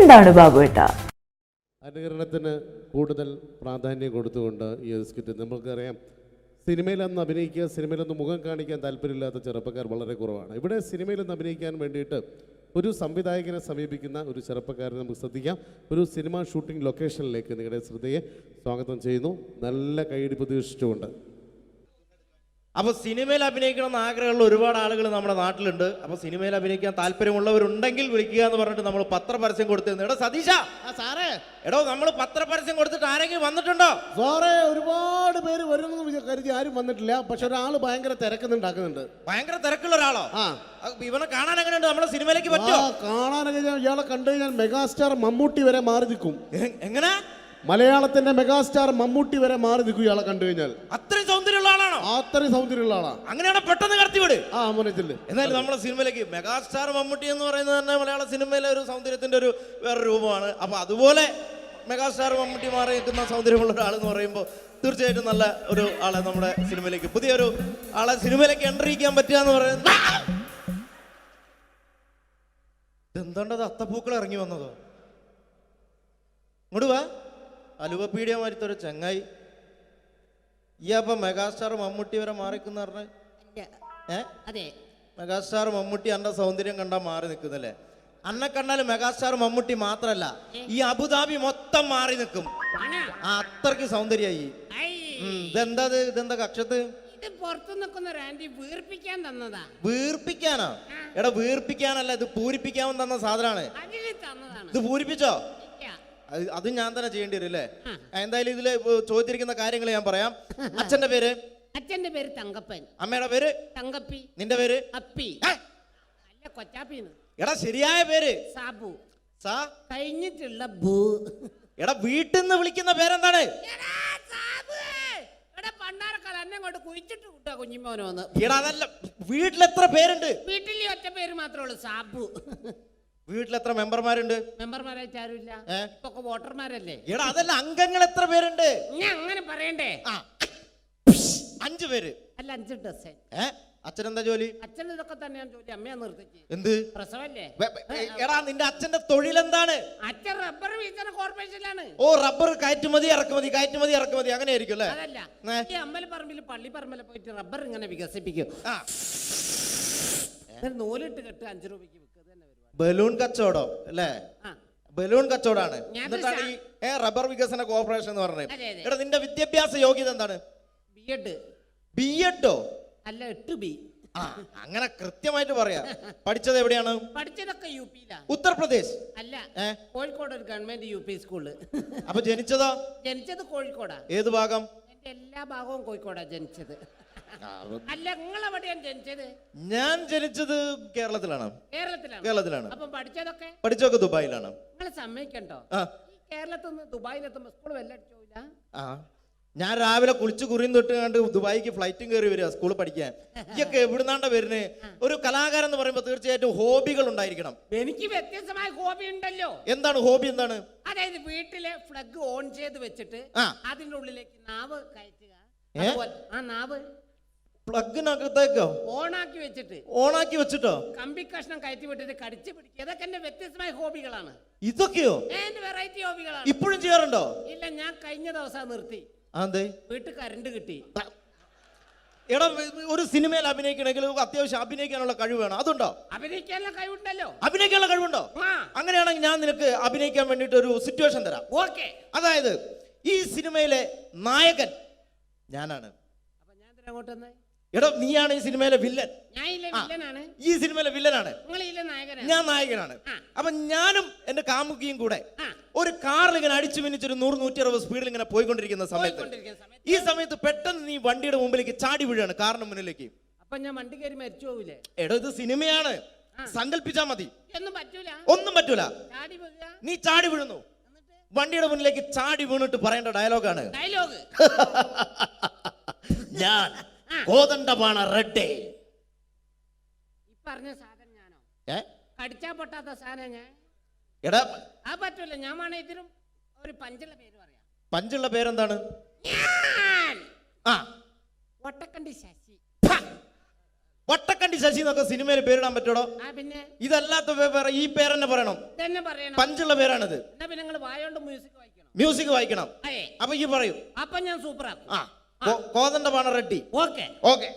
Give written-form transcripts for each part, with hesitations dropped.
എന്താണ് ബാബുവേട്ട? അനുകരണത്തിന് കൂടുതൽ പ്രാധാന്യം കൊടുത്തുകൊണ്ട് ഈ ഒരു സ്കിറ്റ്, നമുക്കറിയാം സിനിമയിലൊന്ന് അഭിനയിക്കുക, സിനിമയിലൊന്ന് മുഖം കാണിക്കാൻ താല്പര്യമില്ലാത്ത ചെറുപ്പക്കാർ വളരെ കുറവാണ്. ഇവിടെ സിനിമയിലൊന്ന് അഭിനയിക്കാൻ വേണ്ടിയിട്ട് ഒരു സംവിധായകനെ സമീപിക്കുന്ന ഒരു ചെറുപ്പക്കാരനെ നമുക്ക് ശ്രദ്ധിക്കാം. ഒരു സിനിമ ഷൂട്ടിംഗ് ലൊക്കേഷനിലേക്ക് നിങ്ങളുടെ ശ്രദ്ധയെ സ്വാഗതം ചെയ്യുന്നു, നല്ല കൈയടി പ്രതീക്ഷിച്ചുകൊണ്ട്. അപ്പോൾ സിനിമയിൽ അഭിനയിക്കണമെന്ന് ആഗ്രഹമുള്ള ഒരുപാട് ആളുകൾ നമ്മുടെ നാട്ടിലുണ്ട്. അപ്പോൾ സിനിമയിൽ അഭിനയിക്കാൻ താല്പര്യമുള്ളവരുണ്ടെങ്കിൽ വിളിക്കുക എന്ന് പറഞ്ഞിട്ട് നമ്മൾ പത്രപരസ്യം കൊടുത്തിരുന്നു. എടോ സതീശ, സാറേ, എടോ നമ്മൾ പത്രപരസ്യം കൊടുത്തിട്ട് ആരെങ്കിലും വന്നിട്ടുണ്ടോ? സാറേ, ഒരുപാട് പേര് വരുമെന്ന് കരുതി ആരും വന്നിട്ടില്ല. പക്ഷെ ഒരാൾ ഭയങ്കര തിരക്കുന്നുണ്ടാക്കുന്നുണ്ട്. ഭയങ്കര തിരക്കുള്ള ഒരാളോ? ഇവനെ കാണാൻ എങ്ങനെയുണ്ട്? നമ്മുടെ സിനിമയിലേക്ക് പറ്റുമോ? കാണാനൊക്കെ ഇയാളെ കണ്ടു കഴിഞ്ഞാൽ മെഗാസ്റ്റാർ മമ്മൂട്ടി വരെ മാറി നിൽക്കും. എങ്ങനെ? മലയാളത്തിന്റെ മെഗാസ്റ്റാർ മമ്മൂട്ടി വരെ മാറി നിൽക്കും ഇയാളെ കണ്ടു കഴിഞ്ഞാൽ. അത്രയും സൗന്ദര്യമുള്ള ആളാണോ? അത്രയും സൗന്ദര്യമുള്ള ആളാ. അങ്ങനെയാണ് പെട്ടെന്ന് കടത്തിവിട്. മോനത്തില് എന്നാലും നമ്മുടെ സിനിമയിലേക്ക് മെഗാസ്റ്റാർ മമ്മൂട്ടി എന്ന് പറയുന്നത് തന്നെ മലയാള സിനിമയിലെ ഒരു സൗന്ദര്യത്തിന്റെ ഒരു വേറെ രൂപമാണ്. അപ്പൊ അതുപോലെ മെഗാസ്റ്റാർ മമ്മൂട്ടി മാറി നിൽക്കുന്ന സൗന്ദര്യമുള്ള ഒരാൾ എന്ന് പറയുമ്പോൾ തീർച്ചയായിട്ടും നല്ല ഒരു ആളെ നമ്മുടെ സിനിമയിലേക്ക്, പുതിയൊരു ആളെ സിനിമയിലേക്ക് എൻട്രി ചെയ്യാൻ പറ്റുക എന്ന് പറയുന്നത്. എന്താണ്ടത് അത്തപ്പൂക്കൾ ഇറങ്ങി വന്നതോ? ഇങ്ങോട്ട് വാ, അലുവപ്പീഡിയ മാരിത്തൊരു ചങ്ങായി. ഈ അപ്പൊ മെഗാസ്റ്റാർ മമ്മൂട്ടി വരെ മാറിക്കുന്ന പറഞ്ഞ മെഗാസ്റ്റാർ മമ്മൂട്ടി അന്റെ സൗന്ദര്യം കണ്ടാൽ മാറി നിൽക്കുന്നല്ലേ? അന്നെ കണ്ടാലും മെഗാസ്റ്റാർ മമ്മൂട്ടി മാത്രല്ല, ഈ അബുദാബി മൊത്തം മാറി നിൽക്കും. അത്രയ്ക്ക് സൗന്ദര്യായി. ഇതെന്താ കക്ഷത്ത്? വീർപ്പിക്കാനോ? എടാ, വീർപ്പിക്കാനല്ല, ഇത് പൂരിപ്പിക്കാൻ തന്ന സാധനമാണ്. ഇത് പൂരിപ്പിച്ചോ? അത് ഞാൻ തന്നെ ചെയ്യേണ്ടി വരും അല്ലേ? എന്തായാലും ഇതില് ചോദിച്ചിരിക്കുന്ന കാര്യങ്ങൾ ഞാൻ പറയാം. അച്ഛന്റെ പേര്? അച്ഛന്റെ പേര് തങ്കപ്പൻ. അമ്മയുടെ പേര്? തങ്കപ്പി. നിന്റെ പേര്? അപ്പി. അല്ല, കൊച്ചാപ്പിന്ന്. എടാ, ശരിയായ പേര്? സാബു. സാ കഴിഞ്ഞിട്ടുള്ള ബൂ. എടാ, വീട്ടിൽ നിന്ന് വിളിക്കുന്ന പേരെന്താണ്? എടാ, അതല്ല, വീട്ടിലെത്ര പേരുണ്ട്? വീട്ടിൽ ഒറ്റ പേര് മാത്രമേ ഉള്ളൂ, സാബു. വീട്ടിലെത്ര മെമ്പർമാരുണ്ട്? മെമ്പർമാരായിട്ട് ആരുമില്ല, ഇപ്പൊ വോട്ടർമാരല്ലേ. എടാ, അതല്ല, അംഗങ്ങൾ എത്ര പേരുണ്ട്? ഞാൻ അങ്ങനെ പറയണ്ടേ? 5 പേര്. അല്ല, 5 ഡസൻ. അച്ഛനെന്താ ജോലി? അച്ഛൻ ഇതൊക്കെ തന്നെയാണ് ജോലി. അമ്മയെ നിർത്തിച്ച്. എന്ത് പ്രസവല്ലേ? എടാ, നിന്റെ അച്ഛന്റെ തൊഴിൽ എന്താണ്? അച്ഛൻ റബ്ബർ വികസന കോർപ്പറേഷനിലാണ്. ഓ, റബ്ബർ കയറ്റുമതി ഇറക്കുമതി, കയറ്റുമതി ഇറക്കുമതി, അങ്ങനെ ആയിരിക്കും അല്ലേ? അതല്ല, ഈ അമ്പലപ്പറമ്പിൽ പള്ളിപ്പറമ്പിൽ പോയിട്ട് റബ്ബർ ഇങ്ങനെ വികസിപ്പിക്കും. നൂലിട്ട് കെട്ട് 5 രൂപയ്ക്ക് വിൽക്കുക. ബലൂൺ കച്ചവടം അല്ലേ? ബലൂൺ കച്ചവടാണ്. എന്നിട്ടാണ് ഈ റബ്ബർ വികസന കോർപ്പറേഷൻ എന്ന് പറഞ്ഞത്. എടാ, നിന്റെ വിദ്യാഭ്യാസ യോഗ്യത എന്താണ്? ബിഎഡോ? അല്ല, 8B. അങ്ങനെ കൃത്യമായിട്ട് പറയാ. പഠിച്ചത് എവിടെയാണ്? പഠിച്ചതൊക്കെ യുപിയിലാണ്. ഉത്തർപ്രദേശ്? അല്ല, കോഴിക്കോട് ഒരു ഗവൺമെന്റ് യുപി സ്കൂള്. അപ്പൊ ജനിച്ചതോ? ജനിച്ചത് കോഴിക്കോടാ. ഏത് ഭാഗം? എന്റെ എല്ലാ ഭാഗവും കോഴിക്കോടാ ജനിച്ചത്. അല്ല, നിങ്ങളെവിടെയാണ് ജനിച്ചത്? ഞാൻ ജനിച്ചത് കേരളത്തിലാണ്. കേരളത്തിലാണ്. അപ്പൊ പഠിച്ചതൊക്കെ ദുബായിലാണ്. നിങ്ങൾ സമ്മതിക്കണ്ടോ? കേരളത്തിൽ നിന്ന് ദുബായിലെത്തുമ്പോ സ്കൂൾ വെല്ലടിച്ചോയില്ല. ഞാൻ രാവിലെ കുളിച്ച് കുറിയും തൊട്ട് കണ്ട് ദുബായിക്ക് ഫ്ലൈറ്റും കയറി വരിക സ്കൂളിൽ പഠിക്കാൻ. ഇതൊക്കെ എവിടുന്നാണ്ട വരുന്നേ? ഒരു കലാകാരൻ എന്ന് പറയുമ്പോൾ തീർച്ചയായിട്ടും ഹോബികൾ ഉണ്ടായിരിക്കണം. എനിക്ക് വ്യത്യസ്തമായ ഹോബി ഉണ്ടല്ലോ. എന്താണ് ഹോബി? എന്താണ്? അതായത് വീട്ടിലെ ഫ്ലഗ് ഓൺ ചെയ്ത് വെച്ചിട്ട് അതിന്റെ ഉള്ളിലേക്ക് നാവ് കയറ്റുക. ആ നാവ് പ്ലഗിനകത്തേക്കോ ഓണാക്കി വെച്ചിട്ടോ കമ്പി കഷ്ണം കയറ്റി വിട്ടിട്ട് കടിച്ചു പിടിക്കുക. ഇതൊക്കെ എന്റെ വ്യത്യസ്തമായ ഹോബികളാണ്. ഇതൊക്കെയോ? എന്റെ വെറൈറ്റി ഹോബികളാണ്. ഇപ്പോഴും ചെയ്യാറുണ്ടോ? ഇല്ല, ഞാൻ കഴിഞ്ഞ ദിവസം നിർത്തി. വീട്ടിൽ കറണ്ട് കിട്ടി. എടാ, ഒരു സിനിമയിൽ അഭിനയിക്കണമെങ്കിൽ അത്യാവശ്യം അഭിനയിക്കാനുള്ള കഴിവ് വേണം. അതുണ്ടോ? അഭിനയിക്കാനുള്ള കഴിവുണ്ടല്ലോ. അഭിനയിക്കാനുള്ള കഴിവുണ്ടോ? അങ്ങനെയാണെങ്കിൽ ഞാൻ നിനക്ക് അഭിനയിക്കാൻ വേണ്ടിട്ട് ഒരു സിറ്റുവേഷൻ തരാം. ഓക്കെ. അതായത് ഈ സിനിമയിലെ നായകൻ ഞാനാണ്. എടാ, നീയാണ് ഈ സിനിമയിലെ വില്ലൻ. ഈ സിനിമയിലെ വില്ലനാണ്, ഞാൻ നായകനാണ്. അപ്പൊ ഞാനും എന്റെ കാമുകിയും കൂടെ ഒരു കാറിൽ ഇങ്ങനെ അടിച്ചു മിന്നിച്ചൊരു 100-160 സ്പീഡിൽ ഇങ്ങനെ പോയിക്കൊണ്ടിരിക്കുന്ന സമയത്ത് ഈ സമയത്ത് പെട്ടെന്ന് നീ വണ്ടിയുടെ മുമ്പിലേക്ക് ചാടി വീഴാണ്, കാറിന് മുന്നിലേക്ക്. അപ്പൊ ഞാൻ വണ്ടി കയറി മരിച്ചു പോവില്ലേ? എടാ, ഇത് സിനിമയാണ്, സങ്കല്പിച്ചാ മതി. ഒന്നും പറ്റൂല. നീ ചാടി വീഴുന്നു, വണ്ടിയുടെ മുന്നിലേക്ക് ചാടി വീണിട്ട് പറയേണ്ട ഡയലോഗാണ്. ഞാൻ കോതണ്ടപാണ റെഡ്ഡേ. പറഞ്ഞ സാധനം ഞാനോ? കടിച്ചാ പൊട്ടാത്ത സാധനം ഞാൻ. എടാ, ആ പറ്റൂല. ഞാൻ വേണേ ഇതിലും ഒരു പഞ്ചുള്ള പേര് പറയാം. പഞ്ചുള്ള പേരെന്താണ്? ഒട്ടക്കണ്ടി ശശി. വട്ടക്കണ്ടി ശശി എന്നൊക്കെ സിനിമയിൽ പേരിടാൻ പറ്റൂടോ? പിന്നെ ഇതല്ലാത്ത വേറെ ഈ പേരെന്നെ പറയണം. പഞ്ചുള്ള പേരാണിത്. മ്യൂസിക് വായിക്കണം. അപ്പൊ ഈ പറയൂ. അപ്പൊ ഞാൻ സൂപ്പർ ആക്കും. കോതണ്ടപാണ റെഡ്ഡി. Okay okay.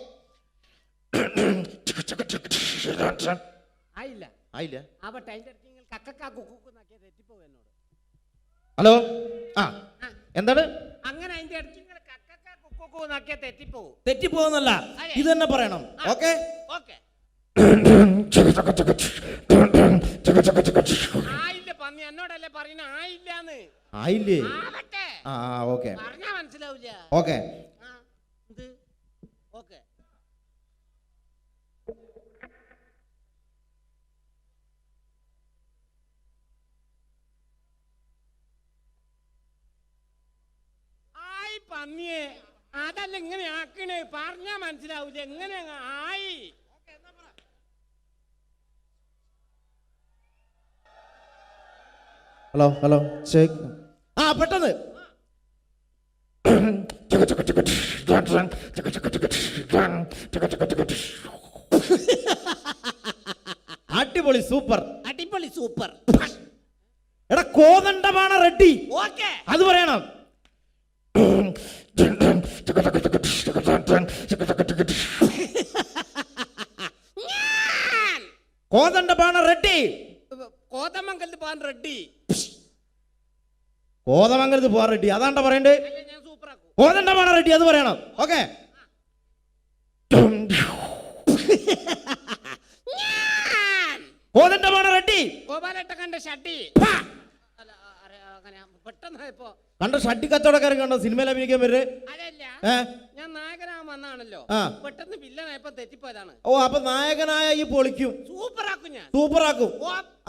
ആയില്ല ആയില്ല. ഹലോ. എന്താണ്? അങ്ങനെ അതിന്റെ ഇടയ്ക്ക് തെറ്റിപ്പോന്നല്ല, ഇത് തന്നെ പറയണം. Okay okay. ആയില്ല പന്നി, എന്നോടല്ലേ പറയുന്ന ആയില്ലാന്ന്. ആയില്ലേ? ആ ഓക്കെ. പറഞ്ഞാ മനസ്സിലാവില്ല. ഓക്കെ. ഓക്കെ. ആയി പന്നിയെ, അതല്ല ഇങ്ങനെ ആക്കണേ, പറഞ്ഞാ മനസ്സിലാവൂല. എങ്ങനെ ആയി? Hello hello check. പെട്ടെന്ന്. അടിപൊളി, സൂപ്പർ. അടിപൊളി സൂപ്പർ. എടാ കോതണ്ടപാണ റെഡ്ഡി. ഓക്കെ, അത് പറയണം. കോതണ്ടപാണ റെഡ്ഡി. കോതമംഗലത്ത് പോകാൻ റെഡ്ഡി. കോതമംഗലത്ത് പോകാൻ റെഡ്ഡി, അതാണ്ട പറയണ്ടേ? കോതണ്ടപാണ റെഡ്ഡി, അത് പറയണം. ഓക്കെ. കോതണ്ടപാണ റെഡ്ഡി. ഗോപാലട്ട കണ്ട ഷഡ്ഡി. കണ്ട ഷഡ്ഡി കച്ചവടക്കാരൻ കണ്ടോ സിനിമയിൽ അഭിനയിക്കാൻ വരുന്നത്? അതല്ല, ഞാൻ നായകനാകാൻ വന്നാണല്ലോ, പെട്ടെന്ന് വില്ലനായപ്പോ തെറ്റിപ്പോയതാണ്. അപ്പൊ നായകനായ ഈ പൊളിക്കും. സൂപ്പറാക്കും ഞാൻ, സൂപ്പറാക്കും.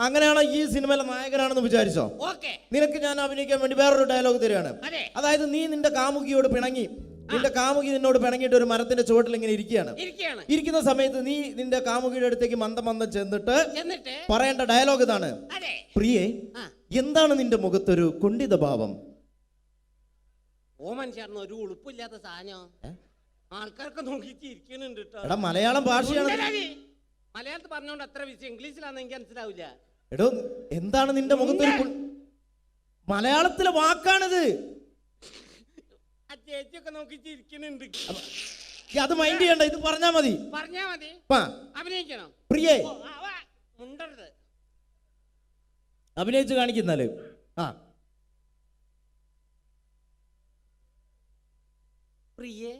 അങ്ങനെയാണോ ഈ സിനിമയിലെ നായകനാണെന്ന് വിചാരിച്ചോ? ഓക്കെ. നിനക്ക് ഞാൻ അഭിനയിക്കാൻ വേണ്ടി വേറൊരു ഡയലോഗ് തരികയാണ്. അതായത് നീ നിന്റെ കാമുകിയോട് പിണങ്ങി, നിന്റെ കാമുകി നിന്നോട് പിണങ്ങിയിട്ട് ഒരു മരത്തിന്റെ ചുവട്ടിൽ ഇങ്ങനെ ഇരിക്കുന്ന സമയത്ത് നീ നിന്റെ കാമുകിയുടെ അടുത്തേക്ക് മന്ദം ചെന്നിട്ട് പറയേണ്ട ഡയലോഗ് ഇതാണ്: പ്രിയേ, എന്താണ് നിന്റെ മുഖത്തൊരു കുണ്ഠിത ഭാവം? ഓമൻ ചേർന്ന് ഒരു ഉളുപ്പില്ലാത്ത സാധനം ആൾക്കാർക്ക് നോക്കിയിട്ട് ഇരിക്കുന്നുണ്ട്. എടാ മലയാളം ഭാഷയാണ്. മലയാളത്തിൽ പറഞ്ഞോണ്ട് അത്ര വിഷയം, ഇംഗ്ലീഷിലാണെന്ന് എനിക്ക് മനസ്സിലാവില്ല. എടോ, എന്താണ് നിന്റെ മുഖത്തൊരു മലയാളത്തിലെ വാക്കാണിത്. ചേച്ചിയൊക്കെ നോക്കിട്ട് ഇരിക്കുന്നുണ്ട്. അത് മൈൻഡ് ചെയ്യണ്ട, ഇത് പറഞ്ഞാ മതി. അഭിനയിക്കണം. പ്രിയേ, മുണ്ടരുത്, അഭിനയിച്ച് കാണിക്കുന്നാല്. പ്രിയേ,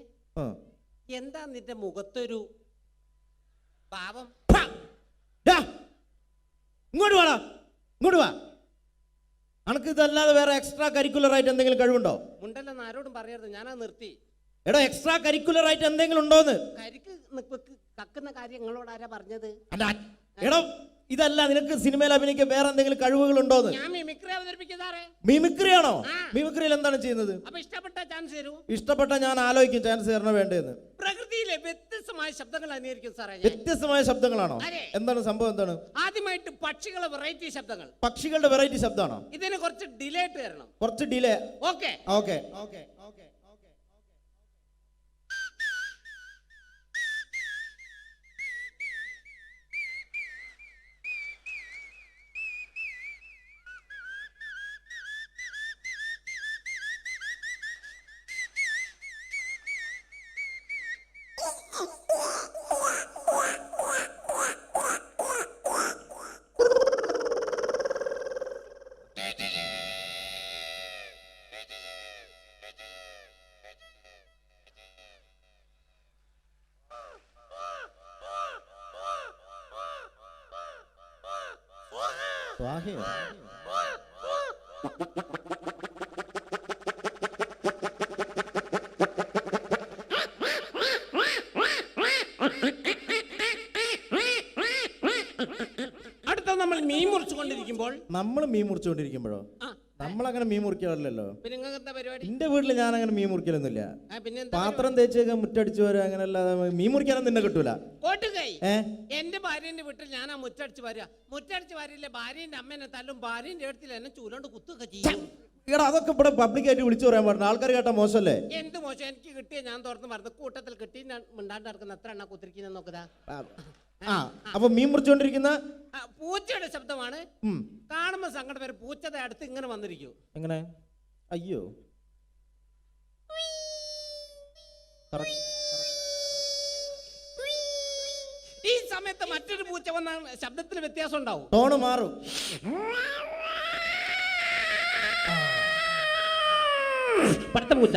എന്താ നിന്റെ മുഖത്തൊരു ഭാവം? ഇങ്ങോട്ട് വാടാ, ഇങ്ങോട്ട് വാ. അനക്ക് ഇതല്ലാതെ വേറെ എക്സ്ട്രാ കരിക്കുലർ ആയിട്ട് എന്തെങ്കിലും കഴിവുണ്ടോ? ഉണ്ടല്ലെന്ന് ആരോടും പറയരുത്, ഞാനാ നിർത്തി. എടോ, എക്സ്ട്രാ കരിക്കുലർ ആയിട്ട് എന്തെങ്കിലും ഉണ്ടോന്ന്? കക്കുന്ന കാര്യം നിങ്ങളോട് ആരാ പറഞ്ഞത്? എടോ, ഇതല്ല, നിനക്ക് സിനിമയിൽ അഭിനയിക്കാൻ വേറെ എന്തെങ്കിലും കഴിവുകൾ ഉണ്ടോന്ന്? ഞാൻ മിമിക്രി അവതരിപ്പിക്കുന്നതാറേ. മിമിക്രി ആണോ? മിമിക്രിയിൽ എന്താണ് ചെയ്യുന്നത്? അപ്പൊ ഇഷ്ടപ്പെട്ട ചാൻസ് തരൂ. ഇഷ്ടപ്പെട്ട ഞാൻ ആലോചിക്കും ചാൻസ് തരണോ വേണ്ടതെന്ന്. പ്രകൃതിയിലെ വ്യത്യസ്തമായ ശബ്ദങ്ങൾ അനുകരിക്കും സാറേ. വ്യത്യസ്തമായ ശബ്ദങ്ങളാണോ? എന്താണ് സംഭവം? എന്താണ്? ആദ്യമായിട്ട് പക്ഷികളുടെ വെറൈറ്റി ശബ്ദങ്ങൾ. പക്ഷികളുടെ വെറൈറ്റി ശബ്ദമാണോ? ഇതിന് കുറച്ച് ഡിലേ തരണം. കുറച്ച് delay. Okay okay okay okay. അടുത്ത നമ്മൾ മീൻ മുറിച്ചുകൊണ്ടിരിക്കുമ്പോഴോ? നമ്മളങ്ങനെ മീൻ മുറിക്കാറില്ലല്ലോ. പരിപാടി എന്റെ വീട്ടിൽ ഞാൻ അങ്ങനെ മീൻ മുറിക്കലൊന്നുമില്ല. പാത്രം തേച്ചേക്കാൻ മുറ്റടിച്ചു വരാ, അങ്ങനെ അല്ലാതെ മീൻ മുറിക്കാനൊന്നും നിന്നെ കിട്ടൂല. എന്റെ ഭാര്യന്റെ വീട്ടിൽ ഞാനാ മുറ്റടിച്ചു വരിക. മുറ്റടിച്ചു വരില്ല, ഭാര്യന്റെ അമ്മേനെ തല്ലും, ഭാര്യന്റെ അടുത്തിൽ എന്നെ ചൂലോണ്ട് കുത്തൊക്കെ ചെയ്യും. എടാ അതൊക്കെ ഇവിടെ പബ്ലിക്കായിട്ട് വിളിച്ചു പറയാൻ പാടില്ല, ആൾക്കാർ കേട്ടാ മോശമല്ലേ? എന്ത് മോശം, എനിക്ക് കിട്ടിയ ഞാൻ തുറന്ന് പറഞ്ഞു. കൂട്ടത്തിൽ കിട്ടി ഞാൻ മിണ്ടാണ്ട് നടക്കുന്ന എത്ര എണ്ണ കുത്തിരിക്കുന്ന നോക്കുതാ. അപ്പൊ മീൻ മുറിച്ചുകൊണ്ടിരിക്കുന്ന പൂച്ചയുടെ ശബ്ദമാണ്. കാണുമ്പോ സങ്കടം വരെ. പൂച്ചയുടെ അടുത്ത് ഇങ്ങനെ വന്നിരിക്കും. എങ്ങനെ? അയ്യോ, ഈ സമയത്ത് മറ്റൊരു പൂച്ച വന്ന ശബ്ദത്തിന് വ്യത്യാസം ഉണ്ടാവും, ടോണ് മാറും. പടുത്ത പൂച്ച.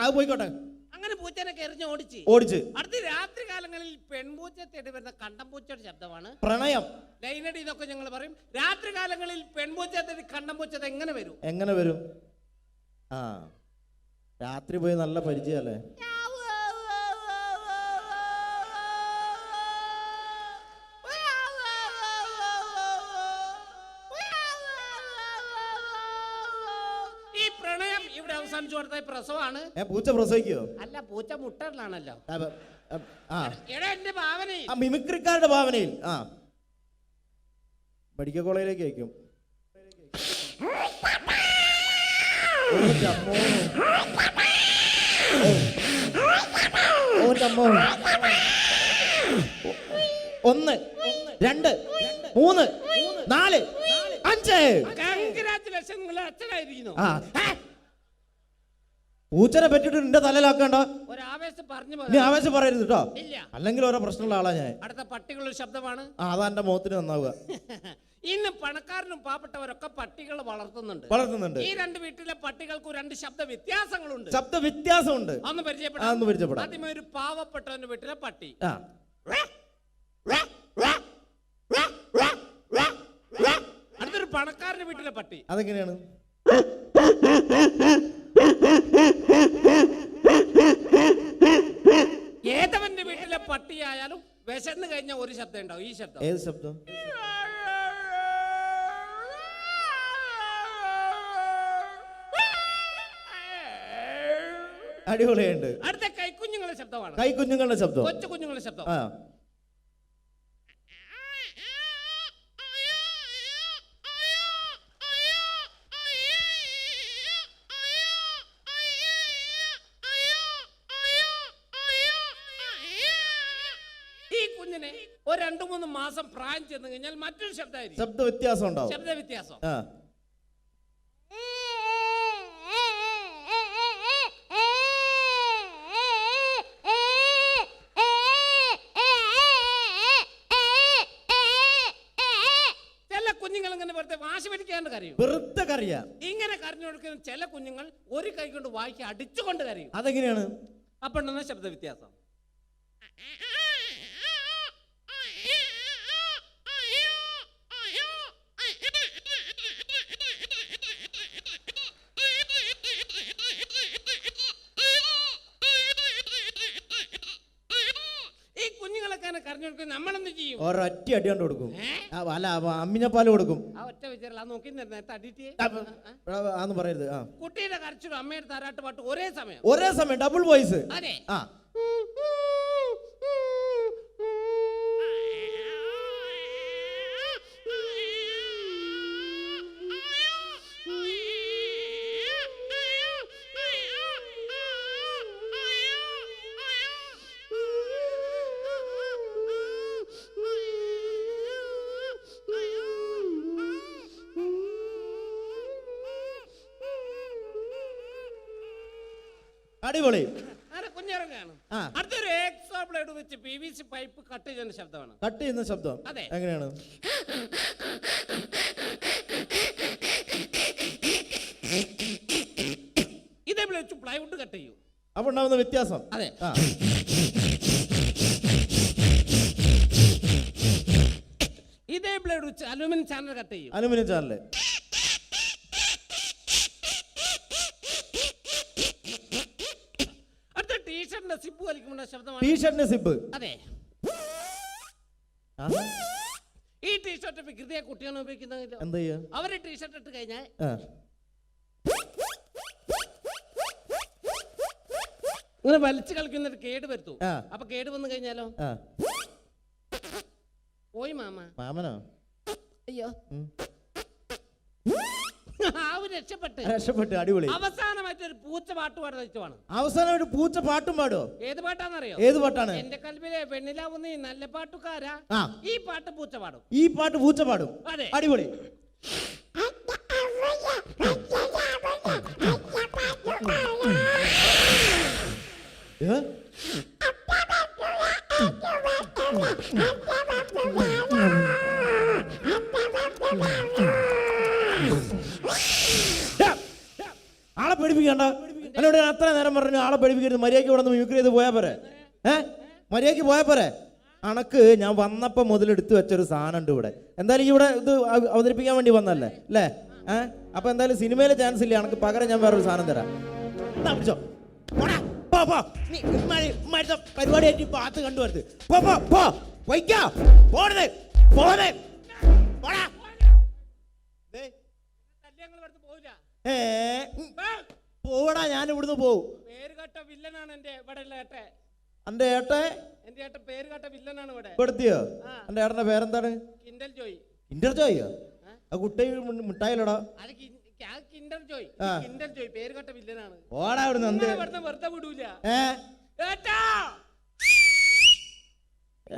അത് പോയിക്കോട്ടെ. അങ്ങനെ പൂച്ചനെ എറിഞ്ഞ് ഓടിച്ച്. അടുത്ത രാത്രി കാലങ്ങളിൽ പെൺപൂച്ച തേടി വരുന്ന കണ്ടംപൂച്ചയുടെ ശബ്ദമാണ് പ്രണയം. ലൈനടി ഇതൊക്കെ ഞങ്ങൾ പറയും. രാത്രി കാലങ്ങളിൽ പെൺപൂച്ച തേടി കണ്ടംപൂച്ച എങ്ങനെ വരും? ആ, രാത്രി പോയി നല്ല പരിചയല്ലേ? ഈ പ്രണയം ഇവിടെ അവസാനിച്ചു കൊടുത്ത പ്രസവമാണ്. പൂച്ച പ്രസവിക്കോ? അല്ല, പൂച്ച മുട്ടലാണല്ലോ. എന്റെ ഭാവനയിൽ, മിമിക്രിക്കാരുടെ ഭാവനയിൽ. മെഡിക്കൽ കോളേജിലേക്ക് അയക്കും. ഒന്ന്, രണ്ട്, മൂന്ന്, നാല്, അഞ്ച്. കൺഗ്രാറ്റുലേഷൻ, നിങ്ങൾ അച്ഛനായിരിക്കുന്നു. പൂച്ചനെ പറ്റിട്ട് നിന്റെ തലയിലാക്കണ്ട. ഒരു ആവേശം പറഞ്ഞു, നീ ആവേശം പറയരുത് കേട്ടോ, ഇല്ല അല്ലെങ്കിൽ ഓരോ പ്രശ്നമുള്ള ആളാ ഞാൻ. അടുത്ത പട്ടികളുടെ ശബ്ദമാണ്. അതാ എന്റെ മുഖത്തിന് നന്നാവുക. ഇന്ന് പണക്കാരനും പാവപ്പെട്ടവരൊക്കെ പട്ടികൾ വളർത്തുന്നുണ്ട്. ഈ രണ്ട് വീട്ടിലെ പട്ടികൾക്ക് രണ്ട് ശബ്ദ വ്യത്യാസങ്ങളുണ്ട്. ഒന്ന് പരിചയപ്പെടാം. ആദ്യമേ ഒരു പാവപ്പെട്ടവന്റെ വീട്ടിലെ പട്ടി. അടുത്തൊരു പണക്കാരന്റെ വീട്ടിലെ പട്ടി. അതെങ്ങനെയാണ്? ഏതവന്റെ വീട്ടിലെ പട്ടിയായാലും വിശന്ന് കഴിഞ്ഞ ഒരു ശബ്ദം ഉണ്ടാവും. ഈ ശബ്ദം. ഏത് ശബ്ദം? അടിപൊളിയുണ്ട്. അടുത്ത കൈക്കുഞ്ഞുങ്ങളുടെ ശബ്ദമാണ്. കൊച്ചു കുഞ്ഞുങ്ങളുടെ ശബ്ദം. ഈ കുഞ്ഞിനെ ഒരു 2-3 മാസം പ്രായം ചെന്ന് കഴിഞ്ഞാൽ മറ്റൊരു ശബ്ദമായിരിക്കും. ശബ്ദ വ്യത്യാസം. വെറുതെ കരയാ. ഇങ്ങനെ കരഞ്ഞു കൊടുക്കുന്ന ചില കുഞ്ഞുങ്ങൾ ഒരു കൈ കൊണ്ട് വായിക്ക് അടിച്ചുകൊണ്ട് കരയും. അതെങ്ങനെയാണ്? അപ്പൊ ശബ്ദ വ്യത്യാസം. നമ്മളെന്ത് ചെയ്യും? ഒരൊറ്റ അടി കൊണ്ട് കൊടുക്കും. അല്ല, അമ്മിഞ്ഞപ്പാല് കൊടുക്കും. ആ ഒറ്റ വിചാരം നോക്കി പറയരുത്. കുട്ടിയുടെ കരച്ചിലും അമ്മയുടെ താരാട്ട് പാട്ട് ഒരേ സമയം ഡബിൾ വോയിസ്. അതെ. അടിപൊളി. കുഞ്ഞിറങ്ങാണ്. അടുത്തൊരു എക്സ്ട്രാ ബ്ലേഡ് വെച്ച് PVC പൈപ്പ് കട്ട് ചെയ്യുന്ന ശബ്ദമാണ്. അതെ. എങ്ങനെയാണ്? ഇതേപോലെ വെച്ച് പ്ലൈവുഡ് കട്ട് ചെയ്യും. അപ്പൊ ഉണ്ടാവുന്ന വ്യത്യാസം. അതെ. ഇതേ ബ്ലേഡ് വെച്ച് അലുമിനിയം ചാനൽ കട്ട് ചെയ്യും. സിബ് വലിക്കുമ്പോൾ ശബ്ദമാണ്. ടീഷർട്ടിന്റെ സിബ്. അതെ. ഈ ടീഷർട്ട് വികൃതിയെ കുട്ടിയാണ് ഉപയോഗിക്കുന്നത്. എന്താ ചെയ്യാ? അവര് ടീഷർട്ട് ഇട്ട് കഴിഞ്ഞാൽ ഇങ്ങനെ വലിച്ചു കളിക്കുന്നൊരു കേട് വരുത്തു. അപ്പൊ കേട് വന്നു കഴിഞ്ഞാലോ പോയി മാമ. മാമനോ? അയ്യോ രക്ഷപ്പെട്ട്. അടിപൊളി. അവസാനമായിട്ടൊരു പൂച്ച പാട്ട് പാടുന്ന വെച്ചാണ്. അവസാനമായിട്ട് പൂച്ച പാട്ടും പാടോ? ഏത് പാട്ടാന്നറിയോ? ഏത് പാട്ടാണ്? എന്റെ കൽവിലെ വെണ്ണിലാവുന്ന നല്ല പാട്ടുകാരാ. ഈ പാട്ട് പൂച്ച പാടും. ഈ പാട്ട് പൂച്ച പാടും. അതെ, അടിപൊളി. ആളെ പേടിപ്പിക്കണ്ട. എന്നോട് ഞാൻ അത്ര നേരം പറഞ്ഞു ആളെ പേടിപ്പിക്കരുത്, മര്യാദയ്ക്ക് ഇവിടെ നിന്ന് മ്യൂക്കർ ചെയ്ത് പോയാ പോരെ. മര്യാദയ്ക്ക് പോയാ പോരെ. അണക്ക് ഞാൻ വന്നപ്പോ മുതൽ എടുത്തു വെച്ചൊരു സാധനം ഉണ്ട് ഇവിടെ. എന്തായാലും ഇവിടെ ഇത് അവതരിപ്പിക്കാൻ വേണ്ടി വന്നല്ലേ അല്ലേ? അപ്പൊ എന്തായാലും സിനിമയിലെ ചാൻസ് ഇല്ല. അണക്ക് പകരം ഞാൻ വേറൊരു സാധനം തരാം. പരിപാടിയായിട്ട് പാത്ത് കണ്ടുവരുത്. പോവടാ, ഞാൻ ഇവിടുന്ന് പോവും. പേരുകേട്ട വില്ലനാണ് എന്റെ ഇവിടെ ഉള്ള ഏട്ടെ. എന്റെ ഏട്ടെ? എന്റെ ഏട്ടൻ പേരുകേട്ട വില്ലനാണ് ഇവിടെ. പെടുത്തിയോ? എന്റെ ഏട്ടന്റെ പേരെന്താണ്? Kinder Joy. കിൻഡർ ജോയോ? ആ കുട്ടി മിഠായില്ലടാ. Kinder Joy. കിൻഡർ ജോയ് പേരുകേട്ട വില്ലനാണ്. ഓടാ ഇവിടുന്ന്. വെറുതെ വിടൂല.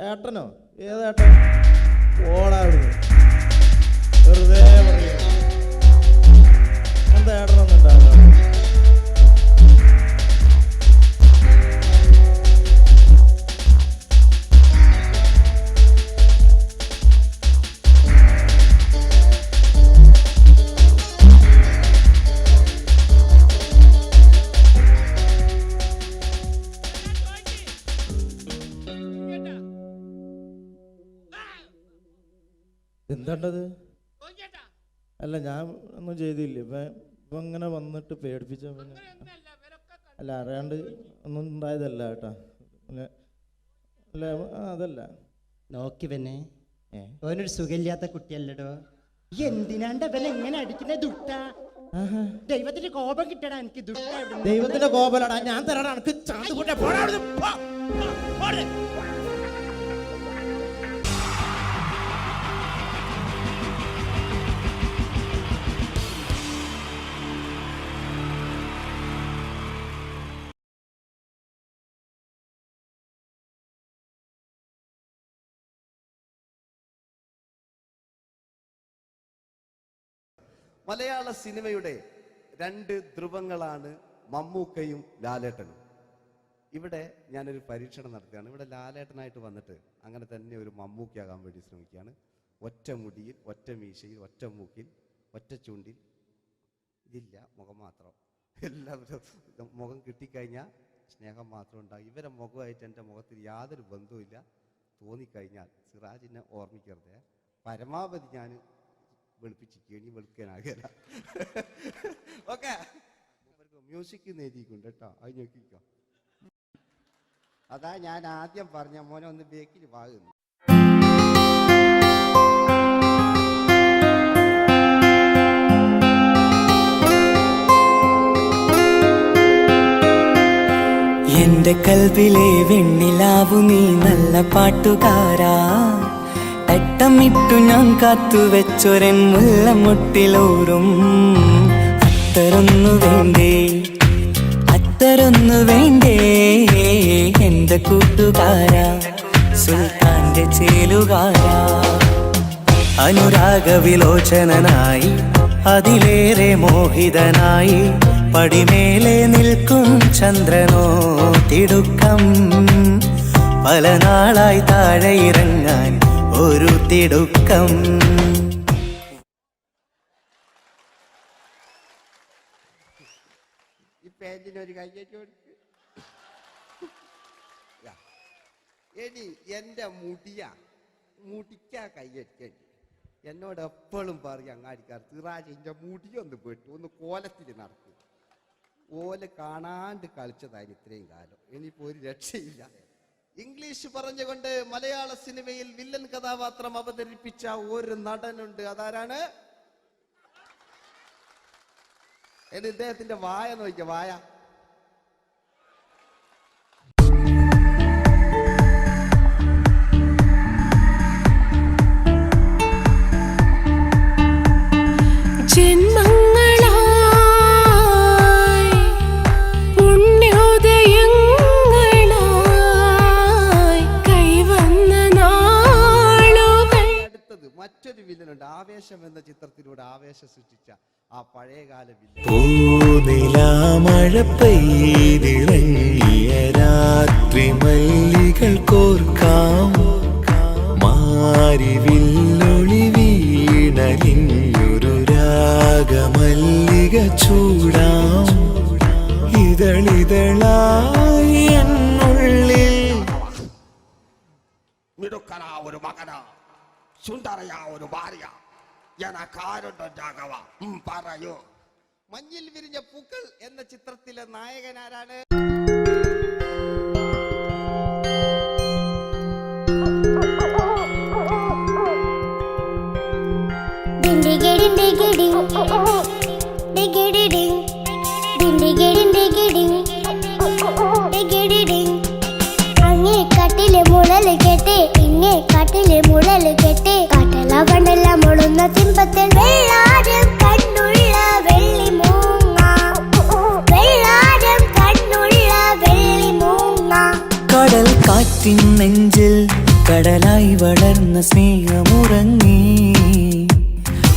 ഏട്ടനോ? ഏതേട്ടൻ? ഓടാ ഇവിടുന്ന്. വെറുതെ പറയാ. എന്താ ഏട്ടനൊന്നും ഉണ്ടാവില്ല. എന്താണ്ടത്? അല്ല ഞാൻ ഒന്നും ചെയ്തില്ല. ഇപ്പൊ ഇങ്ങനെ വന്നിട്ട് പേടിപ്പിച്ച അല്ല അറിയാണ്ട് ഒന്നും ഉണ്ടായതല്ല കേട്ടാ. അല്ല അതല്ല നോക്കി പിന്നെ ഓനൊരു സുഖമില്ലാത്ത കുട്ടിയല്ലടോ. എന്തിനാണ്ട് അവൻ എങ്ങനെ അടിക്കുന്ന ദുട്ട? ദൈവത്തിന്റെ കോപം കിട്ടടാ എനിക്ക്. ദുട്ട ദൈവത്തിന്റെ കോപലടാ. ഞാൻ തരാടാ എനിക്ക്. മലയാള സിനിമയുടെ രണ്ട് ധ്രുവങ്ങളാണ് മമ്മൂക്കയും ലാലേട്ടനും. ഇവിടെ ഞാനൊരു പരീക്ഷണം നടത്തുകയാണ്. ഇവിടെ ലാലേട്ടനായിട്ട് വന്നിട്ട് അങ്ങനെ തന്നെ ഒരു മമ്മൂക്കയാകാൻ വേണ്ടി ശ്രമിക്കുകയാണ്. ഒറ്റ മുടിയിൽ, ഒറ്റ മീശയിൽ, ഒറ്റ മൂക്കിൽ, ഒറ്റ ചൂണ്ടിൽ. ഇതില്ല, മുഖം മാത്രം. എല്ലാവരും മുഖം കിട്ടിക്കഴിഞ്ഞാൽ സ്നേഹം മാത്രം ഉണ്ടാകും. ഇവരെ മുഖമായിട്ട് എൻ്റെ മുഖത്തിൽ യാതൊരു ബന്ധവുമില്ല. തോന്നിക്കഴിഞ്ഞാൽ സിറാജിനെ ഓർമ്മിക്കരുത്. പരമാവധി ഞാൻ വെളുപ്പിച്ചിരിക്കുകയാണ്. വെളുക്കാനാകില്ല. ഓക്കെ, മ്യൂസിക് നേടിയിട്ടുണ്ട് കേട്ടോ. അത് നോക്കിക്കോ. അതാ ഞാൻ ആദ്യം പറഞ്ഞ മോനെ ഒന്ന് ബേക്കിൽ വാങ്ങുന്നു. എന്റെ കൽവിലെ വെണ്ണിലാവു നീ നല്ല പാട്ടുകാരാ. തട്ടമിട്ടു ഞാൻ കാത്തുവെച്ചൊരൻ മുല്ലമുട്ടിലോറും. അത്തരൊന്നു വേണ്ടേ, അത്തരൊന്നു വേണ്ടേ എന്റെ കൂട്ടുകാരാ, സുൽത്താന്റെ ചേലുകാരാ. അനുരാഗവിലോചനായി അതിലേറെ മോഹിതനായി പടിമേലെ നിൽക്കും ചന്ദ്രനോ തിടുക്കം. പല നാളായി താഴെ ഇറങ്ങാൻ ഒരു തിടുക്കം. ഈ പാൻറ്റിനൊരു കയ്യേറ്റ് കൊടുക്ക്. എടി എൻ്റെ മുടിക്കാ കയ്യേറ്റേണ്ടി. എന്നോട് എപ്പോഴും പറയും അങ്ങാടിക്കാർ, സിറാജ് എൻ്റെ മുടിയൊന്ന് പോയിട്ട് ഒന്ന് കോലത്തിൽ നടക്കും. ഓല കാണാണ്ട് കളിച്ചതായിരുന്നു ഇത്രയും കാലം. ഇനിയിപ്പോൾ ഒരു രക്ഷയില്ല. ഇംഗ്ലീഷ് പറഞ്ഞുകൊണ്ട് മലയാള സിനിമയിൽ വില്ലൻ കഥാപാത്രം അവതരിപ്പിച്ച ഒരു നടനുണ്ട്. അതാരാണ്? ഇദ്ദേഹത്തിന്റെ വായ നോക്കിയ വായ. ആവേശം എന്ന ചിത്രത്തിലൂടെ ആവേശം സൃഷ്ടിച്ച ആ പഴയകാല വില്ലൻ. പൂനിലാമഴ പെയ്തിറങ്ങിയ രാത്രി മല്ലികൾ കോർക്കാം, മാരിവില്ലൊളി വീണലിഞ്ഞൊരു രാഗമല്ലിക ചൂടാം, ഇതളിതളായി എന്നുള്ളിൽ. മിടുക്കനാ ഒരു മകനാ, സുന്ദരയാ ഒരു ഭാര്യ, എനക്കാരുണ്ടോ രാഘവ? പറയൂ. മഞ്ഞിൽ വിരിഞ്ഞ പൂക്കൾ എന്ന ചിത്രത്തിലെ നായകനാരാണ്? അങ്ങേ കാട്ടിലെ മുളല് കേട്ട് ഇങ്ങേ കാട്ടിലെ മുളല് കേട്ട് കാട്ടല കണ്ടെല്ലാം മുളുന്ന സിംഹത്തിൽ വെള്ളാരം കണ്ണുള്ള വെള്ളിമൂങ്ങ, വെള്ളാരം കണ്ണുള്ള വെള്ളിമൂങ്ങ. കടൽ കാറ്റിൻ നെഞ്ചിൽ കടലായി വളർന്ന സ്നേഹമുറങ്ങി,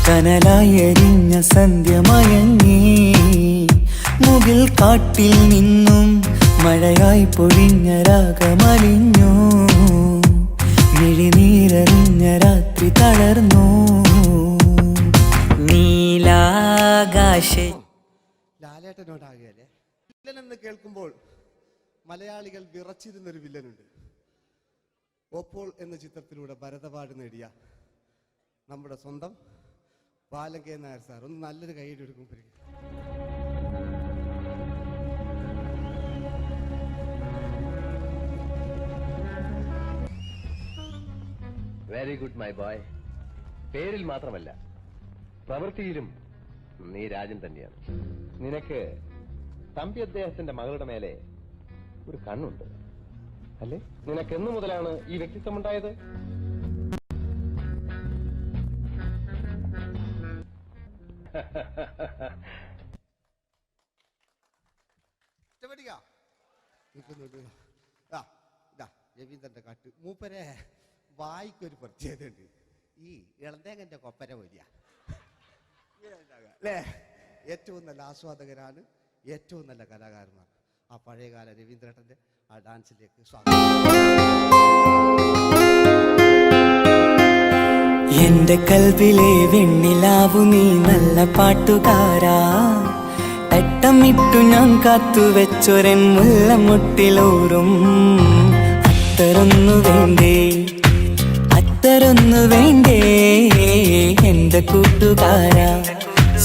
കനലായി എരിഞ്ഞ സന്ധ്യ മയങ്ങി, മുകിൽ കാട്ടിൽ നിന്നും മഴയായി പൊഴിഞ്ഞ രാഗമലിഞ്ഞു, മിഴിനീരറിഞ്ഞ രാത്രി തളർന്നു. നീലാകാശ ലാലേട്ടനോടാകല്ലേ വില്ലൻ എന്ന് കേൾക്കുമ്പോൾ മലയാളികൾ വിറച്ചിരുന്നൊരു വില്ലനുണ്ട്. ഓപ്പോൾ എന്ന ചിത്രത്തിലൂടെ ഭരത് അവാർഡ് നേടിയ നമ്മുടെ സ്വന്തം ബാലൻ കെ നായർ സാർ. ഒന്ന് നല്ലൊരു കൈയ്യടി എടുക്കുമ്പോൾ വെരി ഗുഡ് മൈ ബോയ്. പേരിൽ മാത്രമല്ല പ്രവൃത്തിയിലും നീ രാജൻ തന്നെയാണ്. നിനക്ക് തമ്പി അദ്ദേഹത്തിന്റെ മകളുടെ മേലെ ഒരു കണ്ണുണ്ട് അല്ലേ? നിനക്ക് എന്നു മുതലാണ് ഈ വ്യക്തിത്വമുണ്ടായത്? രവീന്ദ്രന്റെ കാട്ട് മൂപ്പരെ വായിക്കൊരു പ്രത്യേകതയുണ്ട്. ഈ ഇളന്തേങ്ങന്റെ കൊപ്പര വലിയ അല്ലേ? ഏറ്റവും നല്ല ആസ്വാദകരാണ്, ഏറ്റവും നല്ല കലാകാരന്മാർ. ആ പഴയകാല രവീന്ദ്രേട്ടന്റെ ആ ഡാൻസിലേക്ക് സ്വാഗതം. എന്റെ കൽവിലെ വെണ്ണിലാവു നീ നല്ല പാട്ടുകാരാ, തട്ടമിട്ടു ഞാൻ കാത്തുവെച്ചൊരൻ മുല്ലമുട്ടിലൂറും. അത്തരൊന്നു വേണ്ടേ, അത്തരൊന്നു വേണ്ടേ എന്റെ കൂട്ടുകാരാ,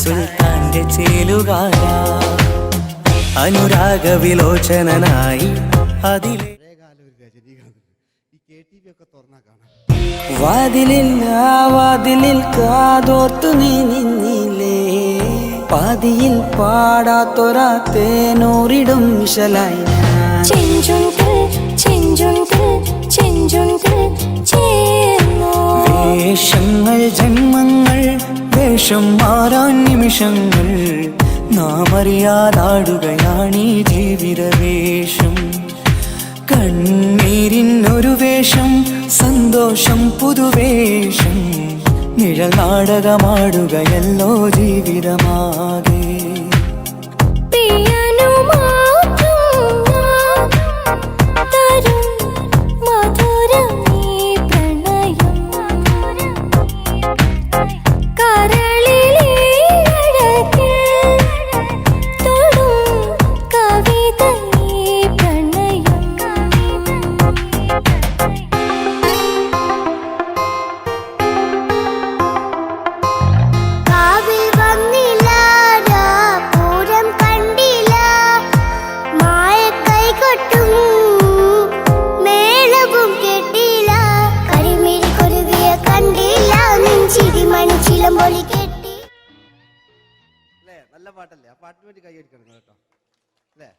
സുൽത്താന്റെ ചേലുകാരാ, അനുരാഗ വിലോചനായി അതിലെ പഴയകാല ഒരു രജനീകാന്ത്. ഈ KTV ഒക്കെ തുറന്നാ കാണാം. വാതിലിൽ ആ വാതിലിൽ കാതോർത്തു നീ നിന്നില്ലേ, പാതിയിൽ പാടാത്തൊരാ തേനൂറിടും മിശലായി. വേഷങ്ങൾ ജന്മങ്ങൾ, വേഷം മാറാൻ നിമിഷങ്ങൾ, നാം അറിയാതാടുകയാണീ ജീവിതവേഷം. കണ്ണീരിനൊരു വേഷം, സന്തോഷം പുതുവേഷം, നിഴൽ നാടകമാടുകയല്ലോ ജീവിതമാകെ. നല്ല പാട്ടല്ലേ? ആ പാട്ടിന് വേണ്ടി കൈയടിക്കണം കേട്ടോ അല്ലേ?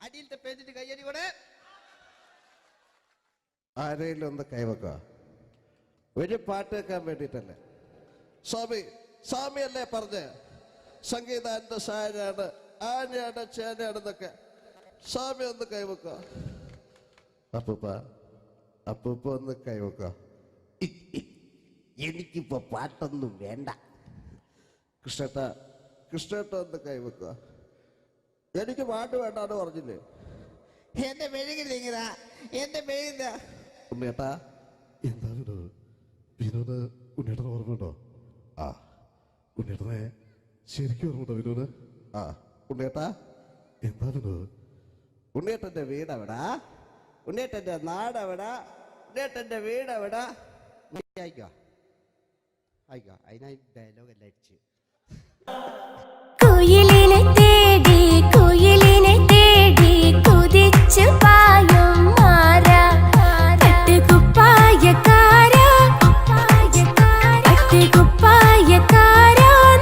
അടിയിലത്തെ പേജിന് കൈയടി കൂടെ ആരെങ്കിലും ഒന്ന് കൈവക്ക. ഒരു പാട്ട് വെക്കാൻ വേണ്ടിട്ടല്ലേ? സ്വാമി അല്ലേ പറഞ്ഞ് സംഗീത എന്റെ സാരാണ്, ആനയാണ്, ചേനയാണെന്നൊക്കെ. സ്വാമി ഒന്ന് കൈവക്ക. അപ്പൂപ്പ ഒന്ന് കൈവക്ക. എനിക്കിപ്പോ പാട്ടൊന്നും വേണ്ട. കൃഷ്ണേട്ട ഒന്ന് കൈവെക്കുക. എനിക്ക് പാട്ട് വേണ്ടാന്ന് പറഞ്ഞില്ലേ? എന്റെ മെഴുകുന്നേട്ടാ, എന്റെ മെഴുകുന്ന ഉണ്ണേട്ടാ. എന്താണ് വിനോദ്? ഉണ്ണേട്ടനെ ഓർമ്മയുണ്ടോ? ആ ഉണ്ണേട്ടനെ ശരിക്കും ഓർമ്മയുണ്ടോ വിനോദ്? ആ ഉണ്ണേട്ടാ, എന്താ വിനോദ്? ഉണ്ണേട്ടന്റെ വീടെവിടാ? ഉണ്ണേട്ടന്റെ നാടെവിടാ? ഉണ്ണേട്ടന്റെ വീടെവിടാ? അയക്കോ അയക്കോ, അതിനായി ഡയലോഗ് എല്ലാം അടിച്ച്. കുയിലിനെ തേടി കുതിച്ചു പായും മാറാ, പട്ടുകുപ്പായക്കാരാ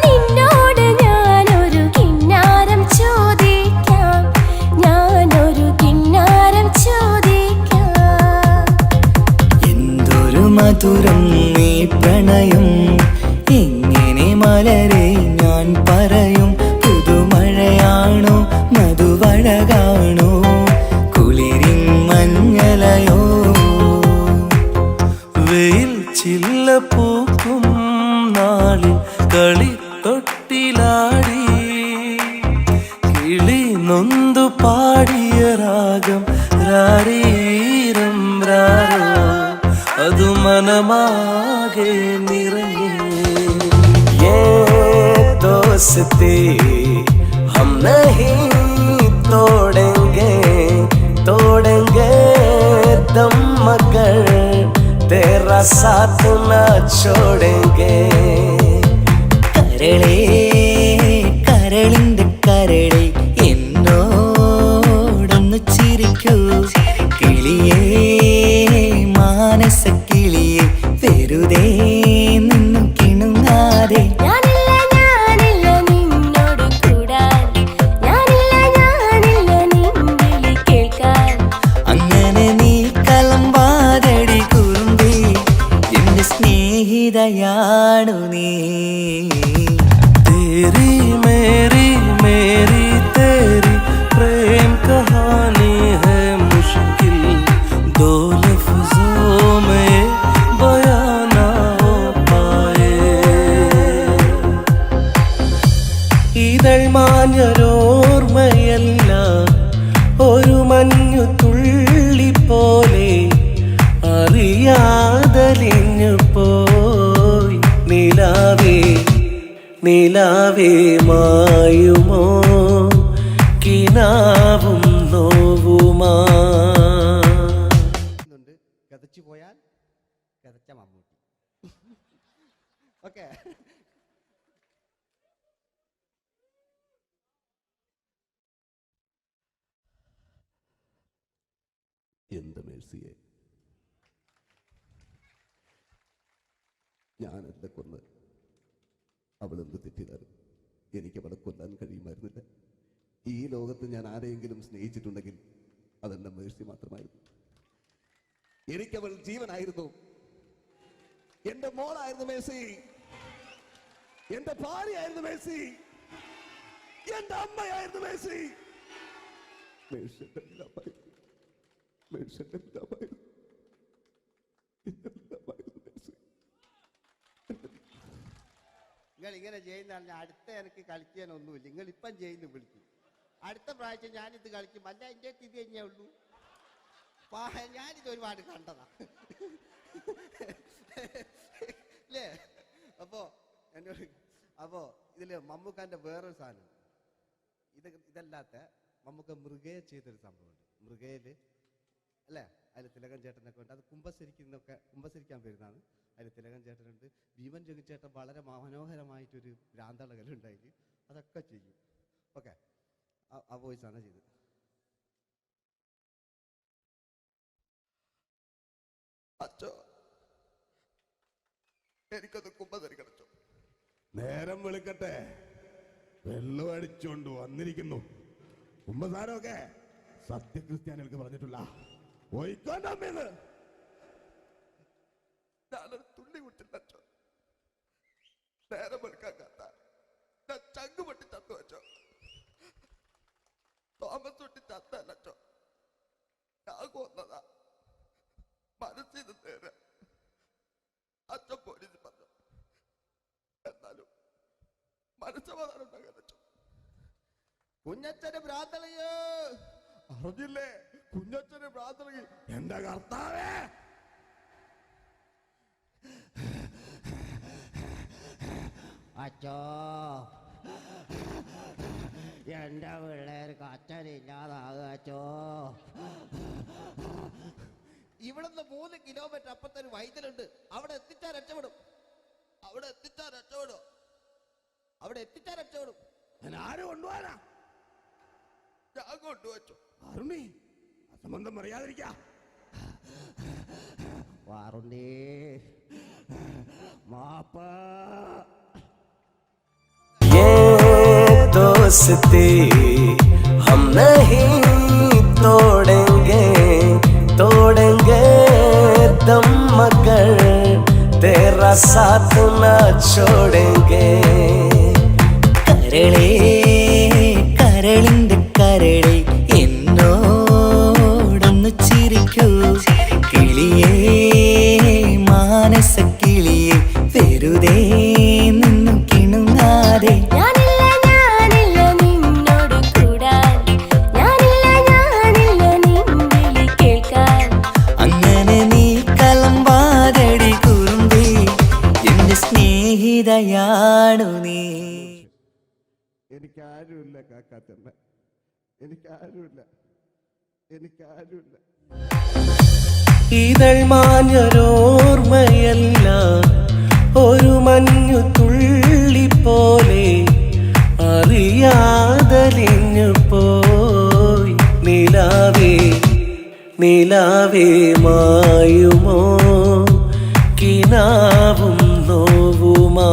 നിന്നോട് ഞാനൊരു കിന്നാരം ചോദിക്കാം, എന്തൊരു മധുരം നീ പ്രണയം, എങ്ങനെ മലരെ ഞാൻ പറയും. പുതുമഴയാണോ മധുവഴകാണോ കുളിരിൻ മഞ്ഞലയോ? വെയിൽ ചില്ല പൂക്കും നാളിൽ കളിത്തൊട്ടിലാടി കിളി നൊന്തു പാടിയ രാഗം രാരീരം രാരോ, അത് മനമാകെ നിറഞ്ഞേ. दोस्ती हम नहीं तोड़ेंगे दम मगर तेरा साथ न छोड़ेंगे. കരളേ കരളിന്റെ കരളെ എന്നോടൊന്നു ചിരിക്കൂ, കിളിയേ മാനസ കിളിയെ വെറുതെ നിന്നു കിണുങ്ങാതെ. അങ്ങനെ നീ കലമ്പാതടി കുറുമ്പി, എന്റെ സ്നേഹിതയാണു നീ. तेरी मेरी मेरी तेरी प्रेम कहानी है मुश्किल, दो लफ्जों में बयां ना हो पाए. ഇതൾ മാഞ്ഞൊരോർമ്മയല്ല, ഒരു മഞ്ഞു തുള്ളി പോലെ അറിയാതലിഞ്ഞു പോയി. നിലാവേ മായുമോ കിനാവും നോവുമാ. കഥച്ചു പോയാൽ കഥച്ച മമ്മൂട്ടി. ഓക്കെ, എന്ത് മേഴ്സിയെ, ഞാനെന്തെ കൊന്ന് അവളെന്ത് തെറ്റിയതാണ്? എനിക്ക് അവളെ കൊല്ലാൻ കഴിയുമായിരുന്നില്ല. ഈ ലോകത്ത് ഞാൻ ആരെയെങ്കിലും സ്നേഹിച്ചിട്ടുണ്ടെങ്കിൽ അതെന്റെ മേഴ്സി മാത്രമായിരുന്നു. എനിക്കവൾ ജീവനായിരുന്നു, എന്റെ മോളായിരുന്നു മേഴ്സി, എന്റെ ഭാര്യയായിരുന്നു മേഴ്സി, എന്റെ അമ്മയായിരുന്നു മേഴ്സി. മേഴ്സിയുടെ എല്ലാമായിരുന്നു, മേഴ്സിയുടെ എല്ലാമായിരുന്നു, മേഴ്സി. നിങ്ങൾ ഇങ്ങനെ ചെയ്യുന്ന അടുത്ത എനിക്ക് കളിക്കാനൊന്നുമില്ല. നിങ്ങൾ ഇപ്പം ചെയ്യുന്നു വിളിക്കും, അടുത്ത പ്രാവശ്യം ഞാനിത് കളിക്കും. അല്ല എൻ്റെ ഇത് കഴിഞ്ഞേ ഉള്ളൂ. ഞാനിത് ഒരുപാട് കണ്ടതാ അല്ലേ? അപ്പോ ഇതില് മമ്മൂക്കാന്റെ വേറൊരു സാധനം, ഇതല്ലാത്ത മമ്മൂക്ക മൃഗയെ ചെയ്തൊരു സംഭവമുണ്ട്. മൃഗയില് അല്ലേ, അതിൽ തിലകൻ ചേട്ടനൊക്കെ ഉണ്ട്. അത് കുമ്പസരിക്കാൻ വരുന്നതാണ്. അതിൽ തിലകൻ ചേട്ടനുണ്ട്, ഭീമൻ ജഗിച്ചേട്ടൻ വളരെ മനോഹരമായിട്ടൊരു ഭ്രാന്തളകലുണ്ടായി. അതൊക്കെ ചെയ്യും. ഓക്കെ, ആ വോയിസാണ് ചെയ്തത്. അച്ചോ, എനിക്കത് കുമ്പസരിക്കണച്ചോ. നേരം വെളുക്കട്ടെ, വെള്ളം അടിച്ചോണ്ട് വന്നിരിക്കുന്നു. കുമ്പസാരമൊക്കെ സത്യക്രിസ്ത്യാനികൾക്ക് പറഞ്ഞിട്ടുള്ള ഒയ്ക്കോണ്ടമ്മേന്ന് ഞാനൊരു തുള്ളി കുടിച്ചിട്ടോ. നേരം വെളുക്കാൻ കാത്ത ഞാൻ ചങ്ക് പൊട്ടി തന്നു വെച്ചോ. തോമസ് തൊട്ടി തന്നല്ലോ, ഞാൻ കൊന്നതാ. മനസ്സിന് നേരെ അച്ഛൻ പോലീസ് മനസ്സമാധാനം ഉണ്ടാകാൻ പറ്റും. കുഞ്ഞച്ഛന് ഭ്രാന്തളിയോ അറിഞ്ഞില്ലേ? കുഞ്ഞച്ഛന് ഭ്രാന്തളി. എന്റെ കർത്താവേ, അച്ഛോ എന്റെ പിള്ളേർക്ക് അച്ഛനില്ലാതാകുക അച്ഛോ. ഇവിടുന്ന് 3 കിലോമീറ്റർ അപ്പുറത്തൊരു വൈദ്യനുണ്ട്. അവിടെ എത്തിച്ചാൽ രക്ഷപ്പെടും. ഞാൻ ആരും കൊണ്ടുപോകാനാ? ഞാൻ കൊണ്ടുവച്ചു. അരുണി അസംബന്ധം പറയാതിരിക്ക. വാറുണ്ടേ മാപ്പാ. ये दोस्ती हम नहीं तोड़ेंगे दम मगर तेरा साथ ना छोड़ेंगे. കരളേ കരളിന്റെ കരളെ എന്നോടൊന്ന് ചിരിക്കൂ. കിളിയേ മാനസ കിളിയെ വെറുതെ നിന്നും കിണുങ്ങാതെ. ഞാനില്ല നിന്നോട് കൂടാൻ, ഞാനില്ല നിന്നിൽ കേൾക്കാൻ. അങ്ങനെ നീ കലമ്പാതടി കുറുമ്പി എന്റെ സ്നേഹിതയാണു നീ. എനിക്കാരുമില്ല കാക്കാത്തമ്മ, എനിക്കാരുമില്ല. ഇതൾ മാഞ്ഞൊരോർമ്മയല്ല, ഒരു മഞ്ഞു തുള്ളി പോലെ അറിയാതലിഞ്ഞു പോയി. നിലാവേ മായുമോ കിനാവും നോവുമാ.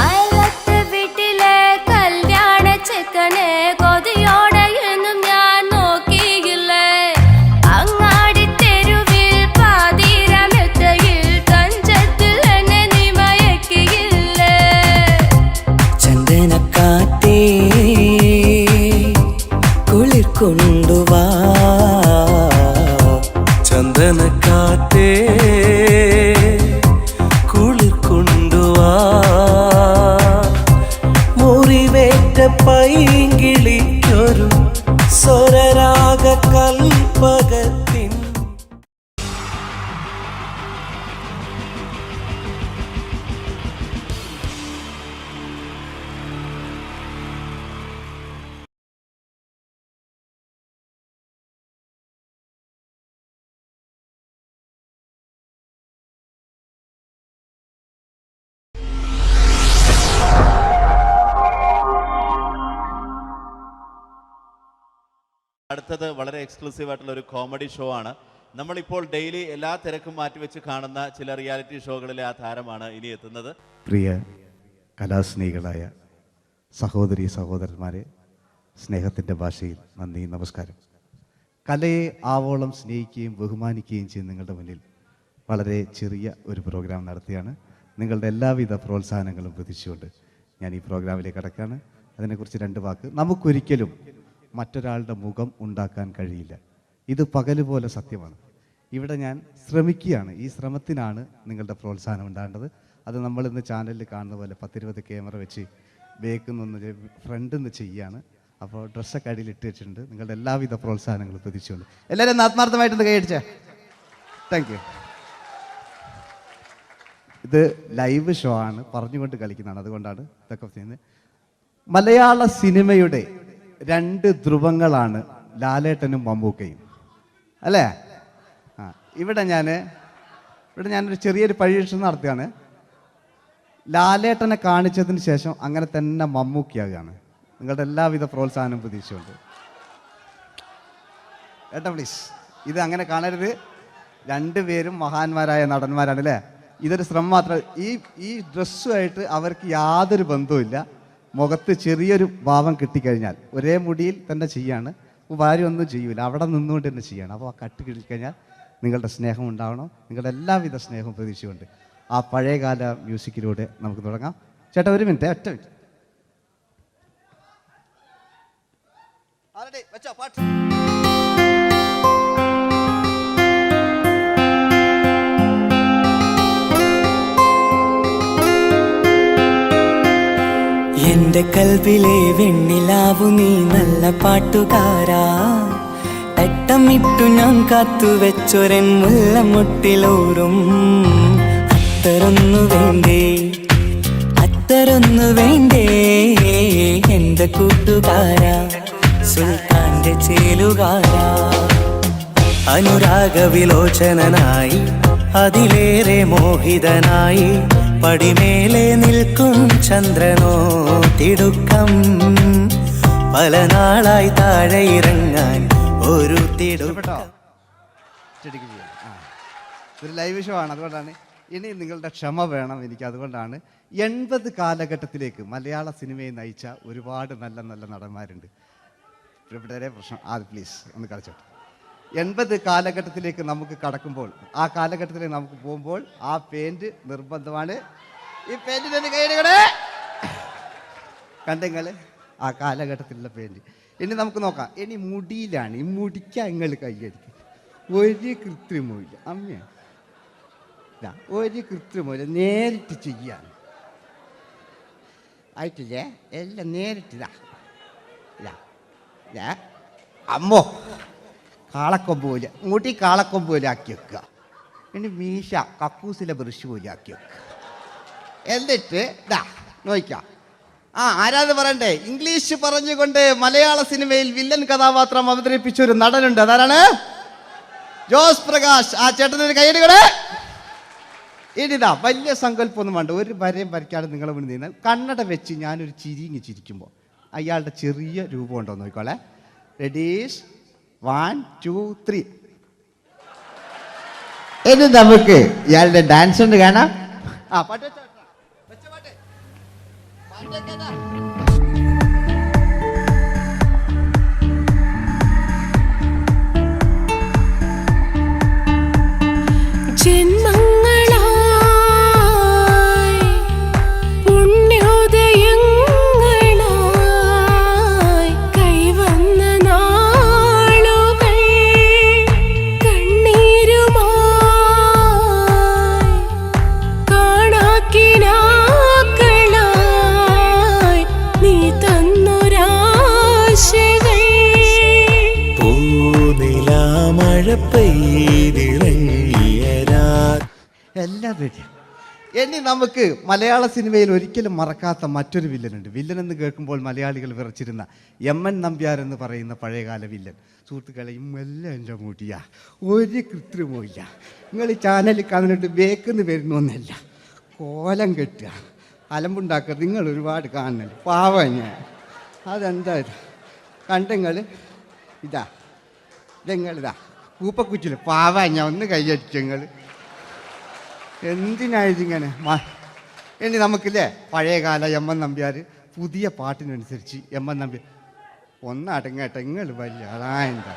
അയലത്തെ വീട്ടിലെ കല്യാണ ചെക്കനെ കൊതിയോടെ എന്നും ഞാൻ നോക്കിയില്ലേ. അങ്ങാടി തെരുവിൽ പാതിരമെത്തയിൽ കഞ്ചത്തിൽ എന്നെ നീ മയക്കിയില്ലേ. ചന്ദനക്കാറ്റേ കുളിർ കൊണ്ടുവാ. ചന്ദനക്കാറ്റേ കുളിർ കൊണ്ടുവാ. മുറിവേറ്റ പൈങ്കിളിക്കൊരു സ്വരരാഗ കൽപ്പകത്തിൻ. അടുത്തത് വളരെ എക്സ്ക്ലൂസീവ് ആയിട്ടുള്ള ഒരു കോമഡി ഷോ ആണ്. നമ്മളിപ്പോൾ ഡെയിലി എല്ലാ തിരക്കും മാറ്റിവെച്ച് കാണുന്ന ചില റിയാലിറ്റി ഷോകളിലെ ആ താരമാണ് ഇനി എത്തുന്നത്. പ്രിയ കലാസ്നേഹികളായ സഹോദരി സഹോദരന്മാരെ, സ്നേഹത്തിൻ്റെ ഭാഷയിൽ നന്ദി, നമസ്കാരം. കലയെ ആവോളം സ്നേഹിക്കുകയും ബഹുമാനിക്കുകയും ചെയ്യുന്ന നിങ്ങളുടെ മുന്നിൽ വളരെ ചെറിയ ഒരു പ്രോഗ്രാം നടത്തിയാണ്. നിങ്ങളുടെ എല്ലാവിധ പ്രോത്സാഹനങ്ങളും പ്രതീക്ഷിച്ചുകൊണ്ട് ഞാൻ ഈ പ്രോഗ്രാമിലേക്ക് കടക്കുകയാണ്. അതിനെക്കുറിച്ച് 2 വാക്ക്. നമുക്കൊരിക്കലും മറ്റൊരാളുടെ മുഖം ഉണ്ടാക്കാൻ കഴിയില്ല. ഇത് പകല് പോലെ സത്യമാണ്. ഇവിടെ ഞാൻ ശ്രമിക്കുകയാണ്. ഈ ശ്രമത്തിനാണ് നിങ്ങളുടെ പ്രോത്സാഹനം ഉണ്ടാകേണ്ടത്. അത് നമ്മളിന്ന് ചാനലിൽ കാണുന്ന പോലെ 10-20 ക്യാമറ വെച്ച് ബേക്കുന്നൊന്ന് ഫ്രണ്ടിൽ നിന്ന് ചെയ്യുകയാണ്. അപ്പോൾ ഡ്രസ്സൊക്കെ അടിയിൽ ഇട്ട് വെച്ചിട്ടുണ്ട്. നിങ്ങളുടെ എല്ലാവിധ പ്രോത്സാഹനങ്ങളും പ്രതീക്ഷിച്ചുകൊണ്ട് എല്ലാവരും ആത്മാർത്ഥമായിട്ടൊന്ന് കൈയടിച്ചേ. Thank you. ഇത് ലൈവ് ഷോ ആണ്, പറഞ്ഞുകൊണ്ട് കളിക്കുന്നതാണ്. അതുകൊണ്ടാണ് ഇതൊക്കെ ചെയ്യുന്നത്. മലയാള സിനിമയുടെ 2 ധ്രുവങ്ങളാണ് ലാലേട്ടനും മമ്മൂക്കയും, അല്ലേ? ഇവിടെ ഞാനൊരു ചെറിയൊരു പരീക്ഷണം നടത്തുകയാണ്. ലാലേട്ടനെ കാണിച്ചതിന് ശേഷം അങ്ങനെ തന്നെ മമ്മൂക്കയാകുകയാണ്. നിങ്ങളുടെ എല്ലാവിധ പ്രോത്സാഹനം പ്രതീക്ഷിച്ചുകൊണ്ട് ഏട്ടാ പ്ലീസ്, ഇത് അങ്ങനെ കാണരുത്. 2 പേരും മഹാന്മാരായ നടന്മാരാണ്, അല്ലേ? ഇതൊരു ശ്രമം മാത്രം. ഈ ഡ്രസ്സുമായിട്ട് അവർക്ക് യാതൊരു ബന്ധവുമില്ല. മുഖത്ത് ചെറിയൊരു ഭാവം കിട്ടിക്കഴിഞ്ഞാൽ ഒരേ മുടിയിൽ തന്നെ ചെയ്യാണ്. ഭാര്യ ഒന്നും ചെയ്യൂല, അവിടെ നിന്നുകൊണ്ട് തന്നെ ചെയ്യണം. അപ്പോൾ ആ കട്ട് കിട്ടിക്കഴിഞ്ഞാൽ നിങ്ങളുടെ സ്നേഹം ഉണ്ടാവണം. നിങ്ങളുടെ എല്ലാവിധ സ്നേഹവും പ്രതീക്ഷിച്ചുകൊണ്ട് ആ പഴയകാല മ്യൂസിക്കിലൂടെ നമുക്ക് തുടങ്ങാം. ചേട്ടാ ഒരു മിനിറ്റ്, ഒറ്റ മിനിറ്റ്. എന്റെ കൽവിലെ വെണ്ണിലാവു നീ നല്ല പാട്ടുകാരാ തട്ടമിട്ടു ഞാൻ കാത്തുവെച്ചൊരൻ മുല്ലമുട്ടിലോറും അത്തരൊന്നു വേണ്ടേ എന്റെ കൂട്ടുകാരാ സുൽത്താന്റെ ചേലുകാരാ അനുരാഗവിലോചനായി അതിലേറെ മോഹിതനായി പടിമേലെ നിൽക്കും ചന്ദ്രനോ തിടുക്കം പല നാളായി താഴെ ഇറങ്ങാൻ ഒരു തിടുക്കം. ഒരു ലൈവ് ഷോ ആണ്, അതുകൊണ്ടാണ്. ഇനി നിങ്ങളുടെ ക്ഷമ വേണം എനിക്ക്. അതുകൊണ്ടാണ് 80 കാലഘട്ടത്തിലേക്ക് മലയാള സിനിമയെ നയിച്ച ഒരുപാട് നല്ല നല്ല നടന്മാരുണ്ട്. ഇവിടെ പ്രശ്നം പ്ലീസ് ഒന്ന് കളിച്ചോട്ടെ. 80 കാലഘട്ടത്തിലേക്ക് നമുക്ക് കടക്കുമ്പോൾ, ആ കാലഘട്ടത്തിലേക്ക് നമുക്ക് പോകുമ്പോൾ ആ പെയിന്റ് നിർബന്ധമാണ്. ഈ പെയിന്റിന് കൈയ്യടികളെ കണ്ടെങ്കിൽ ആ കാലഘട്ടത്തിലുള്ള പെയിന്റ്. ഇനി നമുക്ക് നോക്കാം. ഇനി മുടിയിലാണ്. ഈ മുടിക്കാൻ നിങ്ങൾ കൈയ്യടിക്കും. ഒരു കൃത്രിമമില്ല അമ്മയാണ്, ഒരു കൃത്രിമമില്ല, നേരിട്ട് ചെയ്യാൻ ആയിട്ടില്ലേ? എല്ലാം നേരിട്ടിതാ അമ്മോ കാളക്കൊമ്പ് പോലെ മുടി കാളക്കൊമ്പ് പോലെ ആക്കി വെക്കുക. ഇനി മീശ കക്കൂസിലെ ബ്രഷ് പോലെ ആക്കി വെക്കുക. എന്നിട്ട് നോക്കാം. ആരാത് പറയണ്ടേ? ഇംഗ്ലീഷ് പറഞ്ഞുകൊണ്ട് മലയാള സിനിമയിൽ വില്ലൻ കഥാപാത്രം അവതരിപ്പിച്ച ഒരു നടനുണ്ട്. അതാരാണ്? ജോസ് പ്രകാശ്. ആ ചേട്ടനൊരു കൈയടികളെ. ഇനിതാ വലിയ സങ്കല്പമൊന്നും വേണ്ട, ഒരു വരയും വരയ്ക്കാതെ നിങ്ങളെ മുന്നിൽ നിന്ന് കണ്ണട വെച്ച് ഞാനൊരു ചിരിങ്ങി ചിരിക്കുമ്പോൾ അയാളുടെ ചെറിയ രൂപം ഉണ്ടോ നോക്കിക്കോളെ. റെഡീസ് 1 2 3. ഇനി നമുക്ക് ഇയാളുടെ ഡാൻസ് ഉണ്ട് കാണാം. പാട്ട് ജന്മങ്ങളായി പുണ്യോദയങ്ങളായി കൈവന്ന നാളുകൾ കണ്ണീരുമായി കാണാക്കിനാക്കളായി നീ തന്നൊരാശകൾ പൂനിലാമഴ പെയ്തിറങ്ങിയ രാത്രി. എല്ലാം റെഡി. ഇനി നമുക്ക് മലയാള സിനിമയിൽ ഒരിക്കലും മറക്കാത്ത മറ്റൊരു വില്ലനുണ്ട്. വില്ലൻ എന്ന് കേൾക്കുമ്പോൾ മലയാളികൾ വിറച്ചിരുന്ന MN നമ്പ്യാർ എന്ന് പറയുന്ന പഴയകാല വില്ലൻ. സുഹൃത്തുക്കളെയും എല്ലാം എൻ്റെ മൂട്ടിയാ, ഒരു കൃത്രിമവും ഇല്ല. നിങ്ങൾ ഈ ചാനലിൽ കാണുന്നുണ്ട് ബേക്കെന്ന് വരുന്നൊന്നല്ല, കോലം കെട്ടുക, അലമ്പുണ്ടാക്കുക. നിങ്ങൾ ഒരുപാട് കാണുന്നുണ്ട്. പാവം ഞാൻ. അതെന്താ ഇത് കണ്ടെങ്കിൽ ഇതെങ്ങളിതാ കൂപ്പക്കുച്ചില്ല പാവ ഞാൻ ഒന്ന് കൈയടിച്ചങ്ങൾ. എന്തിനായതിങ്ങനെ? ഇനി നമുക്കില്ലേ പഴയകാല MN നമ്പ്യാർ പുതിയ പാട്ടിനനുസരിച്ച് MN നമ്പ്യാർ ഒന്നടങ്ങട്ടെ. നിങ്ങൾ വലിയ ആളായെന്താ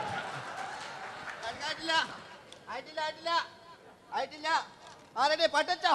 പാട്ടോ.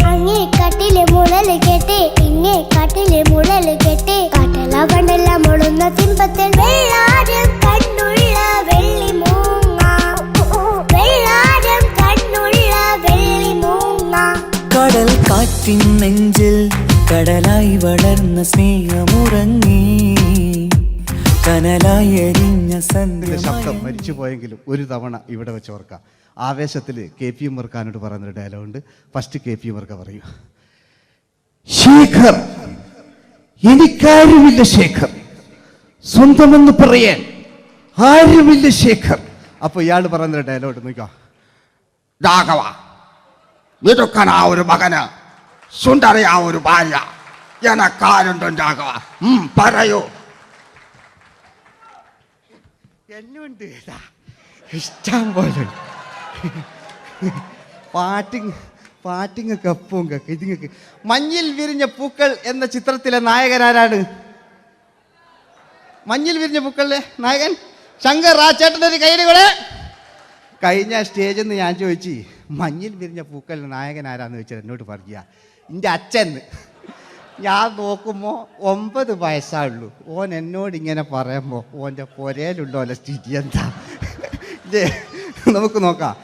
അങ്ങേ കാട്ടിലെ മുളല് കേട്ടേ ഇങ്ങേ കാട്ടിലെ മുളല് കേട്ടേ കാട്ടല പണ്ടല്ല മുളുന്ന സിംഹത്തിൽ വെള്ളാരം കണ്ണുള്ള വെള്ളി മൂങ്ങ, വെള്ളാരം കണ്ണുള്ള വെള്ളി മൂങ്ങ. കടൽ കാറ്റിൻ നെഞ്ചിൽ കടലായി വളർന്ന സ്നേഹമുറങ്ങി കനലായി എരിഞ്ഞ ശബ്ദം മരിച്ചു പോയെങ്കിലും ഒരു തവണ ഇവിടെ വെച്ച് ഓർക്കാം. ആവേശത്തിൽ KP ഉമ്മർഖാനോട് പറയുന്നൊരു ഡയലോഗുണ്ട്. ഫസ്റ്റ് KP ഉമ്മർഖ പറയൂ. ശേഖർ, എനിക്കാരുമില്ല ശേഖർ, സ്വന്തമെന്ന് പറയാൻ ആരുമില്ല ശേഖർ. അപ്പൊ ഇയാൾ പറയുന്നൊരു ഡയലോഗ് നോക്കാം. രാഘവ, മിടുക്കനാ ഒരു മകന്, സുന്ദരയാ ഒരു ഭാര്യ, എനക്കാരുണ്ടോ രാഘവ? പറയൂ. എന്നുണ്ട് ഇഷ്ടം പോലെ പാട്ടിങ്ങൊക്കെ എപ്പവും കേൾക്കുക. ഇതിങ്ങൾക്ക് മഞ്ഞിൽ വിരിഞ്ഞ പൂക്കൾ എന്ന ചിത്രത്തിലെ നായകനാരാണ്? മഞ്ഞിൽ വിരിഞ്ഞ പൂക്കളിലെ നായകൻ ശങ്കർ. ആ ചേട്ടൻ്റെ കൈയ്യടികളെ. കഴിഞ്ഞ സ്റ്റേജിൽ നിന്ന് ഞാൻ ചോദിച്ചു മഞ്ഞിൽ വിരിഞ്ഞ പൂക്കളിലെ നായകൻ ആരാന്ന് ചോദിച്ചാൽ എന്നോട് പറയുക എൻ്റെ അച്ഛന്ന്. ഞാൻ നോക്കുമ്പോൾ 9 വയസ്സായുള്ളൂ. ഓൻ എന്നോട് ഇങ്ങനെ പറയുമ്പോൾ ഓൻ്റെ പുരയിലുള്ളോലെ സ്ഥിതി എന്താ? ഇല്ലേ, നമുക്ക് നോക്കാം.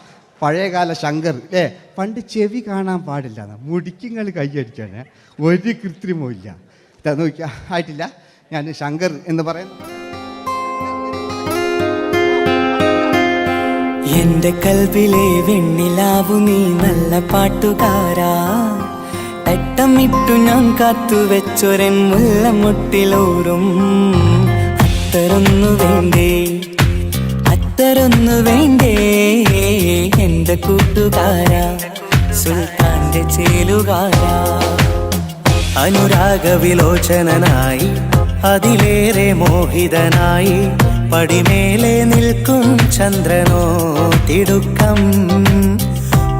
പഴയകാല ശങ്കർ അല്ലേ, പണ്ട് ചെവി കാണാൻ പാടില്ല, മുടിക്കുങ്ങൾ കൈയടിക്കാണ്, ഒരു കൃത്രിമവും ഇല്ല. ഇതാ നോക്കിയാ, ആയിട്ടില്ല. ഞാൻ ശങ്കർ എന്ന് പറയുന്നു. എന്റെ കൽവിലെ വെണ്ണിലാവു നീ നല്ല പാട്ടുകാരാ, തട്ടമിട്ടു ഞാൻ കാത്തു വെച്ചൊരൻ മുല്ലമുട്ടിലോറും. അത്തരൊന്നു വേണ്ടേ, അത്തരൊന്നു വേണ്ടേ എന്റെ കൂട്ടുകാരാ, സുൽത്താന്റെ ചേലുകാരാ. അനുരാഗവിലോചനായി അതിലേറെ മോഹിതനായി പടിമേലെ നിൽക്കും ചന്ദ്രനോ തിടുക്കം.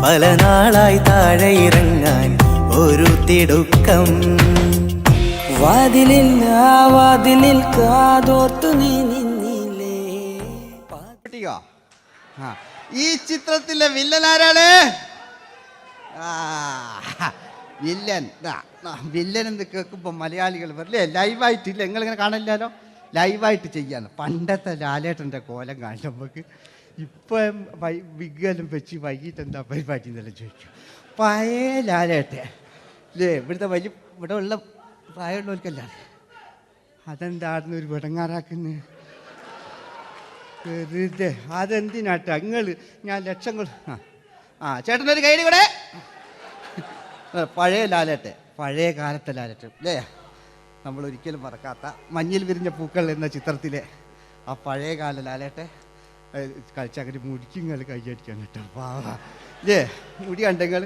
പല നാളായി താഴെ ഇറങ്ങാൻ ഒരു തിടുക്കം. വാതിലിൽ വാതിലിൽ കാതോർത്തു നീ നിന്നില്ലേ. ഈ ചിത്രത്തിലെ വില്ലൻ ആരാണ്? വില്ലൻ. വില്ലൻ എന്ന് കേൾക്കുമ്പോൾ മലയാളികൾ വരില്ലേ, ലൈവായിട്ടില്ല, നിങ്ങളിങ്ങനെ കാണില്ലല്ലോ, ലൈവായിട്ട് ചെയ്യാന്ന്. പണ്ടത്തെ ലാലേട്ടൻ്റെ കോലം കാണും നമുക്ക്. ഇപ്പം വിഗ്ഗെല്ലാം വെച്ച് വൈകിട്ട് എന്താ പരിപാടി എന്നെല്ലാം ചോദിക്കും. പഴയ ലാലേട്ടൻ അല്ലേ, ഇവിടുത്തെ വലിയ ഇവിടെ ഉള്ള പ്രായമുള്ളവർക്കല്ല. അതെന്തായിരുന്നു ഒരു വിടങ്ങാറാക്കുന്നത്? വെറുതെ അതെന്തിനാട്ട നിങ്ങൾ? ഞാൻ ലക്ഷങ്ങൾ ചേട്ടനൊരു കൈഡി കൂടെ. പഴയ ലാലേട്ടൻ, പഴയ കാലത്തെ ലാലേട്ടൻ അല്ലേ, നമ്മൾ ഒരിക്കലും മറക്കാത്ത മഞ്ഞിൽ വിരിഞ്ഞ പൂക്കൾ എന്ന ചിത്രത്തിലെ ആ പഴയ കാല ലാലേട്ടെ കളിച്ചങ്ങനെ മുടിക്കുങ്ങൾ കൈയടിക്കാൻ കേട്ടോ. അല്ലേ, മുടി കണ്ടെങ്കിൽ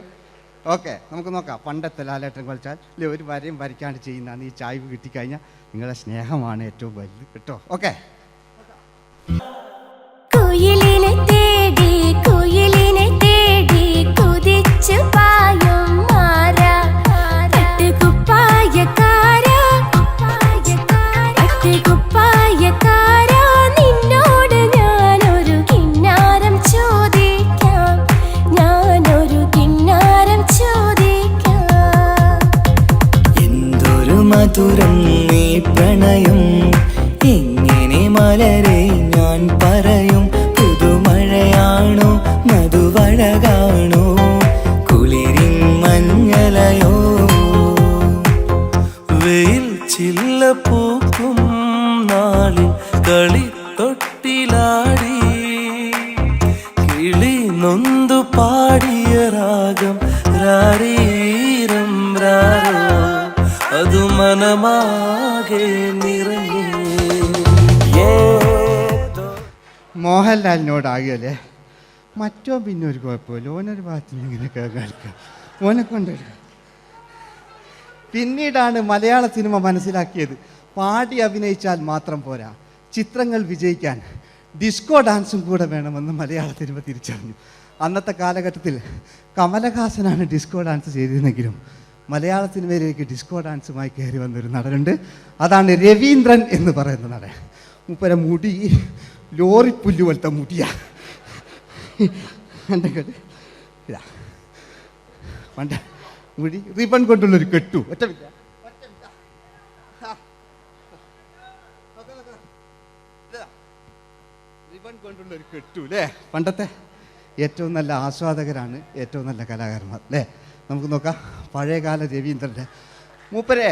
ഓക്കെ. നമുക്ക് നോക്കാം. പണ്ടത്തെ ലാലേട്ടൻ കളിച്ചാൽ അല്ലേ, ഒരു വരയും വരയ്ക്കാണ്ട് ചെയ്യുന്നതാണ്. ഈ ചായ്വ് കിട്ടിക്കഴിഞ്ഞാൽ നിങ്ങളുടെ സ്നേഹമാണ് ഏറ്റവും വലുത് കേട്ടോ. ഓക്കെ. കുയിലിനെ തേടി കുയിലിനെ തേടി കുതിച്ചു പായും മാറാ, പട്ടുകുപ്പായക്കാരാ പട്ടുകുപ്പായക്കാരാ, നിന്നോട് ഞാനൊരു കിന്നാരം ചോദിക്കാം, ഞാനൊരു കിന്നാരം ചോദിക്കാം. എന്തൊരു മധുരം നീ പ്രണയം, എങ്ങനെ മലരെ ഞാൻ പറയും. പുതുമഴയാണോ മധുവഴകാണോ കുളിരിൻ മഞ്ഞലയോ. വെയിൽ ചില്ല പൂക്കും നാളിൽ കളി തൊട്ടിലാടി, കിളി നൊന്തു പാടിയ രാഗം രാരീരം രാരോ, അതു മനമാകെ നിറഞ്ഞു. മോഹൻലാലിനോടാകല്ലേ, മറ്റോ പിന്നെ ഒരു കുഴപ്പമില്ല. ഓനൊരു ഭാഗത്ത് നിന്ന് ഇങ്ങനെ കളിക്കാം, ഓനെ കൊണ്ടുവരിക. പിന്നീടാണ് മലയാള സിനിമ മനസ്സിലാക്കിയത് പാടി അഭിനയിച്ചാൽ മാത്രം പോരാ, ചിത്രങ്ങൾ വിജയിക്കാൻ ഡിസ്കോ ഡാൻസും കൂടെ വേണമെന്ന് മലയാള സിനിമ തിരിച്ചറിഞ്ഞു. അന്നത്തെ കാലഘട്ടത്തിൽ കമലഹാസനാണ് ഡിസ്കോ ഡാൻസ് ചെയ്തിരുന്നെങ്കിലും മലയാള സിനിമയിലേക്ക് ഡിസ്കോ ഡാൻസുമായി കയറി വന്നൊരു നടനുണ്ട്. അതാണ് രവീന്ദ്രൻ എന്ന് പറയുന്ന നടൻ. മൂപ്പര മുടി ലോറിപ്പുല്ല് പോലത്തെ മുടിയാ. ഇതാ പണ്ട് മുടി റിബൺ കൊണ്ടുള്ളൊരു കെട്ടു, ഒറ്റ റിബൺ കൊണ്ടുള്ളൊരു കെട്ടു അല്ലേ. പണ്ടത്തെ ഏറ്റവും നല്ല ആസ്വാദകരാണ് ഏറ്റവും നല്ല കലാകാരന്മാർ അല്ലേ. നമുക്ക് നോക്കാം പഴയകാല രവീന്ദ്രൻ്റെ. മൂപ്പരെ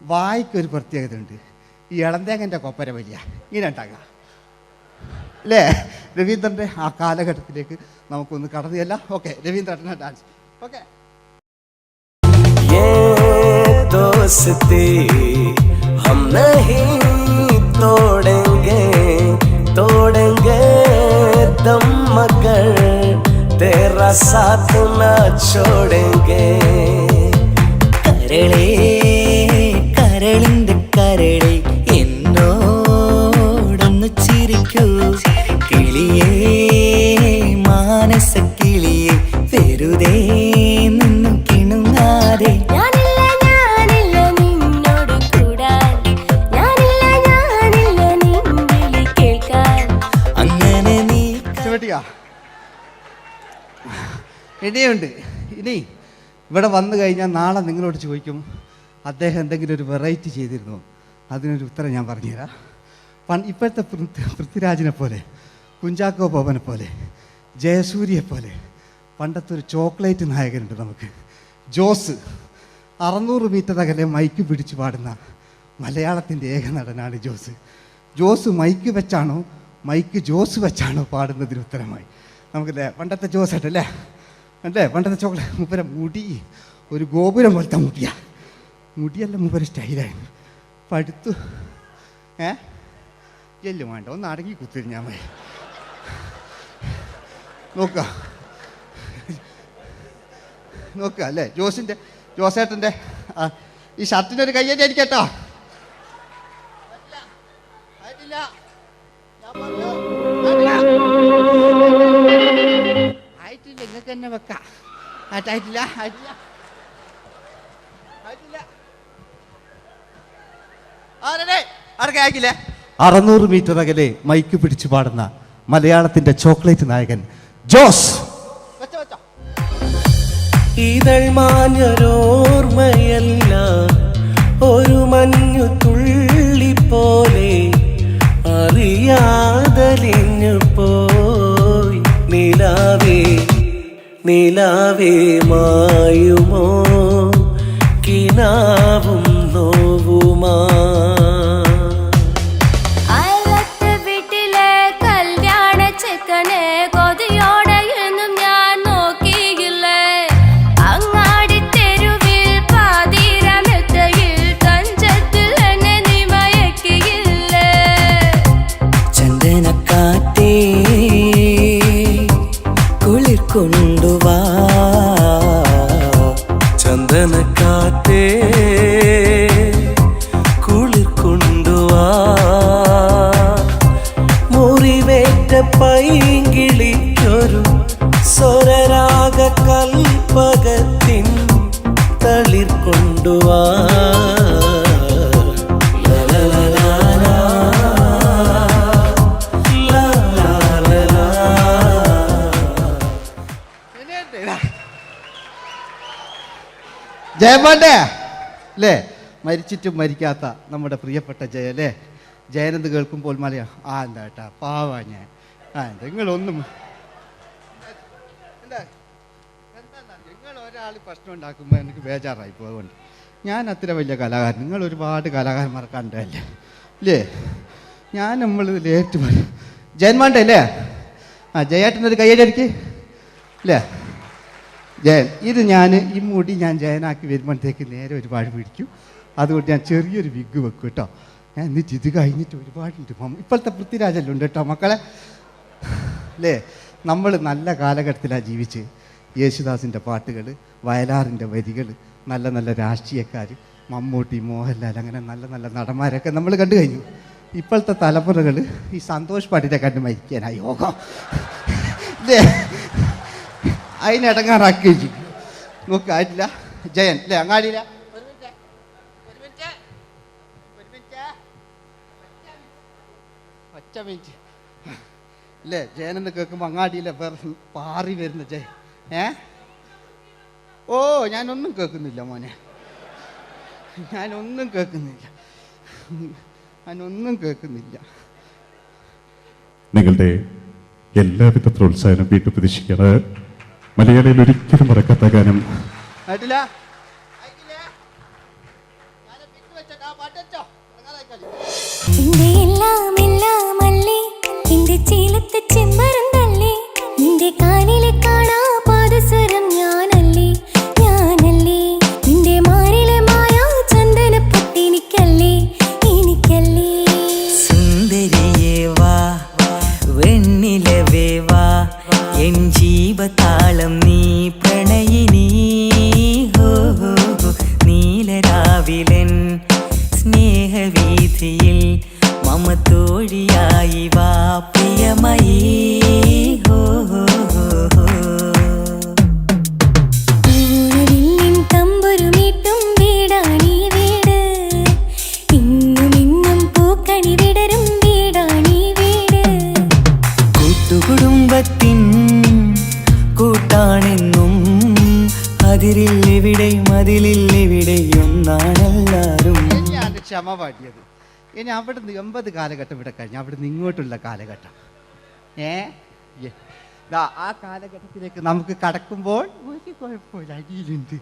വായിക്കൊരു പ്രത്യേകത ഉണ്ട്, ഈ ഇളന്തേങ്ങൻ്റെ കൊപ്പര വലിയ ഇങ്ങനെ ഉണ്ടാകുക അല്ലേ. രവീന്ദ്രൻ്റെ ആ കാലഘട്ടത്തിലേക്ക് നമുക്കൊന്ന് കടന്നു ചെല്ലാം. ഓക്കെ, രവീന്ദ്രൻ്റെ ഡാൻസ്. ഓക്കെ. दोस्ती हम नहीं तोड़ेंगे, तोड़ेंगे दम मगर तेरा साथ न छोड़ेंगे. കരളേ കരളിന്റെ കരളേ എന്നോടൊന്ന് ചിരിക്കൂ, കിളിയേ മാനസ കിളിയേ വെറുതെ നിന്നു കിണുങ്ങാതെ. ഇനിയുണ്ട്. ഇനി ഇവിടെ വന്നു കഴിഞ്ഞാൽ നാളെ നിങ്ങളോട് ചോദിക്കും അദ്ദേഹം എന്തെങ്കിലും ഒരു വെറൈറ്റി ചെയ്തിരുന്നു. അതിനൊരു ഉത്തരം ഞാൻ പറഞ്ഞുതരാം. ഇപ്പോഴത്തെ പൃഥ്വിരാജിനെ പോലെ, കുഞ്ചാക്കോ ബോബനെ പോലെ, ജയസൂര്യയെ പോലെ പണ്ടത്തെ ഒരു ചോക്ലേറ്റ് നായകനുണ്ട് നമുക്ക്, ജോസ്. 600 മീറ്റർ അകലെ മൈക്ക് പിടിച്ച് പാടുന്ന മലയാളത്തിൻ്റെ ഏക നടനാണ് ജോസ്. ജോസ് മൈക്ക് വെച്ചാണോ മൈക്ക് ജോസ് വെച്ചാണോ പാടുന്നതിന് ഉത്തരമായി നമുക്കല്ലേ പണ്ടത്തെ ജോസ് ആയിട്ടല്ലേ അല്ലേ? പണ്ടത്തെ ചോക്ലേറ്റ് മൂപ്പര മുടി ഒരു ഗോപുരം പോലത്തെ മുടിയല്ല, മൂപ്പര സ്റ്റൈലായിരുന്നു. പടുത്തു എല്ലും വേണ്ട, ഒന്ന് അടങ്ങി കുത്തിരിഞ്ഞാൽ മതി. നോക്കുക അല്ലേ ജോസേട്ടൻ്റെ ഈ ഷർട്ടിനൊരു കയ്യടി അടിക്കട്ടോ. ആയിട്ടില്ല, നിങ്ങൾക്ക് തന്നെ വെക്കാം. ആയിട്ടില്ല 600 മീറ്റർ അകലെ മൈക്ക് പിടിച്ചു പാടുന്ന മലയാളത്തിന്റെ ചോക്ലേറ്റ് നായകൻ ജോസ്. ഇതൾ മാഞ്ഞൊരോർമ്മയല്ല, ഒരു മഞ്ഞു തുള്ളി പോലെ അറിയാതലിഞ്ഞു പോയി. നിലാവേ മായുമോ കിനാവും നോവുമാ. വീട്ടിലെ കല്യാണ ചെക്കനെ കൊതിയോടെ എന്നും ഞാൻ നോക്കിയില്ലേ. അങ്ങാടി തെരുവിൽ പാതിരമെത്തയിൽ തഞ്ചത്തിൽ എന്നെ നീ മയക്കിയില്ലേ. ചന്ദനക്കാറ്റേ കുളിർ കൊണ്ടുവാ, ചന്ദനക്കാറ്റേ കുളിർ കൊണ്ടുവാ. മുറിവേറ്റ പൈങ്കിളിക്കൊരു സ്വരരാഗ കൽപ്പകത്തിൻ തളിർ കൊണ്ടുവാ. ജയമാണ്ടേ അല്ലേ? മരിച്ചിട്ടും മരിക്കാത്ത നമ്മുടെ പ്രിയപ്പെട്ട ജയ അല്ലേ? ജയനെന്ന് കേൾക്കുമ്പോൾ മലയാ എന്താ കേട്ടാ പാവാ ഞാൻ. നിങ്ങളൊന്നും നിങ്ങൾ ഒരാൾ പ്രശ്നം ഉണ്ടാക്കുമ്പോൾ എനിക്ക് ബേജാറായി പോകുന്നുണ്ട്. ഞാൻ അത്ര വലിയ കലാകാരൻ, നിങ്ങൾ ഒരുപാട് കലാകാരന്മാരെ കണ്ടല്ലേ അല്ലേ? നമ്മൾ ലേറ്റ് ജയന്മാണ്ടേ അല്ലേ? ജയേട്ടനൊരു കയ്യടിക്ക് അല്ലേ? ജയൻ, ഇത് ഈ മുടി ഞാൻ ജയനാക്കി വരുമ്പോഴത്തേക്ക് നേരെ ഒരുപാട് പിടിക്കും. അതുകൊണ്ട് ഞാൻ ചെറിയൊരു വിഗ് വെക്കും കേട്ടോ. ഞാൻ എന്നിട്ട് ഇത് കഴിഞ്ഞിട്ട് ഒരുപാടുണ്ട്. ഇപ്പോഴത്തെ പൃഥ്വിരാജെല്ലാം ഉണ്ട് കേട്ടോ മക്കളെ അല്ലേ? നമ്മൾ നല്ല കാലഘട്ടത്തിലാണ് ജീവിച്ച്. യേശുദാസിൻ്റെ പാട്ടുകൾ, വയലാറിൻ്റെ വരികൾ, നല്ല നല്ല രാഷ്ട്രീയക്കാർ, മമ്മൂട്ടി, മോഹൻലാൽ, അങ്ങനെ നല്ല നല്ല നടന്മാരൊക്കെ നമ്മൾ കണ്ടു കഴിഞ്ഞു. ഇപ്പോഴത്തെ തലമുറകൾ ഈ സന്തോഷ് പാട്ടിനെ കണ്ട് മരിക്കാനായി യോഗം അല്ലേ? അതിനിടങ്ങാറാക്കി നോക്കായിട്ടില്ല. ജയൻ അല്ലേ? അങ്ങാടിയില്ല ഒറ്റ മിനിറ്റ് അല്ലേ? ജയനെന്ന് കേൾക്കുമ്പോൾ അങ്ങാടിയില്ല പാറി വരുന്ന ജയൻ. ഓ ഞാനൊന്നും കേൾക്കുന്നില്ല മോനെ, ഞാനൊന്നും കേൾക്കുന്നില്ല. നിങ്ങളുടെ എല്ലാവിധ പ്രോത്സാഹനം വീട്ടു പ്രതീക്ഷിക്കാറ്. മലയാളിയിൽ ഒരിക്കലും മറക്കാത്ത ഗാനം നിന്റെ കാലിലെ കാണാ പാദസരം ഞാനല്ലേ, നിന്റെ മാറിലെ മായാ ചന്ദന പൊട്ടിനിക്കല്ലേ. സുന്ദരിയേ വാ, വെണ്ണിലവേ വാ, എൻ ജീവതാളം നീ പ്രണയിനി. നീലരാവിലൻ സ്നേഹവീഥിയിൽ മമ തോഴിയായി വാ പ്രിയമയീ. തമ്പുരുമീട്ടും വീടാണീ വീട്, ഇന്നും പൂക്കണി വിടരും വീടാണീ വീട്. കൂട്ടുകുടുംബത്തിൻ കൂട്ടാണെന്നും അതിരിൽ ക്ഷമ പാടിയത്. ഇനി അവിടെ നിന്ന് 80 കാലഘട്ടം ഇവിടെ കഴിഞ്ഞു, അവിടെ നിന്ന് ഇങ്ങോട്ടുള്ള കാലഘട്ടം. ആ കാലഘട്ടത്തിലേക്ക് നമുക്ക് കടക്കുമ്പോൾ ഒരു കുഴപ്പമില്ല, അടിയിലുണ്ട്.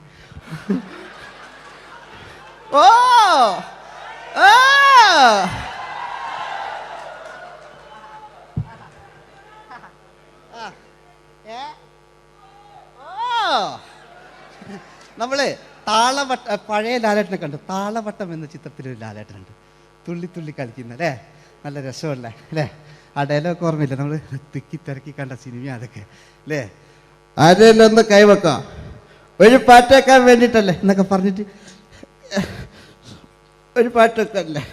ഓ ഓ നമ്മള് താളവട്ട പഴയ ലാലേട്ടനെ കണ്ടു. താളവട്ടം എന്ന ചിത്രത്തിലൊരു ലാലേട്ടനുണ്ട്, തുള്ളി തുള്ളി കളിക്കുന്ന അല്ലേ, നല്ല രസമല്ലേ അല്ലേ? ആ ഡയലോഗ് ഓർമ്മയില്ല, നമ്മൾ തിക്കി തിരക്കി കണ്ട സിനിമ അതൊക്കെ അല്ലേ? ആരെല്ലാം ഒന്ന് കൈവെക്കാം, ഒരു പാട്ടേക്കാൻ വേണ്ടിയിട്ടല്ലേ എന്നൊക്കെ പറഞ്ഞിട്ട് ഒരു പാട്ടൊക്കെ അല്ലേ,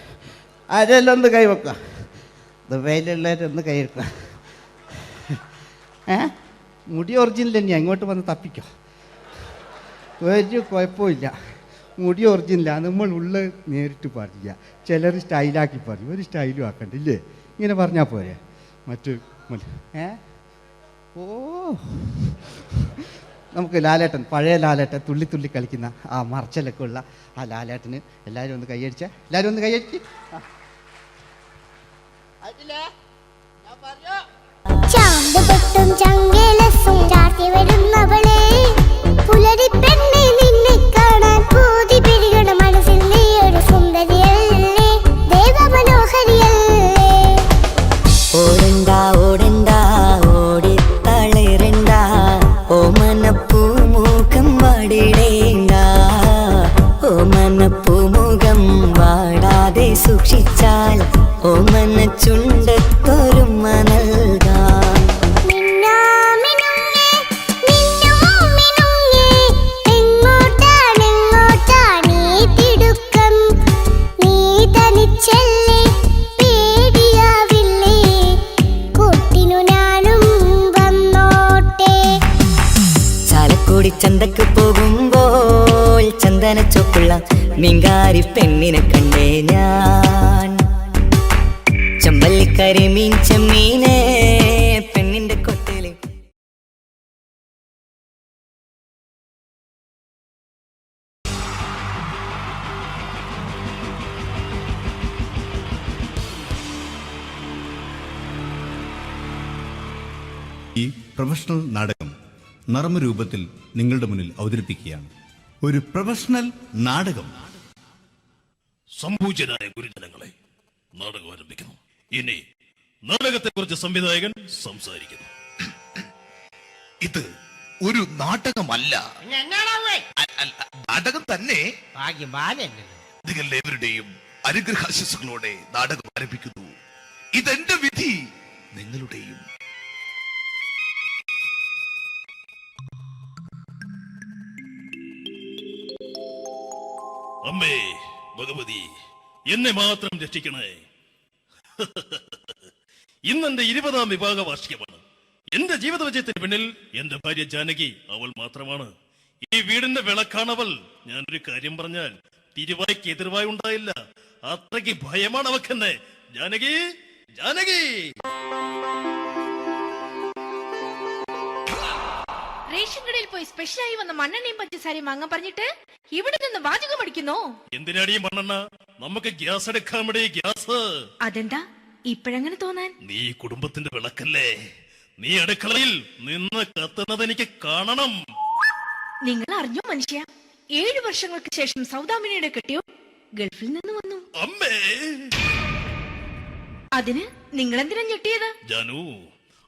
ആരെല്ലാം ഒന്ന് കൈവെക്കാം, ദുബൈയിലുള്ളവരൊന്ന് കൈവെക്കാം. മുടി ഒറിജിനൽ തന്നെയാണ്, ഇങ്ങോട്ട് വന്ന് തപ്പിക്കോ, ഒരു കുഴപ്പമില്ല. മുടി ഒറിജിനലാണ്, നമ്മൾ ഉള്ള നേരിട്ട് പറയില്ല. ചിലർ സ്റ്റൈലാക്കി പറയും, ഒരു സ്റ്റൈലും ആക്കണ്ടില്ലേ, ഇങ്ങനെ പറഞ്ഞാൽ പോരെ. മറ്റു ഓ നമുക്ക് ലാലേട്ടൻ, പഴയ ലാലേട്ടൻ തുള്ളി തുള്ളി കളിക്കുന്ന ആ മറച്ചലൊക്കെ ഉള്ള ആ ലാലേട്ടന് എല്ലാവരും ഒന്ന് കൈയടിച്ച, എല്ലാവരും ഒന്ന് കൈയടിച്ച്. ചാന്തുപൊട്ടും ചങ്കേലസും ചാർത്തി വരുന്നവളെ, പുലരി പെണ്ണെ നിന്നെ കാണാൻ പൂതി പിടികണ മനസ്സിൽ നീ ഒരു സുന്ദരിയല്ലേ, ദേവമനോഹരിയല്ലേ. ഓടണ്ട ഓടണ്ട ഓടിത്തളരണ്ട, ഓമനപ്പൂമുഖം വാടിടേണ്ട, ഓമനപ്പൂമുഖം വാടാതെ സൂക്ഷിച്ചാൽ ഓമന ചുണ്ടത്തൊരുമ നൽകാം. ചന്തക്ക് പോകുമ്പോൾ ചന്ദന ചോപ്പുള്ള മീൻകാരി പെണ്ണിനെ കണ്ടേ ഞാൻ, ചമ്പല്ലിക്കരി മീൻ ചെമ്മീനെ പെണ്ണിന്റെ കൊട്ടയില്. ഈ പ്രൊഫഷണൽ നാടകം നർമ്മരൂപത്തിൽ നിങ്ങളുടെ മുന്നിൽ അവതരിപ്പിക്കുകയാണ്. ഒരു പ്രൊഫഷണൽ നാടകം. സംപൂജ്യനായ ഗുരുജനങ്ങളെ, നാടകം ആരംഭിക്കുന്നു. ഇനി നാടകത്തെക്കുറിച്ച് സംവിധായകൻ സംസാരിക്കുന്നു. ഇത് ഒരു നാടകമല്ല, നാടകം തന്നെ. നിങ്ങളെവരുടെയും അനുഗ്രഹാശിസുകളോടെ നാടകം ആരംഭിക്കുന്നു. ഇതെന്റെ വിധി, നിങ്ങളുടെയും. അമ്മേ ഭഗവതി, എന്നെ മാത്രം രക്ഷിക്കണേ. ഇന്നെന്റെ 20ാം വിവാഹ വാർഷികമാണ്. എന്റെ ജീവിത വിജയത്തിന് പിന്നിൽ എന്റെ ഭാര്യ ജാനകി, അവൾ മാത്രമാണ്. ഈ വീടിന്റെ വിളക്കാണവൾ. ഞാനൊരു കാര്യം പറഞ്ഞാൽ തിരുവായ്ക്ക് എതിർവായി ഉണ്ടായില്ല, അത്രയ്ക്ക് ഭയമാണ് അവക്കെന്നെ. ജാനകി, ജാനകി. റേഷൻ കടയിൽ പോയി സ്പെഷ്യലായി വന്ന മണ്ണെണ്ണയും പഞ്ചസാരയും വാങ്ങാൻ പറഞ്ഞിട്ട് ഇവിടെ നിന്ന് വാചകം അടിക്കുന്നു. എന്തിനാടി മണ്ണെണ്ണ? നമുക്ക് ഗ്യാസ് എടുക്കാൻ വേണ്ടി ഗ്യാസ്. അതെന്താ ഇപ്പോഴങ്ങനെ തോന്നാൻ? നീ കുടുംബത്തിന്റെ വിളക്കല്ലേ, നീ അടുക്കളയിൽ നിന്ന് കത്തുന്നത് എനിക്ക് കാണണം. നിങ്ങൾ അറിഞ്ഞോ മനുഷ്യ, 7 വർഷങ്ങൾക്ക് ശേഷം സൗദാമിനിയുടെ കെട്ടിയോ ഗൾഫിൽ നിന്ന് വന്നു. അമ്മേ, അതിന് നിങ്ങൾ എന്തിനാ ഞെട്ടിയത്? ജാനു,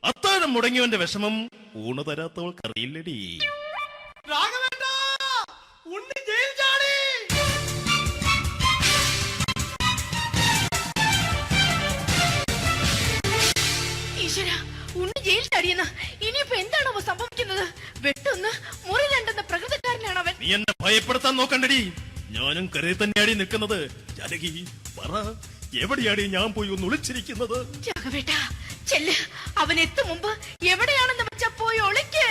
അത്താഴം മുടങ്ങിയവന്റെ വിഷമം ഊണ് തരാത്തവൾക്ക് അറിയില്ലടി. ഈശ്വര, ഉണ്ണി ജയിൽ ചാടിയെന്ന്. ഇനിയിപ്പോ എന്താണോ സംഭവിക്കുന്നത്? വെട്ടൊന്ന് മുറി രണ്ടെന്ന പ്രകൃതക്കാരനാണ് അവൻ. നീ എന്നെ ഭയപ്പെടുത്താൻ നോക്കണ്ടടി, ഞാനും കരയിൽ തന്നെയാടി നിൽക്കുന്നത്. ജാനകി പറ, എവിടെയാടി ഞാൻ പോയി ഒന്ന് ഒളിച്ചിരിക്കുന്നത്? രാഘവേട്ടാ ചെല്ല്, അവൻ എത്തും മുമ്പ് എവിടെയാണെന്ന് വെച്ചാ പോയി ഒളിക്ക്.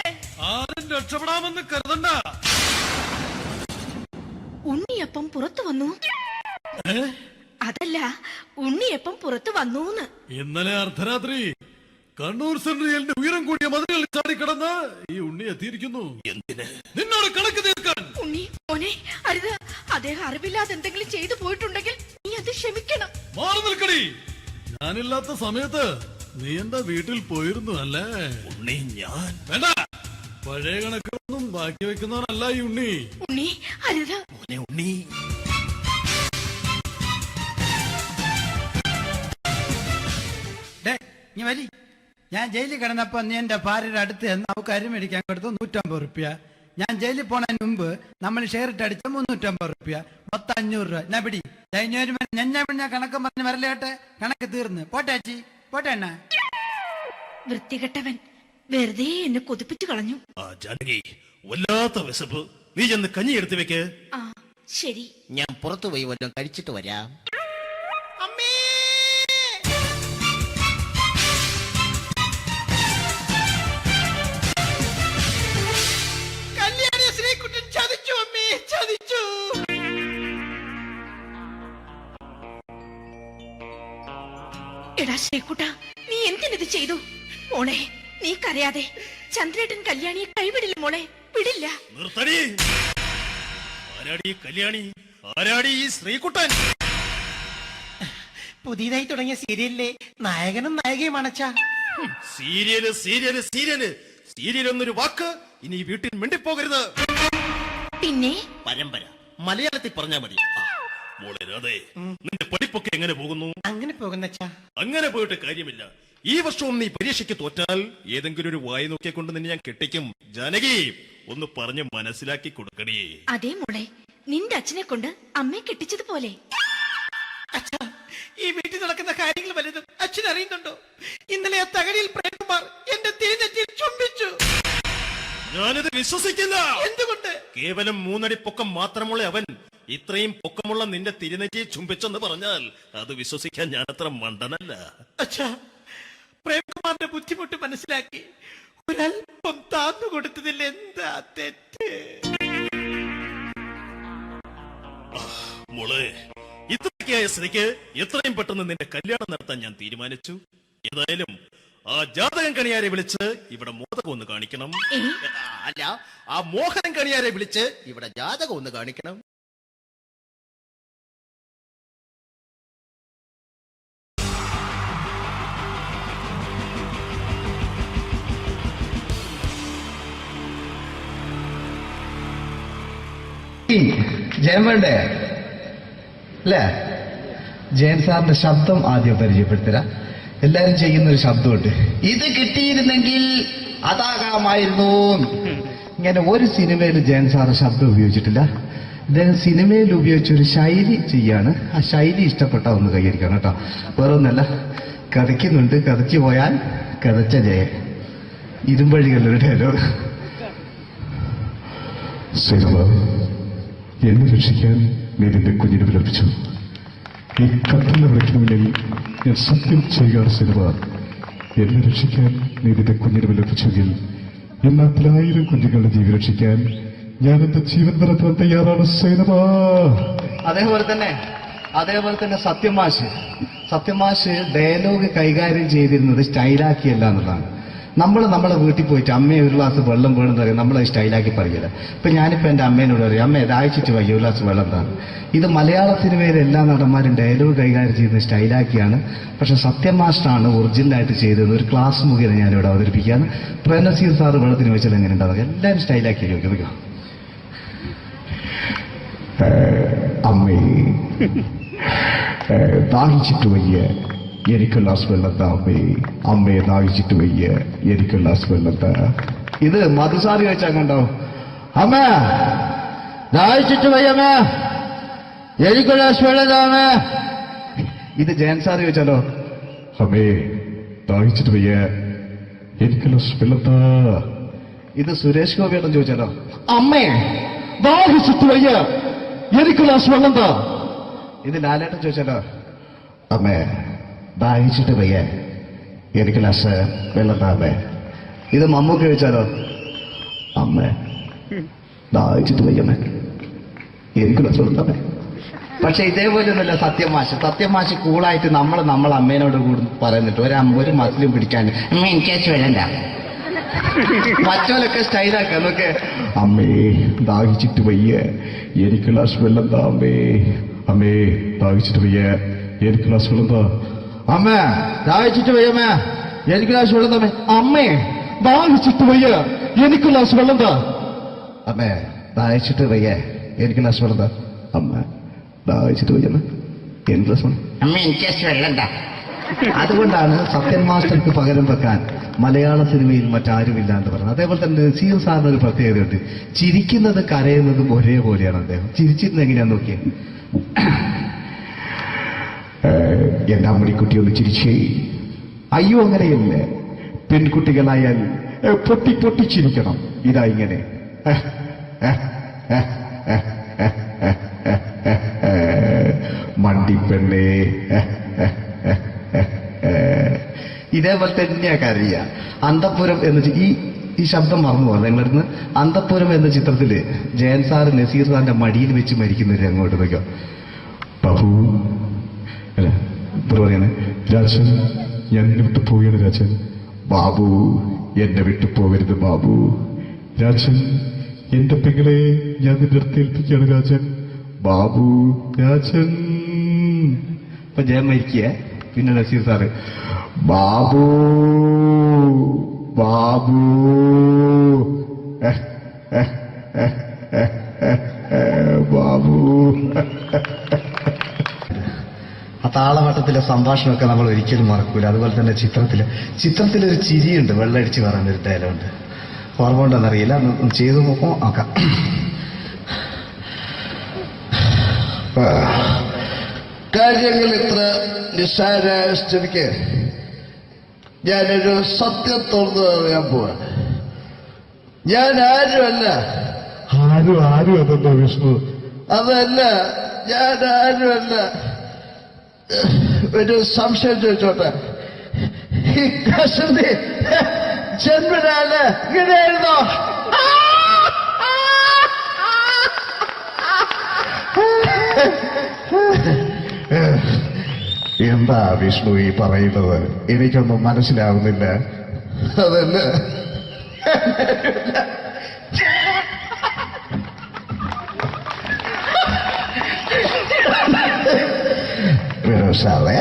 ആരും രക്ഷപ്പെടാമെന്ന് കരുതണ്ട. ഉണ്ണിയപ്പം പുറത്തു വന്നു. അതല്ല, ഉണ്ണിയപ്പം പുറത്തു വന്നൂന്ന്. ഇന്നലെ അർദ്ധരാത്രി കണ്ണൂർ സെൻട്രലിന്റെ ഉയരം കൂടിയ മതിലുകളിൽ ചാടിക്കിടന്ന് ഈ ഉണ്ണി എത്തിയിരിക്കുന്നു. എന്തിന്? നിന്നോട് കണക്ക് തീർക്കാൻ. ഉണ്ണി മോനെ, അരുത്. അദ്ദേഹം അറിവില്ലാതെ എന്തെങ്കിലും ചെയ്തു പോയിട്ടുണ്ടെങ്കിൽ നീ ക്ഷമിക്കണം. മാറി നിൽക്കടി. ഞാനില്ലാത്ത സമയത്ത് നീ എന്താ വീട്ടിൽ പോയിരുന്നു അല്ലേ? ഉണ്ണി ഞാൻ വേണ്ട. പഴയ കണക്കൊന്നും ബാക്കി വെക്കുന്നവനല്ല ഈ ഉണ്ണി. ഉണ്ണി അരുത്. ഉണ്ണി ഞാൻ ജയിലിൽ കിടന്നപ്പോ നീ എന്റെ ഭാര്യയുടെ അടുത്ത് നമുക്ക് അരി മേടിക്കാൻ കൊടുത്തു 150 റുപ്യ. ഞാൻ ജയിലിൽ പോണതിന് മുമ്പ് നമ്മൾ ഷെയർ ഇട്ട് അടിച്ച 350 റുപ്യ, മൊത്തം 500 രൂപ. ഞാൻ പിടി ഞാൻ കണക്ക് പറഞ്ഞ് വരലേട്ടെ. കണക്ക് തീർന്ന് പോട്ടെ അച്ചി, പോട്ടെ അണ്ണ. വൃത്തികെട്ടവൻ വെറുതെ എന്നെ കൊതിപ്പിച്ചു കളഞ്ഞു. ജാനകി, വല്ലാത്ത വിശപ്പ്. നീ ചെന്ന് കഞ്ഞി എടുത്തു വെക്ക്. ആ ശരി. ഞാൻ പുറത്തു പോയി വല്ലതും കഴിച്ചിട്ട് വരാം. എടാ ശ്രീകുട്ട, നീ എന്തിനത് ചെയ്തു? മോളെ നീ കരയാതെ. ചന്ദ്രേട്ടൻ കല്യാണിയെ കൈവിടില്ല മോളെ, വിടില്ല. നിർത്തടി. ആരാടി കല്യാണി? ആരാടി ഈ ശ്രീകുട്ടൻ? പുതിയതായി തുടങ്ങിയ സീരിയലിലെ നായകനും നായികയും അണച്ചാ. സീരിയല് സീരിയല് സീരിയല് സീരിയൽ എന്നൊരു വാക്ക് ഇനി ഈ വീട്ടിൽ മിണ്ടിപ്പോകരുത്. പിന്നെ പരമ്പര മലയാളത്തിൽ പറഞ്ഞാ മതി. മോളെ രാധേ, നിന്റെ പഠിപ്പൊക്കെ എങ്ങനെ പോകുന്നു? അങ്ങനെ പോകുന്ന അങ്ങനെ പോയിട്ട് കാര്യമില്ല. ഈ വർഷവും നീ പരീക്ഷയ്ക്ക് തോറ്റാൽ ഏതെങ്കിലും ഒരു വായി നോക്കിയെ കൊണ്ട് നിന്നെ ഞാൻ കെട്ടിക്കും. ജാനകി, ഒന്ന് പറഞ്ഞ് മനസ്സിലാക്കി കൊടുക്കണേ. അതേ മോളെ, നിന്റെ അച്ഛനെ കൊണ്ട് അമ്മയെ കെട്ടിച്ചതുപോലെ. ഈ വീട്ടിൽ നടക്കുന്ന കാര്യങ്ങൾ വലുതും അച്ഛൻ അറിയുന്നുണ്ടോ? ഇന്നലെ ആ തകഴിയിൽ പ്രേംകുമാർ എന്റെ തിരുനെറ്റിയിൽ ചുംബിച്ചു. ഞാനിത് വിശ്വസിക്കില്ല. എന്തുകൊണ്ട്? കേവലം 3 അടി പൊക്കം മാത്രമുള്ള അവൻ ഇത്രയും പൊക്കമുള്ള നിന്റെ തിരുനെറ്റിയെ ചുംബിച്ചെന്ന് പറഞ്ഞാൽ അത് വിശ്വസിക്കാൻ ഞാൻ അത്ര മണ്ടനല്ല. അച്ഛാ, പ്രേംകുമാറിന്റെ ബുദ്ധിമുട്ട് മനസ്സിലാക്കി ഒരല്പം താന്നു കൊടുത്തതിൽ എന്താ തെറ്റ്? മോളെ, ഇത്രയ്ക്കായ സ്ഥിതിക്ക് എത്രയും പെട്ടെന്ന് നിന്റെ കല്യാണം നടത്താൻ ഞാൻ തീരുമാനിച്ചു. ഏതായാലും ആ ജാതകം കണിയാരെ വിളിച്ച് ഇവിടെ മോദകം ഒന്ന് കാണിക്കണം. അല്ല, ആ മോഹനം കണിയാരെ വിളിച്ച് ഇവിടെ ജാതകം ഒന്ന് കാണിക്കണം. ജയൻ വേണ്ടേ അല്ലേ? ജയൻ സാറിന്റെ ശബ്ദം ആദ്യം പരിചയപ്പെടുത്തരാം. എല്ലാരും ചെയ്യുന്ന ഒരു ശബ്ദമുണ്ട്. ഇത് കിട്ടിയിരുന്നെങ്കിൽ അതാകാമായിരുന്നു. ഇങ്ങനെ ഒരു സിനിമയിൽ ജയൻ സാറ് ശബ്ദം ഉപയോഗിച്ചിട്ടില്ല. ഇദ്ദേഹം സിനിമയിൽ ഉപയോഗിച്ച ഒരു ശൈലി ചെയ്യാണ്. ആ ശൈലി ഇഷ്ടപ്പെട്ട ഒന്ന് കൈകരിക്കണം കേട്ടോ. വേറെ ഒന്നല്ല, കഥയ്ക്കുന്നുണ്ട്. കഥച്ചു പോയാൽ കഥച്ച ജയൻ. ഇരുമ്പഴികളുടെ ഡയലോഗ്. എന്നെ രക്ഷിക്കാൻ നീ നിന്റെ കുഞ്ഞിനെ വിലപിച്ചു. ഈ കത്തലിനെ വിളിക്കണമെങ്കിൽ ഞാൻ സത്യം ചെയ്യുകയാണ് സിനിമ. എന്നെ രക്ഷിക്കാൻ നീ നിന്റെ കുഞ്ഞിനെ വിലപിച്ചെങ്കിൽ ഈ നാട്ടിൽ 1000 കുഞ്ഞുങ്ങളുടെ ജീവൻ രക്ഷിക്കാൻ ഞാൻ എന്റെ ജീവൻ നടത്താൻ തയ്യാറാണ് സിനിമ. അതേപോലെ തന്നെ സത്യമാഷ് ഡയലോഗ് കൈകാര്യം ചെയ്തിരുന്നത് സ്റ്റൈലാക്കിയല്ല എന്നുള്ളതാണ്. നമ്മളെ വീട്ടിൽ പോയിട്ട് അമ്മയെ ഒരു ഗ്ലാസ് വെള്ളം വേണമെന്ന് പറയും, നമ്മളത് സ്റ്റൈലാക്കി പറയില്ല. ഇപ്പൊ ഞാനിപ്പോ എന്റെ അമ്മേനോട് പറയും, അമ്മ ദാഹിച്ചിട്ട് വയ്യ ഒരു ഗ്ലാസ് വെള്ളം എന്താണ്. ഇത് മലയാള സിനിമയിലെ എല്ലാ നടന്മാരും ഡയലോഗ് കൈകാര്യം ചെയ്യുന്നത് സ്റ്റൈലാക്കിയാണ്. പക്ഷെ സത്യം മാസ്റ്ററാണ് ഒറിജിനലായിട്ട് ചെയ്തത്. ഒരു ക്ലാസ് മുഖേന ഞാനിവിടെ അവതരിപ്പിക്കുകയാണ്. പ്രേംനസീർ സാറ് വെള്ളത്തിന് വെച്ചാൽ എങ്ങനെ ഉണ്ടാവുക? എല്ലാവരും സ്റ്റൈലാക്കി ചോദിക്കുക. അമ്മേ ദാഹിച്ചിട്ട് വയ്യ, എനിക്ക് ഗ്ലാസ് വെള്ളം താ അമ്മേ. അമ്മയെ ദാഹിച്ചിട്ട് വയ്യ, എനിക്ക് ഗ്ലാസ് വെള്ളം താ. ഇത് മധുസാരി വെച്ചാൽ കണ്ടോ? അമ്മ ദാഹിച്ചിട്ട് വയ്യമ്മ, എനിക്ക് ഗ്ലാസ് വെള്ളം താ അമ്മ. ഇത് ജയൻ സാർ ചോദിച്ചാലോ? അമ്മേ ദാഹിച്ചിട്ട് വയ്യ, എനിക്ക് ഗ്ലാസ് വെള്ളം താ. ഇത് സുരേഷ് ഗോപിയോടും ചോദിച്ചാലോ? അമ്മേ ദാഹിച്ചിട്ട് വയ്യ, എനിക്ക് ഗ്ലാസ് വെള്ളം താ. ഇത് ലാലേട്ടൻ ചോദിച്ചാലോ? അമ്മേ ദാഹിച്ചിട്ട് വയ്യ, എനിക്ക് ഗ്ലാസ് വെള്ളം താ അമ്മേ. ഇത് മമ്മൂക്ക് ചോദിച്ചാലോ? അമ്മേ ദാഹിച്ചിട്ട് വയ്യമ്മേ, എനിക്ക് ഗ്ലാസ് വെള്ളം താ അമ്മേ. പക്ഷെ ഇതേപോലെ ഒന്നുമല്ല സത്യമാഷ് കൂളായിട്ട് നമ്മളെ അമ്മേനോട് കൂടി പറയുന്നിട്ട് ഒരു മസിലും പിടിക്കാൻ എനിക്ക് വെള്ളം താ. മറ്റോലൊക്കെ സ്റ്റൈലാക്കാം. നോക്കെ അമ്മേ ദാഹിച്ചിട്ട് വയ്യ, എനിക്ക് ഗ്ലാസ് വെള്ളം താ അമ്മേ. അമ്മേ ദാഹിച്ചിട്ട് വയ്യ, എനിക്ക് ഗ്ലാസ് വെള്ളം താ. അമ്മേ ദാഹിച്ചിട്ട് വയ്യമ്മേ, എനിക്ക് ഗ്ലാസ് വെള്ളം തമ്മേ. അമ്മേ ദാഹിച്ചിട്ട് വയ്യ, എനിക്ക് ഗ്ലാസ് വെള്ളം താ. അമ്മേ ദാഹിച്ചിട്ട് വയ്യ, എനിക്ക് ഗ്ലാസ് വെള്ളം താ. അമ്മ ദാഹിച്ചിട്ട് വയ്യമ്മ, എനിക്ക് ഗ്ലാസ് വെള്ളം. അമ്മ എനിക്ക് വെള്ളം താ. അതുകൊണ്ടാണ് സത്യൻ മാസ്റ്റർക്ക് പകരം വെക്കാൻ മലയാള സിനിമയിൽ മറ്റാരുമില്ല എന്ന് പറയുന്നത്. അതേപോലെ തന്നെ നസീർ സാറിന് ഒരു പ്രത്യേകതയുണ്ട്. ചിരിക്കുന്നത് കരയുന്നതും ഒരേപോലെയാണ് അദ്ദേഹം. ചിരിച്ചിരുന്നത് എങ്ങനെയാന്ന് നോക്കിയേ. എന്റെ അമ്മണിക്കുട്ടി ഒന്ന് ചിരിച്ചേ. അയ്യോ അങ്ങനെയല്ലേ, പെൺകുട്ടികളായാൽ പൊട്ടി പൊട്ടി ചിരിക്കണം. ഇതാ ഇങ്ങനെ. മണ്ടിപ്പെണ്ണേ. ഇതേപോലെ തന്നെയാ കരയ. അന്തപ്പുരം എന്ന ഈ ശബ്ദം മറന്നു പോകാം നിങ്ങളിരുന്ന്. അന്തപ്പുരം എന്ന ചിത്രത്തില് ജയൻ സാറ് നസീർ സാറിന്റെ മടിയിൽ വെച്ച് മരിക്കുന്നവര് അങ്ങോട്ട് നോക്കോ. ബാബു അല്ല എന്താ പറയാണ്, രാജൻ ഞാൻ എന്നെ വിട്ടു പോവുകയാണ് രാജൻ. ബാബു എന്നെ വിട്ടു പോകരുത് ബാബു. രാജൻ എന്റെ പെങ്ങളെ ഞാൻ നിന്റെ അടുത്ത് ഏൽപ്പിക്കുകയാണ് രാജൻ. ബാബു രാജൻ. ഇപ്പൊ ജയൻ മരിക്കുക, പിന്നെ നസീർ സാറ് ബാബു ബാബു. ബാബു. ആ താളവട്ടത്തിലെ സംഭാഷണമൊക്കെ നമ്മൾ ഒരിക്കലും മറക്കൂല. അതുപോലെ തന്നെ ചിത്രത്തിലൊരു ചിരിയുണ്ട്, വെള്ളടിച്ച് പറയാൻ ഒരു ഡയലോഗുണ്ട്. ഓർമ്മ ഉണ്ടെന്നറിയില്ല, ചെയ്തു നോക്കാം. കാര്യങ്ങൾ ഇത്ര നിസ്സാരായ സ്ഥിതിക്ക് ഞാനൊരു സത്യം തുറന്നു പറയാൻ പോവാ. ഞാൻ ആരുമല്ല. ആരും അതല്ല വിഷ്ണു. അതല്ല, ഞാൻ ആരുമല്ല. ഒരു സംശയം ചോദിച്ചോട്ടെ, ഈ കസന്തി ജന്മനാല് ഇങ്ങനെയായിരുന്നോ? എന്താ വിഷ്ണു ഈ പറയുന്നത്? എനിക്കൊന്നും മനസ്സിലാവുന്നില്ല. അതല്ല, സാറേ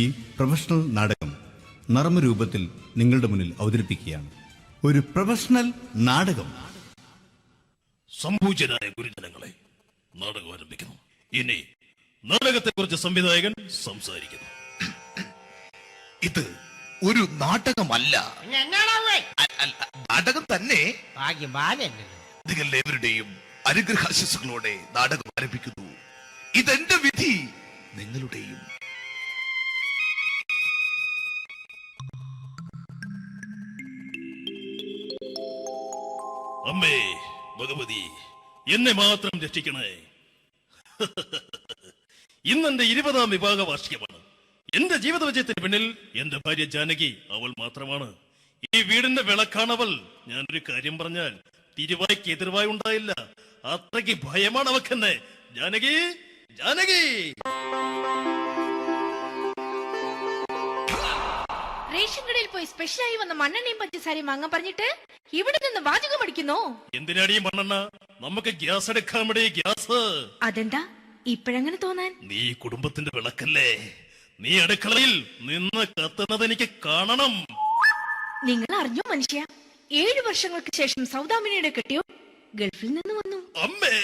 ഈ പ്രൊഫഷണൽ നാടകം നർമ്മരൂപത്തിൽ നിങ്ങളുടെ മുന്നിൽ അവതരിപ്പിക്കുകയാണ്. ഒരു പ്രൊഫഷണൽ നാടകം. സംഭൂജനായ ഗുരുജനങ്ങളെ, നാടകം ആരംഭിക്കുന്നു. ഇനി നാടകത്തെക്കുറിച്ച് സംവിധായകൻ സംസാരിക്കുന്നു. ഇത് ഒരു നാടകമല്ല, നാടകം തന്നെ. നിങ്ങളെവരുടെയും അനുഗ്രഹാശിസുകളോടെ നാടകം ആരംഭിക്കുന്നു. ഇതെന്റെ വിധി, നിങ്ങളുടെയും. അമ്മേ ഭഗവതി, എന്നെ മാത്രം രക്ഷിക്കണേ. ഇന്നെന്റെ 20ാം വിവാഹ വാർഷികമാണ്. എന്റെ ജീവിത വിജയത്തിന് പിന്നിൽ എന്റെ ഭാര്യ ജാനകി അവൾ മാത്രമാണ്. ഈ വീടിന്റെ വിളക്കാണവൾ. ഞാനൊരു കാര്യം പറഞ്ഞാൽ തിരുവായ്ക്ക് എതിർവായി ഉണ്ടായില്ല. അത്രയ്ക്ക് ഭയമാണ് അവക്കെന്നെ. ജാനകി, ജാനകി. റേഷൻ കടയിൽ പോയി സ്പെഷ്യലായി വന്ന മണ്ണെണ്ണയും പഞ്ചസാരയും വാങ്ങാൻ പറഞ്ഞിട്ട് ഇവിടെ നിന്ന് വാചകം അടിക്കുന്നോ? എന്തിനാടി മണ്ണെണ്ണ? നമുക്ക് ഗ്യാസ് എടുക്കാൻ വേണ്ടി ഗ്യാസ്. അതെന്താ ഇപ്പോഴങ്ങനെ തോന്നാൻ? നീ കുടുംബത്തിന്റെ വിളക്കല്ലേ. നീ അടുക്കളയിൽ നിന്ന് കത്തുന്നത് എനിക്ക് കാണണം. നിങ്ങൾ അറിഞ്ഞോ മനുഷ്യ, 7 വർഷങ്ങൾക്ക് ശേഷം സൗദാമിനിയുടെ കെട്ടിയോ ഗൾഫിൽ നിന്ന് വന്നു. അമ്മേ,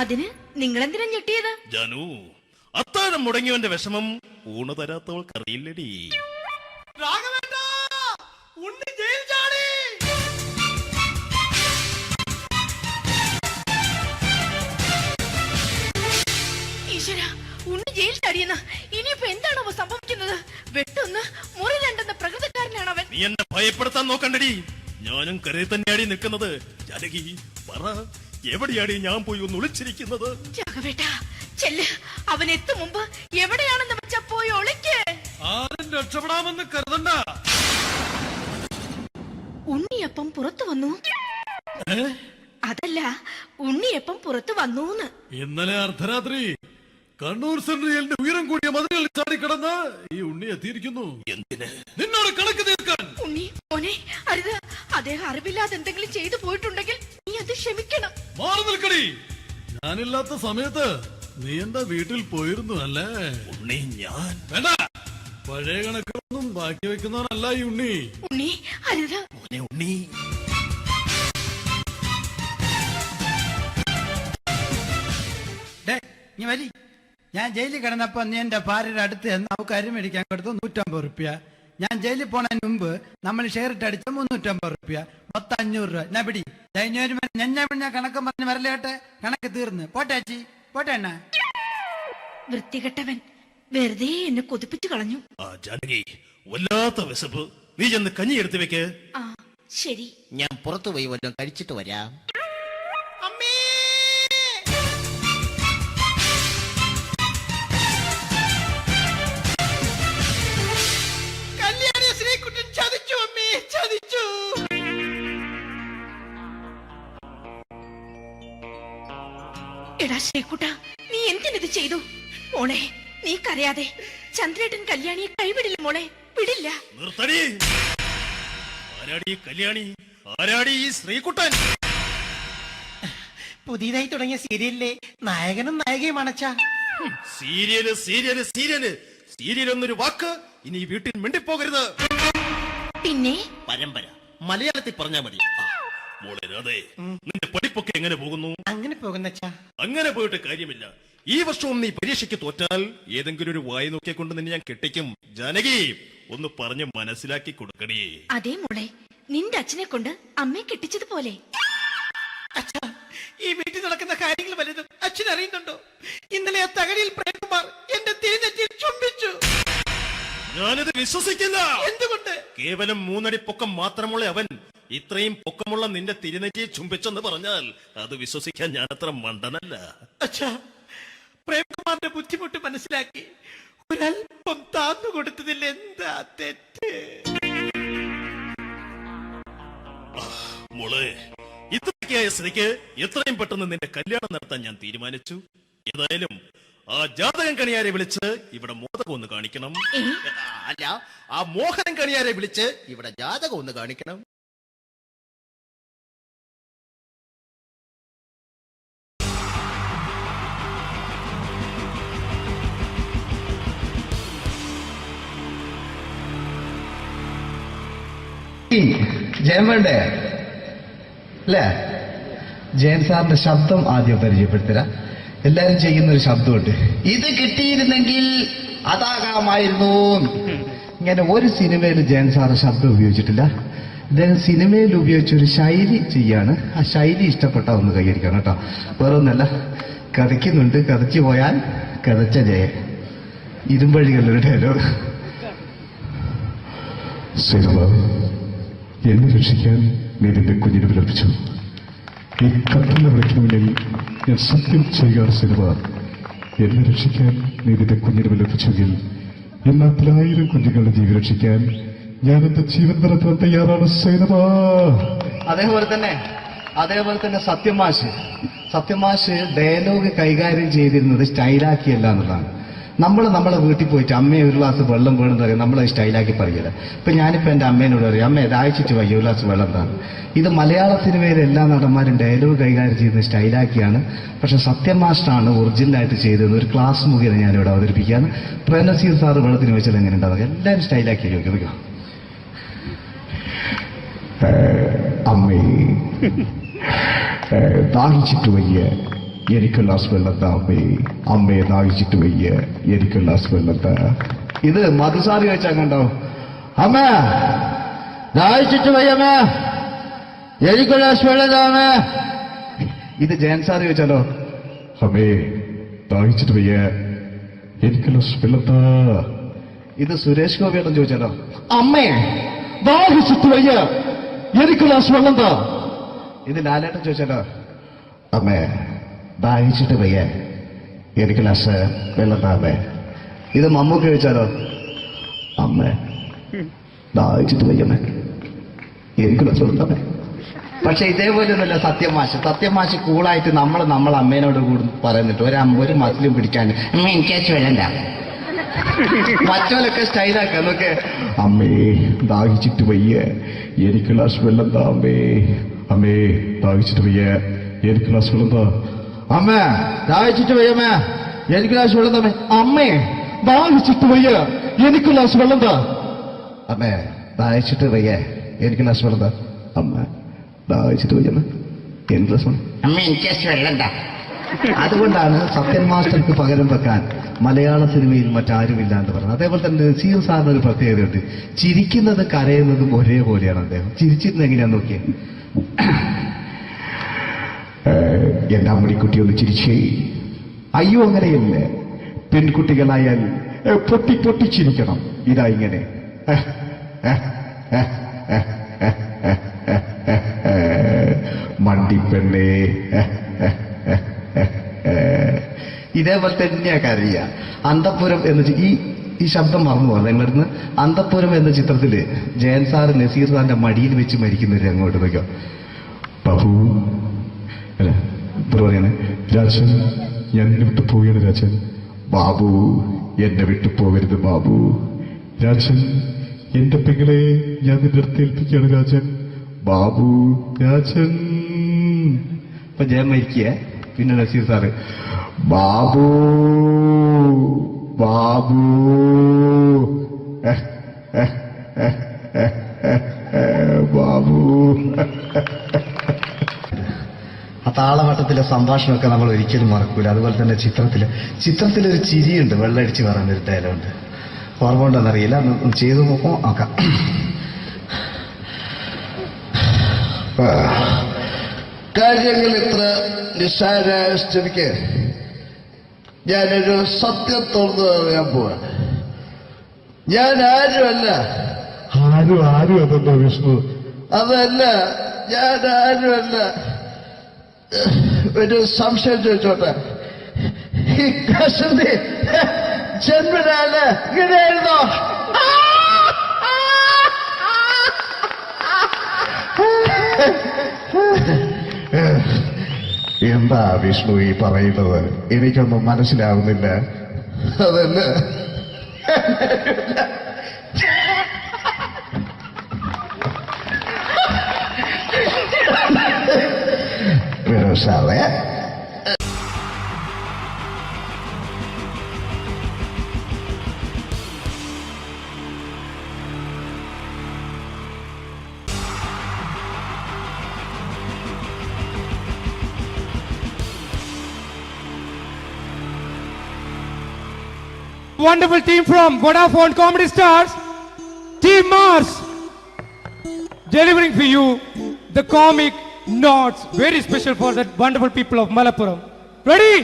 അതിന് നിങ്ങൾ എന്തിനാ ഞെട്ടിയത്? ജാനു, അത്താഴം മുടങ്ങിയവന്റെ വിഷമം ഊണ് തരാത്തവൾക്ക് അറിയില്ലടി. ഈശ്വര, ഉണ്ണി ജയിൽ ചാടിയെന്ന്. ഇനിയിപ്പോ എന്താണോ സംഭവിക്കുന്നത്? വെട്ടൊന്ന് മുറി രണ്ടെന്ന പ്രകൃതക്കാരനാണ് അവൻ. നീ എന്നെ ഭയപ്പെടുത്താൻ നോക്കണ്ടടി. ഞാനും കരയിൽ തന്നെയാടി നിൽക്കുന്നത്. ജാനകി പറ, എവിടെയാടി ഞാൻ പോയി ഒന്ന് ഒളിച്ചിരിക്കുന്നത്? രാഘവേട്ടാ ചെല്ല്, അവൻ എത്തും മുമ്പ് എവിടെയാണെന്ന് വെച്ചാ പോയി ഒളിക്ക്. ആരും രക്ഷപ്പെടാമെന്ന് കരുതണ്ട. ഉണ്ണിയപ്പം പുറത്തു വന്നു. അതല്ല, ഉണ്ണിയപ്പം പുറത്തു വന്നൂന്ന്. ഇന്നലെ അർദ്ധരാത്രി കണ്ണൂർ സെൻട്രലിന്റെ ഉയരം കൂടിയ മതിലുകളിൽ ചാടിക്കിടന്ന് ഈ ഉണ്ണി എത്തിയിരിക്കുന്നു. എന്തിന്? നിന്നോട് കണക്ക് തീർക്കാൻ. ഉണ്ണി മോനെ, അരുത്. അദ്ദേഹം അറിവില്ലാതെ എന്തെങ്കിലും ചെയ്തു പോയിട്ടുണ്ടെങ്കിൽ നീ അത് ക്ഷമിക്കണം. മാറി നിൽക്കടി. ഞാനില്ലാത്ത സമയത്ത് നീ എന്താ വീട്ടിൽ പോയിരുന്നു അല്ലേ? ഉണ്ണി ഞാൻ വേണ്ട. പഴയ കണക്കൊന്നും ബാക്കി വെക്കുന്നവനല്ല ഈ ഉണ്ണി. ഉണ്ണി അരുത്. ഉണ്ണി നീ വരി. ഞാൻ ജയിലിൽ കിടന്നപ്പോ നീ എന്റെ ഭാര്യയുടെ അടുത്ത് എന്ന് അവൾക്ക് അരി മേടിക്കാൻ കൊടുത്തു 150 റുപ്യ. ഞാൻ ജയിലിൽ പോണതിന് മുമ്പ് നമ്മൾ ഷെയർ ഇട്ട് അടിച്ച 350 റുപ്യ, മൊത്തം 500 രൂപ. ഞാൻ പിടി. ഞാൻ കണക്ക് പറഞ്ഞ് വരലേട്ടെ. കണക്ക് തീർന്ന്. പോട്ടെ അച്ചി, പോട്ടെ അണ്ണ. വൃത്തികെട്ടവൻ വെറുതെ എന്നെ കൊതിപ്പിച്ചു കളഞ്ഞു. ജാനകി, വല്ലാത്ത വിശപ്പ്. നീ ചെന്ന് കഞ്ഞി എടുത്ത് വെക്ക്. ആ ശരി. ഞാൻ പുറത്തു പോയി വല്ലതും കഴിച്ചിട്ട് വരാം. എടാ ശ്രീകുട്ട, നീ എന്തിനിത് ചെയ്തു? മോളെ, നീ കരയാതെ. ചന്ദ്രേട്ടൻ കല്യാണിയെ കൈവിടില്ല മോളെ, വിടില്ല. നിർത്തടി. ആരാടി കല്യാണി? ആരാടി ഈ ശ്രീകുട്ടൻ? പുതിയതായി തുടങ്ങിയ സീരിയലിലെ നായകനും നായികയും അണച്ചാ. സീരിയല് സീരിയല് സീരിയല് സീരിയൽ എന്നൊരു വാക്ക് ഇനി വീട്ടിൽ മിണ്ടിപ്പോകരുത്. പിന്നെ പരമ്പര മലയാളത്തിൽ പറഞ്ഞാ മതി. മോളെ രാധേ, നിന്റെ പഠിപ്പൊക്കെ എങ്ങനെ പോകുന്നു? അങ്ങനെ പോകുന്ന അങ്ങനെ പോയിട്ട് കാര്യമില്ല. ഈ വർഷവും നീ പരീക്ഷയ്ക്ക് തോറ്റാൽ ഏതെങ്കിലും ഒരു വായി നോക്കിക്കൊണ്ട് നിന്നെ ഞാൻ കെട്ടിക്കും. ജാനകി, ഒന്ന് പറഞ്ഞ് മനസ്സിലാക്കി കൊടുക്കണേ. അതേ മോളെ, നിന്റെ അച്ഛനെ കൊണ്ട് അമ്മയെ കെട്ടിച്ചതുപോലെ. ഈ വീട്ടിൽ നടക്കുന്ന കാര്യങ്ങൾ വലുതും അച്ഛൻ അറിയുന്നുണ്ടോ? ഇന്നലെ ആ തകഴിയിൽ പ്രേംകുമാർ എന്റെ തിരിഞ്ഞെത്തി ചുംബിച്ചു. ഞാനിത് വിശ്വസിക്കില്ല. എന്തുകൊണ്ട്? കേവലം 3 അടി പൊക്കം മാത്രമുള്ള അവൻ ഇത്രയും പൊക്കമുള്ള നിന്റെ തിരുനെറ്റിയെ ചുംബിച്ചെന്ന് പറഞ്ഞാൽ അത് വിശ്വസിക്കാൻ ഞാൻ അത്ര മണ്ടനല്ല. അച്ഛാ, പ്രേംകുമാറിന്റെ ബുദ്ധിമുട്ട് മനസ്സിലാക്കി ഒരല്പം താന്നു കൊടുത്തതിൽ എന്താ തെറ്റ്? മോളെ, ഇത്രയ്ക്കായ സ്ഥിതിക്ക് എത്രയും പെട്ടെന്ന് നിന്റെ കല്യാണം നടത്താൻ ഞാൻ തീരുമാനിച്ചു. ഏതായാലും ആ ജാതകം കണിയാരെ വിളിച്ച് ഇവിടെ മോദകം ഒന്ന് കാണിക്കണം. അല്ല, ആ മോഹനം കണിയാരെ വിളിച്ച് ഇവിടെ ജാതകം ഒന്ന് കാണിക്കണം. ജയൻ വേണ്ടേ അല്ലേ? ജയൻ സാറിന്റെ ശബ്ദം ആദ്യം പരിചയപ്പെടുത്തരാ. എല്ലാരും ചെയ്യുന്ന ഒരു ശബ്ദമുണ്ട്. ഇത് കിട്ടിയിരുന്നെങ്കിൽ അതാകാമായിരുന്നു. ഇങ്ങനെ ഒരു സിനിമയിൽ ജയൻ സാറ് ശബ്ദം ഉപയോഗിച്ചിട്ടില്ല. ഇദ്ദേഹം സിനിമയിൽ ഉപയോഗിച്ചൊരു ശൈലി ചെയ്യാണ്. ആ ശൈലി ഇഷ്ടപ്പെട്ട ഒന്ന് കൈയടിക്കണം കേട്ടോ. വേറൊന്നല്ല, കഥയ്ക്കുന്നുണ്ട്. കഥച്ചു പോയാൽ കഥച്ച ജയൻ. ഇരുമ്പഴികളുടെ ഡയലോഗ്. എന്നെ രക്ഷിക്കാൻ നീ നിന്റെ കുഞ്ഞിനെ വിലപിച്ചു. ഈ കത്തുന്ന വിളക്കിന് മുന്നിൽ ഞാൻ സത്യം ചെയ്യുക സിനിമ. എന്നെ രക്ഷിക്കാൻ നീ നിന്റെ കുഞ്ഞിനെ വിലപിച്ചെങ്കിൽ ഈ നാട്ടിൽ 1000 കുഞ്ഞുങ്ങളുടെ ജീവൻ രക്ഷിക്കാൻ ഞാൻ എന്റെ ജീവൻ നടത്താൻ തയ്യാറാണ് സിനിമ. അതേപോലെ തന്നെ സത്യമാഷ് ഡയലോഗ് കൈകാര്യം ചെയ്തിരുന്നത് സ്റ്റൈലാക്കിയല്ല എന്നുള്ളതാണ്. നമ്മളെ വീട്ടിൽ പോയിട്ട് അമ്മയെ ഒരു ഗ്ലാസ് വെള്ളം വേണമെന്ന് പറയും. നമ്മളത് സ്റ്റൈലാക്കി പറയില്ല. ഇപ്പൊ ഞാനിപ്പോ എന്റെ അമ്മേനോട് പറയും, അമ്മ ദാഹിച്ചിട്ട് വയ്യ, ഒരു ഗ്ലാസ് വെള്ളം എന്താണ്. ഇത് മലയാള സിനിമയിലെ എല്ലാ നടന്മാരും ഡയലോഗ് കൈകാര്യം ചെയ്യുന്നത് സ്റ്റൈലാക്കിയാണ്. പക്ഷെ സത്യമാഷ്ടാണ് ഒറിജിനലായിട്ട് ചെയ്തത്. ഒരു ക്ലാസ് മുഖേന ഞാനിവിടെ അവതരിപ്പിക്കുകയാണ്. പ്രേംനസീർ സാറ് വെള്ളത്തിന് വെച്ചാൽ എങ്ങനെ ഉണ്ടാവുക? എല്ലാവരും സ്റ്റൈലാക്കി ചോദിക്കും. അമ്മേ, ദാഹിച്ചിട്ട് വയ്യ, എനിക്ക് ഗ്ലാസ് വെള്ളം താ അമ്മേ. അമ്മയെ ദാഹിച്ചിട്ട് വയ്യ, എനിക്ക് ഗ്ലാസ് വെള്ളം താ. ഇത് മധുസാറി വെച്ചാൽ കണ്ടോ? അമ്മ ദാഹിച്ചിട്ട് വയ്യമ്മ, എനിക്ക് ഗ്ലാസ് വെള്ളം താ അമ്മ. ഇത് ജയൻ സാറി വെച്ചാലോ? അമ്മേ, ദാഹിച്ചിട്ട് വയ്യ, എനിക്ക് ഗ്ലാസ് വെള്ളം താ. ഇത് സുരേഷ് ഗോപിയോടും ചോദിച്ചാലോ? അമ്മേ ദാഹിച്ചിട്ട് വയ്യ, എനിക്ക് ഗ്ലാസ് വെള്ളം താ. ഇത് ലാലേട്ടൻ ചോദിച്ചാലോ? അമ്മേ ദാഹിച്ചിട്ട് വയ്യ, എനിക്ക് ഗ്ലാസ് വെള്ളം താ അമ്മേ. ഇത് മമ്മൂക്ക് ചോദിച്ചാലോ? അമ്മ ദാഹിച്ചിട്ട് വയ്യമ്മേ എനിക്ക് വെച്ചോളൂ. പക്ഷെ ഇതേപോലെയൊന്നുമല്ല സത്യമാശ് കൂളായിട്ട് നമ്മളെ അമ്മേനോട് കൂടി പറയുന്നിട്ട് ഒരു മസിലും പിടിക്കാൻ അമ്മ എനിക്ക് വേണ്ട മറ്റോലൊക്കെ സ്റ്റൈലാക്ക എന്നൊക്കെ അമ്മേ ദാഹിച്ചിട്ട് വയ്യ എനിക്ക് ഗ്ലാസ് വെള്ളം താ അമ്മേ ദാഹിച്ചിട്ട് വയ്യ എനിക്ക് ഗ്ലാസ് വെള്ളം താ അമ്മ ദാഹിച്ചിട്ട് വയ്യമ്മേ എനിക്ക് ഗ്ലാസ് വെള്ളം താ അമ്മേ ദാഹിച്ചിട്ട് വയ്യ എനിക്ക് ഗ്ലാസ് വെള്ളം താ അമ്മേ ദാഹിച്ചിട്ട് വയ്യ എനിക്ക് ഗ്ലാസ് വെള്ളം താ അമ്മ ദാഹിച്ചിട്ട് വയ്യമ്മ എനിക്ക് ഗ്ലാസ് വെള്ളം അമ്മ എനിക്ക് വെള്ളം താ. അതുകൊണ്ടാണ് സത്യൻ മാസ്റ്റർക്ക് പകരം വെക്കാൻ മലയാള സിനിമയിൽ മറ്റാരുമില്ല എന്ന് പറയുന്നത്. അതേപോലെ തന്നെ നസീർ സാറിന് ഒരു പ്രത്യേകതയുണ്ട്. ചിരിക്കുന്നത് കരയുന്നതും ഒരേപോലെയാണ് അദ്ദേഹം. ചിരിച്ചിരുന്നത് എങ്ങനെയാന്ന് നോക്കിയേ. എന്റെ അമ്മടിക്കുട്ടി ഒന്ന് ചിരിച്ചേ. അയ്യോ അങ്ങനെയല്ലേ, പെൺകുട്ടികളായാൽ പൊട്ടി പൊട്ടി ചിരിക്കണം. ഇതാ ഇങ്ങനെ മണ്ടിപ്പെണ്ണേ. ഇതേപോലെ തന്നെയാ കരയ. അന്തപ്പുരം എന്ന് ഈ ശബ്ദം മറന്നു പോകാം നിങ്ങളിരുന്ന്. അന്തപ്പുരം എന്ന ചിത്രത്തില് ജയൻ സാറ് നസീർ സാറിന്റെ മടിയിൽ വെച്ച് മരിക്കുന്നവര് അങ്ങോട്ട് നോക്കാം. ബാബു പറയാണ് രാജൻ ഞാൻ എന്നെ വിട്ടു പോവുകയാണ് രാജൻ. ബാബു എന്നെ വിട്ടു പോകരുത് ബാബു. രാജൻ എന്റെ പെങ്ങളെ ഞാൻ നിന്റെ അടുത്ത് ഏൽപ്പിക്കുകയാണ് രാജൻ. ബാബു രാജൻ. അപ്പൊ ജയൻ മരിക്കുക. പിന്നെ നസീർ സാറ് ബാബു ബാബു ബാബു. ആ താളവട്ടത്തിലെ സംഭാഷണമൊക്കെ നമ്മൾ ഒരിക്കലും മറക്കൂല. അതുപോലെ തന്നെ ചിത്രത്തിലൊരു ചിരിയുണ്ട്, വെള്ളടിച്ച് പറയാൻ ഒരു ഡയലോഗുണ്ട്. ഓർമ്മ ഉണ്ടെന്നറിയില്ല, ചെയ്തു നോക്കാം. കാര്യങ്ങൾ ഇത്ര നിസ്സാരമായ സ്ഥിതിക്ക് ഞാനൊരു സത്യം തുറന്നു പറയാൻ പോവാ. ഞാൻ ആരുമല്ല. ആരും അതല്ലോ വിഷ്ണു. അതല്ല, ഞാൻ ആരുമല്ല. ഒരു സംശയം ചോദിച്ചോട്ടെ. ഈ കസന്തി ജന്മനാല് ഇങ്ങനെയായിരുന്നോ? എന്താ വിഷ്ണു ഈ പറയുന്നത്? എനിക്കൊന്നും മനസ്സിലാവുന്നില്ല. അതല്ല, സാറേ wonderful team from Vodafone Comedy Stars, Team Mars, delivering for you the comic notes, very special for the wonderful people of Malappuram. Ready?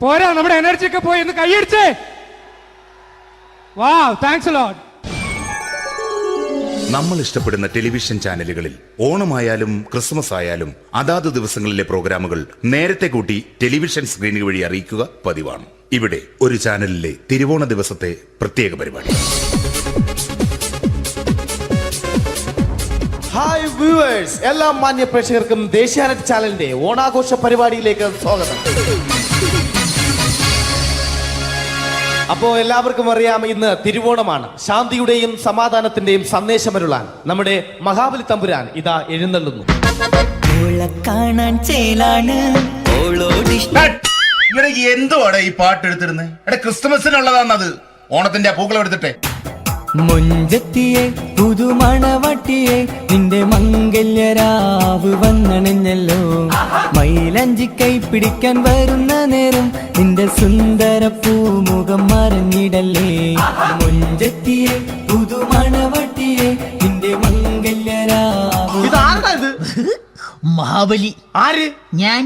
Pora, nammade energy ke poyi ennu kaiyediche. Wow, thanks a lot. നമ്മൾ ഇഷ്ടപ്പെടുന്ന television ചാനലുകളിൽ ഓണമായാലും Christmas ആയാലും അതാത് ദിവസങ്ങളിലെ പ്രോഗ്രാമുകൾ നേരത്തെ കൂട്ടി television സ്ക്രീനുകൾ വഴി അറിയിക്കുക പതിവാണ്. ഇവിടെ ഒരു ചാനലിലെ തിരുവോണ ദിവസത്തെ പ്രത്യേക പരിപാടി. ഹായ് വ്യൂവേഴ്സ്, എല്ലാ മാന്യ പ്രേക്ഷകർക്കും ദേശീയാനെറ്റ് ചാനലിന്റെ ഓണാഘോഷ പരിപാടിയിലേക്ക് സ്വാഗതം. അപ്പോൾ എല്ലാവർക്കും അറിയാം, ഇന്ന് തിരുവോണമാണ്. ശാന്തിയുടെയും സമാധാനത്തിന്റെയും സന്ദേശമരുളാൻ നമ്മുടെ മഹാബലി തമ്പുരാൻ ഇതാ എഴുന്നള്ളുന്നു. എന്തുവാടെ ഈ പാട്ട് എടുത്തിരുന്നത്? എടാ ക്രിസ്മസിനുള്ളതാണത്. ഓണത്തിന്റെ പൂക്കളം എടുത്തിട്ടെ. മുഞ്ചത്തിയെ പുതുമണവട്ടിയെ നിന്റെ മംഗല്യരാവ് വന്നണഞ്ഞല്ലോ. മൈലഞ്ചി കൈ പിടിക്കാൻ വരുന്ന നേരം നിന്റെ സുന്ദര പൂമുഖം മറഞ്ഞിടല്ലേ. മുഞ്ചത്തിയെ പുതുമണവട്ടിയെ നിന്റെ മംഗല്യരാവ്. ഇതാരടാ ഇത്? മഹാബലി. ആര്? ഞാൻ.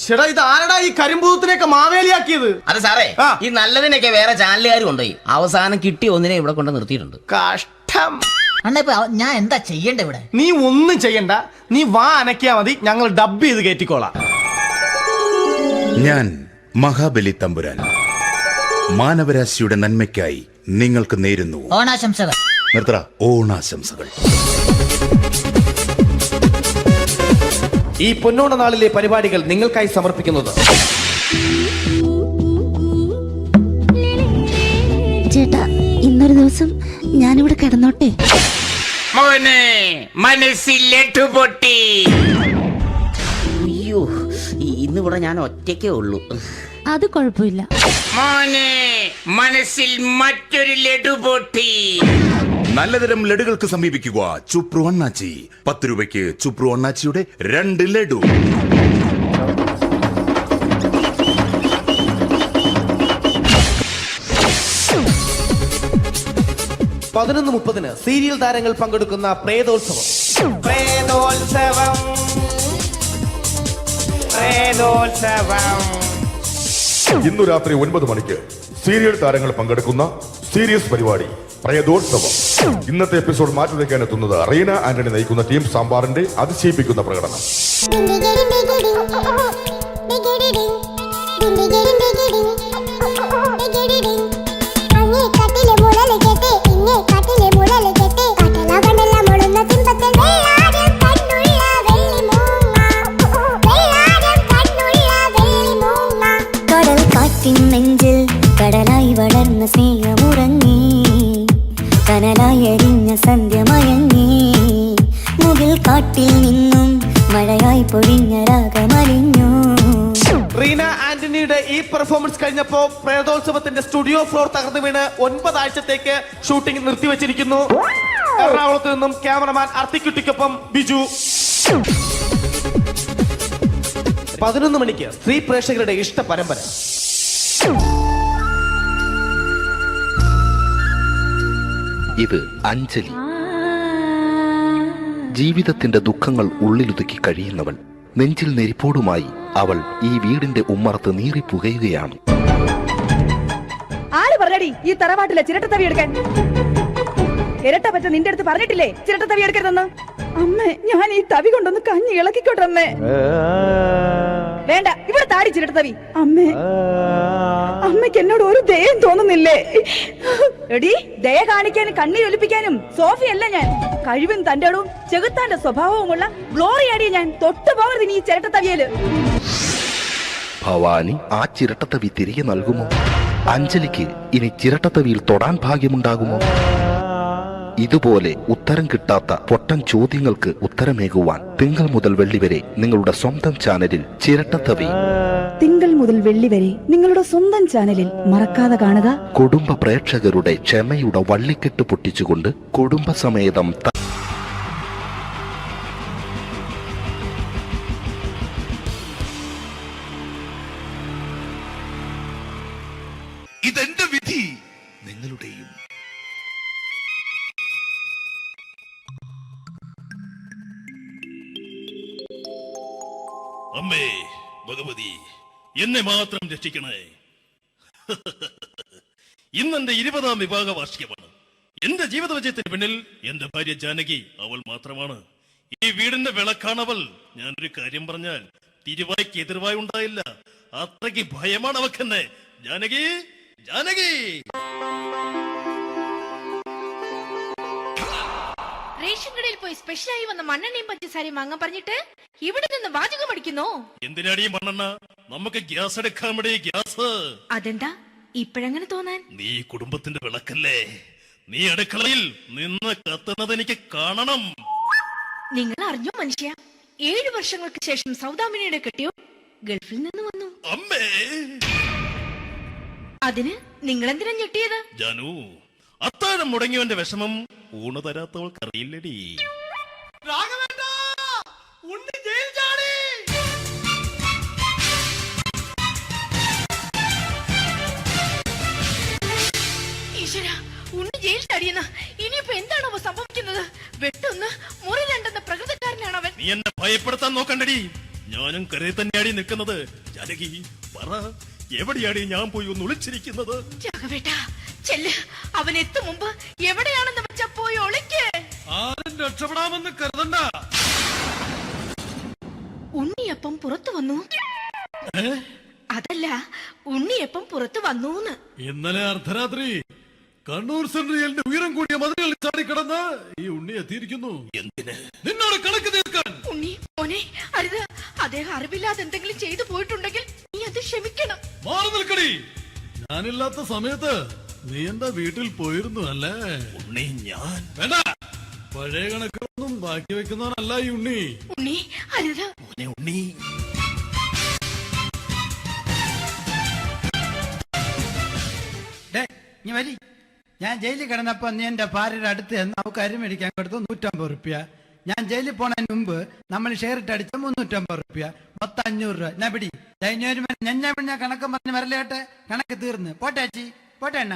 ചേട്ടാ, ഇത് ആരടാ ഈ കരിമ്പൂത്തിനെയൊക്കെ മാവേലിയാക്കിയത്? അതെ സാറേ, ഈ നല്ലതിനൊക്കെ വേറെ ചാനലുകാർ കൊണ്ടുപോയി അവസാനം കിട്ടി ഒന്നിനെ ഇവിടെ കൊണ്ട് നിർത്തിയിട്ടുണ്ട്. കഷ്ടം. ഞാൻ എന്താ ചെയ്യണ്ട ഇവിടെ? നീ ഒന്നും ചെയ്യണ്ട, നീ വാ അനക്കിയാ മതി, ഞങ്ങൾ ഡബ് ചെയ്ത് കയറ്റിക്കോളാം. ഞാൻ മഹാബലി തമ്പുരാൻ. മാനവരാശിയുടെ നന്മയ്ക്കായി നിങ്ങൾക്ക് നേരുന്നു ഓണാശംസകൾ. നിർത്തറ ഓണാശംസകൾ. ഈ പൊന്നോണ നാളിലെ പരിപാടികൾ നിങ്ങൾക്കായി സമർപ്പിക്കുന്നത് ചേട്ടാ, ഇന്നൊരു ദിവസം ഞാനിവിടെ കിടന്നോട്ടെ? മോനെ മനസ്സിലെട്ടു പൊട്ടി. അയ്യോ, ഇന്നിവിടെ ഞാൻ ഒറ്റയ്ക്കേ ഉള്ളൂ. അത് കുഴപ്പമില്ല. മോനെ മനസ്സിൽ മറ്റൊരു ലഡു പൊട്ടി. നല്ലതരം ലഡുകൾക്ക് സമീപിക്കുക ചുപ്രു അണ്ണാച്ചി. 10 രൂപയ്ക്ക് ചുപ്രു അണ്ണാച്ചിയുടെ 2 ലഡു. 11:30 സീരിയൽ താരങ്ങൾ പങ്കെടുക്കുന്ന പ്രേതോത്സവം. ഇന്നു രാത്രി 9 മണിക്ക് സീരിയൽ താരങ്ങൾ പങ്കെടുക്കുന്ന സീരിയസ് പരിപാടി പ്രേതോത്സവം. ഇന്നത്തെ എപ്പിസോഡ് മാറ്റിവെക്കാൻ എത്തുന്നത് റീന ആന്റണി നയിക്കുന്ന ടീം സാമ്പാറിന്റെ അതിശയിപ്പിക്കുന്ന പ്രകടനം. നെഞ്ചിൽ കടലായി വളർന്ന സ്നേഹമുറങ്ങി, കനലായി എരിഞ്ഞ സന്ധ്യമയങ്ങി, മുകിൽ കാട്ടിൽ നിന്നും മഴയായി പൊഴിഞ്ഞ രാഗമലിഞ്ഞു. റീന ആന്റണിയുടെ ഈ പെർഫോമൻസ് കഴിഞ്ഞപ്പോ പ്രേതോത്സവത്തിന്റെ സ്റ്റുഡിയോ ഫ്ലോർ തകർന്നു വീണ് 9 ആഴ്ചത്തേക്ക് ഷൂട്ടിംഗ് നിർത്തിവെച്ചിരിക്കുന്നു. എറണാകുളത്ത് നിന്നും ക്യാമറമാൻ അർത്തിക്കുട്ടിക്കൊപ്പം ബിജു. 11 മണിക്ക് സ്ത്രീ പ്രേക്ഷകരുടെ ഇഷ്ട പരമ്പര. ഇത് അഞ്ജലി. ജീവിതത്തിന്റെ ദുഃഖങ്ങൾ ഉള്ളിലൊതുക്കി കഴിയുന്നവൾ. നെഞ്ചിൽ നെരിപ്പോടുമായി അവൾ ഈ വീടിന്റെ ഉമ്മറത്ത് നീറിപ്പുകയുകയാണ്. ആര് പറഞ്ഞടി ഈ തറവാട്ടിലെ ചിരട്ടത്തവി എടുക്കാൻ? ഇരട്ട പറ്റ നിന്റെ അടുത്ത് പറഞ്ഞിട്ടില്ലേ ചിരട്ടത്തവി എടുക്കരുതെന്ന്? അമ്മേ, ഞാൻ ഈ തവി കൊണ്ടൊന്ന് കഞ്ഞി ഇളക്കിക്കോട്ടെ അമ്മേ. വേണ്ട, ഇവിടെ താടി ചിരട്ടത്തവി. അമ്മേ, അമ്മയ്ക്ക് എന്നോട് ഒരു ദയം തോന്നുന്നില്ലേ? എടി, ദയ കാണിക്കാനും കണ്ണീരൊലിപ്പിക്കാനും സോഫിയല്ല ഞാൻ. കഴിവും തന്റെടും ചെകുത്താന്റെ സ്വഭാവവുമുള്ള ഗ്ലോറിയാടിയ ഞാൻ. തൊട്ടു പോകരുത് നീ ചിരട്ടത്തവിയല്. ഭവാനി ആ ചിരട്ടത്തവി തിരികെ നൽകുമോ? അഞ്ജലിക്ക് ഇനി ചിരട്ടത്തവിയിൽ തൊടാൻ ഭാഗ്യമുണ്ടാകുമോ? ഇതുപോലെ ഉത്തരം കിട്ടാത്ത പൊട്ടൻ ചോദ്യങ്ങൾക്ക് ഉത്തരമേകുവാൻ തിങ്കൾ മുതൽ വെള്ളി വരെ നിങ്ങളുടെ സ്വന്തം ചാനലിൽ ചിരട്ടത്തവി. തിങ്കൾ മുതൽ വെള്ളി വരെ നിങ്ങളുടെ സ്വന്തം ചാനലിൽ മറക്കാതെ കാണുക. കുടുംബ പ്രേക്ഷകരുടെ ക്ഷമയുടെ വള്ളിക്കെട്ട് പൊട്ടിച്ചുകൊണ്ട് കുടുംബസമേതം ഇതെന്റെ വിധി നിങ്ങളുടെയും. അമ്മേ ഭഗവതി, എന്നെ മാത്രം രക്ഷിക്കണേ. ഇന്നെന്റെ 20ാം വിവാഹ വാർഷികമാണ്. എന്റെ ജീവിത വിജയത്തിന് പിന്നിൽ എന്റെ ഭാര്യ ജാനകി അവൾ മാത്രമാണ്. ഈ വീടിന്റെ വിളക്കാണവൾ. ഞാനൊരു കാര്യം പറഞ്ഞാൽ തിരുവായ്ക്ക് എതിർവായി ഉണ്ടായില്ല. അത്രയ്ക്ക് ഭയമാണ് അവക്കെന്നെ. ജാനകി, ജാനകി. റേഷൻ കടയിൽ പോയി സ്പെഷ്യലായി വന്ന മണ്ണെണ്ണയും പഞ്ചസാരയും വാങ്ങാൻ പറഞ്ഞിട്ട് ഇവിടെ നിന്ന് വാചകം അടിക്കുന്നോ? എന്തിനാടി മണ്ണെണ്ണ? നമുക്ക് ഗ്യാസ് എടുക്കാൻ വേണ്ടി ഗ്യാസ്. അതെന്താ ഇപ്പോഴങ്ങനെ തോന്നാൻ? നീ കുടുംബത്തിന്റെ വിളക്കല്ലേ. നീ അടുക്കളയിൽ നിന്ന് കത്തുന്നത് എനിക്ക് കാണണം. നിങ്ങൾ അറിഞ്ഞോ മനുഷ്യ, 7 വർഷങ്ങൾക്ക് ശേഷം സൗദാമിനിയുടെ കെട്ടിയോ ഗൾഫിൽ നിന്ന് വന്നു. അമ്മേ, അതിന് നിങ്ങൾ എന്തിനാ ഞെട്ടിയത്? ജാനു, അത്താഴം മുടങ്ങിയവന്റെ വിഷമം ഊണ് തരാത്തവൾക്ക് അറിയില്ലടി. ഈശ്വരാ, ഉണ്ണി ജയിൽ ചാടിയെന്ന്. ഇനിയിപ്പോ എന്താണോ സംഭവിക്കുന്നത്? വെട്ടൊന്ന് മുറി രണ്ടെന്ന പ്രകൃതക്കാരനാണ് അവൻ. നീ എന്നെ ഭയപ്പെടുത്താൻ നോക്കണ്ടടി. ഞാനും കരയിൽ തന്നെയാടി നിൽക്കുന്നത്. ജാനകി, പറ, എവിടെയാടി ഞാൻ പോയി ഒന്ന് ഒളിച്ചിരിക്കുന്നത്? രാഘവേട്ടാ, ചെല്ല്. അവൻ എത്തും മുമ്പ് എവിടെയാണെന്ന് വെച്ചാ പോയി ഒളിക്ക്. ആരും രക്ഷപ്പെടാമെന്ന് കരുതണ്ട. ഉണ്ണിയപ്പം പുറത്തു വന്നു. അതല്ല, ഉണ്ണി എപ്പം പുറത്തു വന്നൂന്ന്. ഇന്നലെ അർദ്ധരാത്രി കണ്ണൂർ സെൻട്രലിന്റെ ഉയരം കൂടിയ മതിലുകളിൽ ചാടിക്കിടന്ന് ഈ ഉണ്ണി എത്തിയിരിക്കുന്നു. എന്തിന്? നിന്നോട് കണക്ക് തീർക്കാൻ. ഉണ്ണി മോനെ, അരുത്. അദ്ദേഹം അറിവില്ലാതെ എന്തെങ്കിലും ചെയ്തു പോയിട്ടുണ്ടെങ്കിൽ നീ അത് ക്ഷമിക്കണം. മാറി നിൽക്കടി. ഞാനില്ലാത്ത സമയത്ത് നീ എന്താ വീട്ടിൽ പോയിരുന്നു അല്ലേ? ഉണ്ണി ഞാൻ വേണ്ട. പഴയ കണക്കൊന്നും ബാക്കി വെക്കുന്നവനല്ല ഈ ഉണ്ണി. ഉണ്ണി അരുത്. ഉണ്ണി നീ വരി. ഞാൻ ജയിലിൽ കിടന്നപ്പോ നീ എന്റെ ഭാര്യയുടെ അടുത്ത് എന്ന് അവൾക്ക് അരി മേടിക്കാൻ കൊടുത്തു 150 റുപ്യ. ഞാൻ ജയിലിൽ പോണതിന് മുമ്പ് നമ്മൾ ഷെയർ ഇട്ട് അടിച്ച 350 റുപ്യ, മൊത്തം 500 രൂപ. ഞാൻ പിടി. ഞാൻ കണക്ക് പറഞ്ഞ് വരലേട്ടെ. കണക്ക് തീർന്ന്. പോട്ടെ അച്ചി, പോട്ടെ അണ്ണ.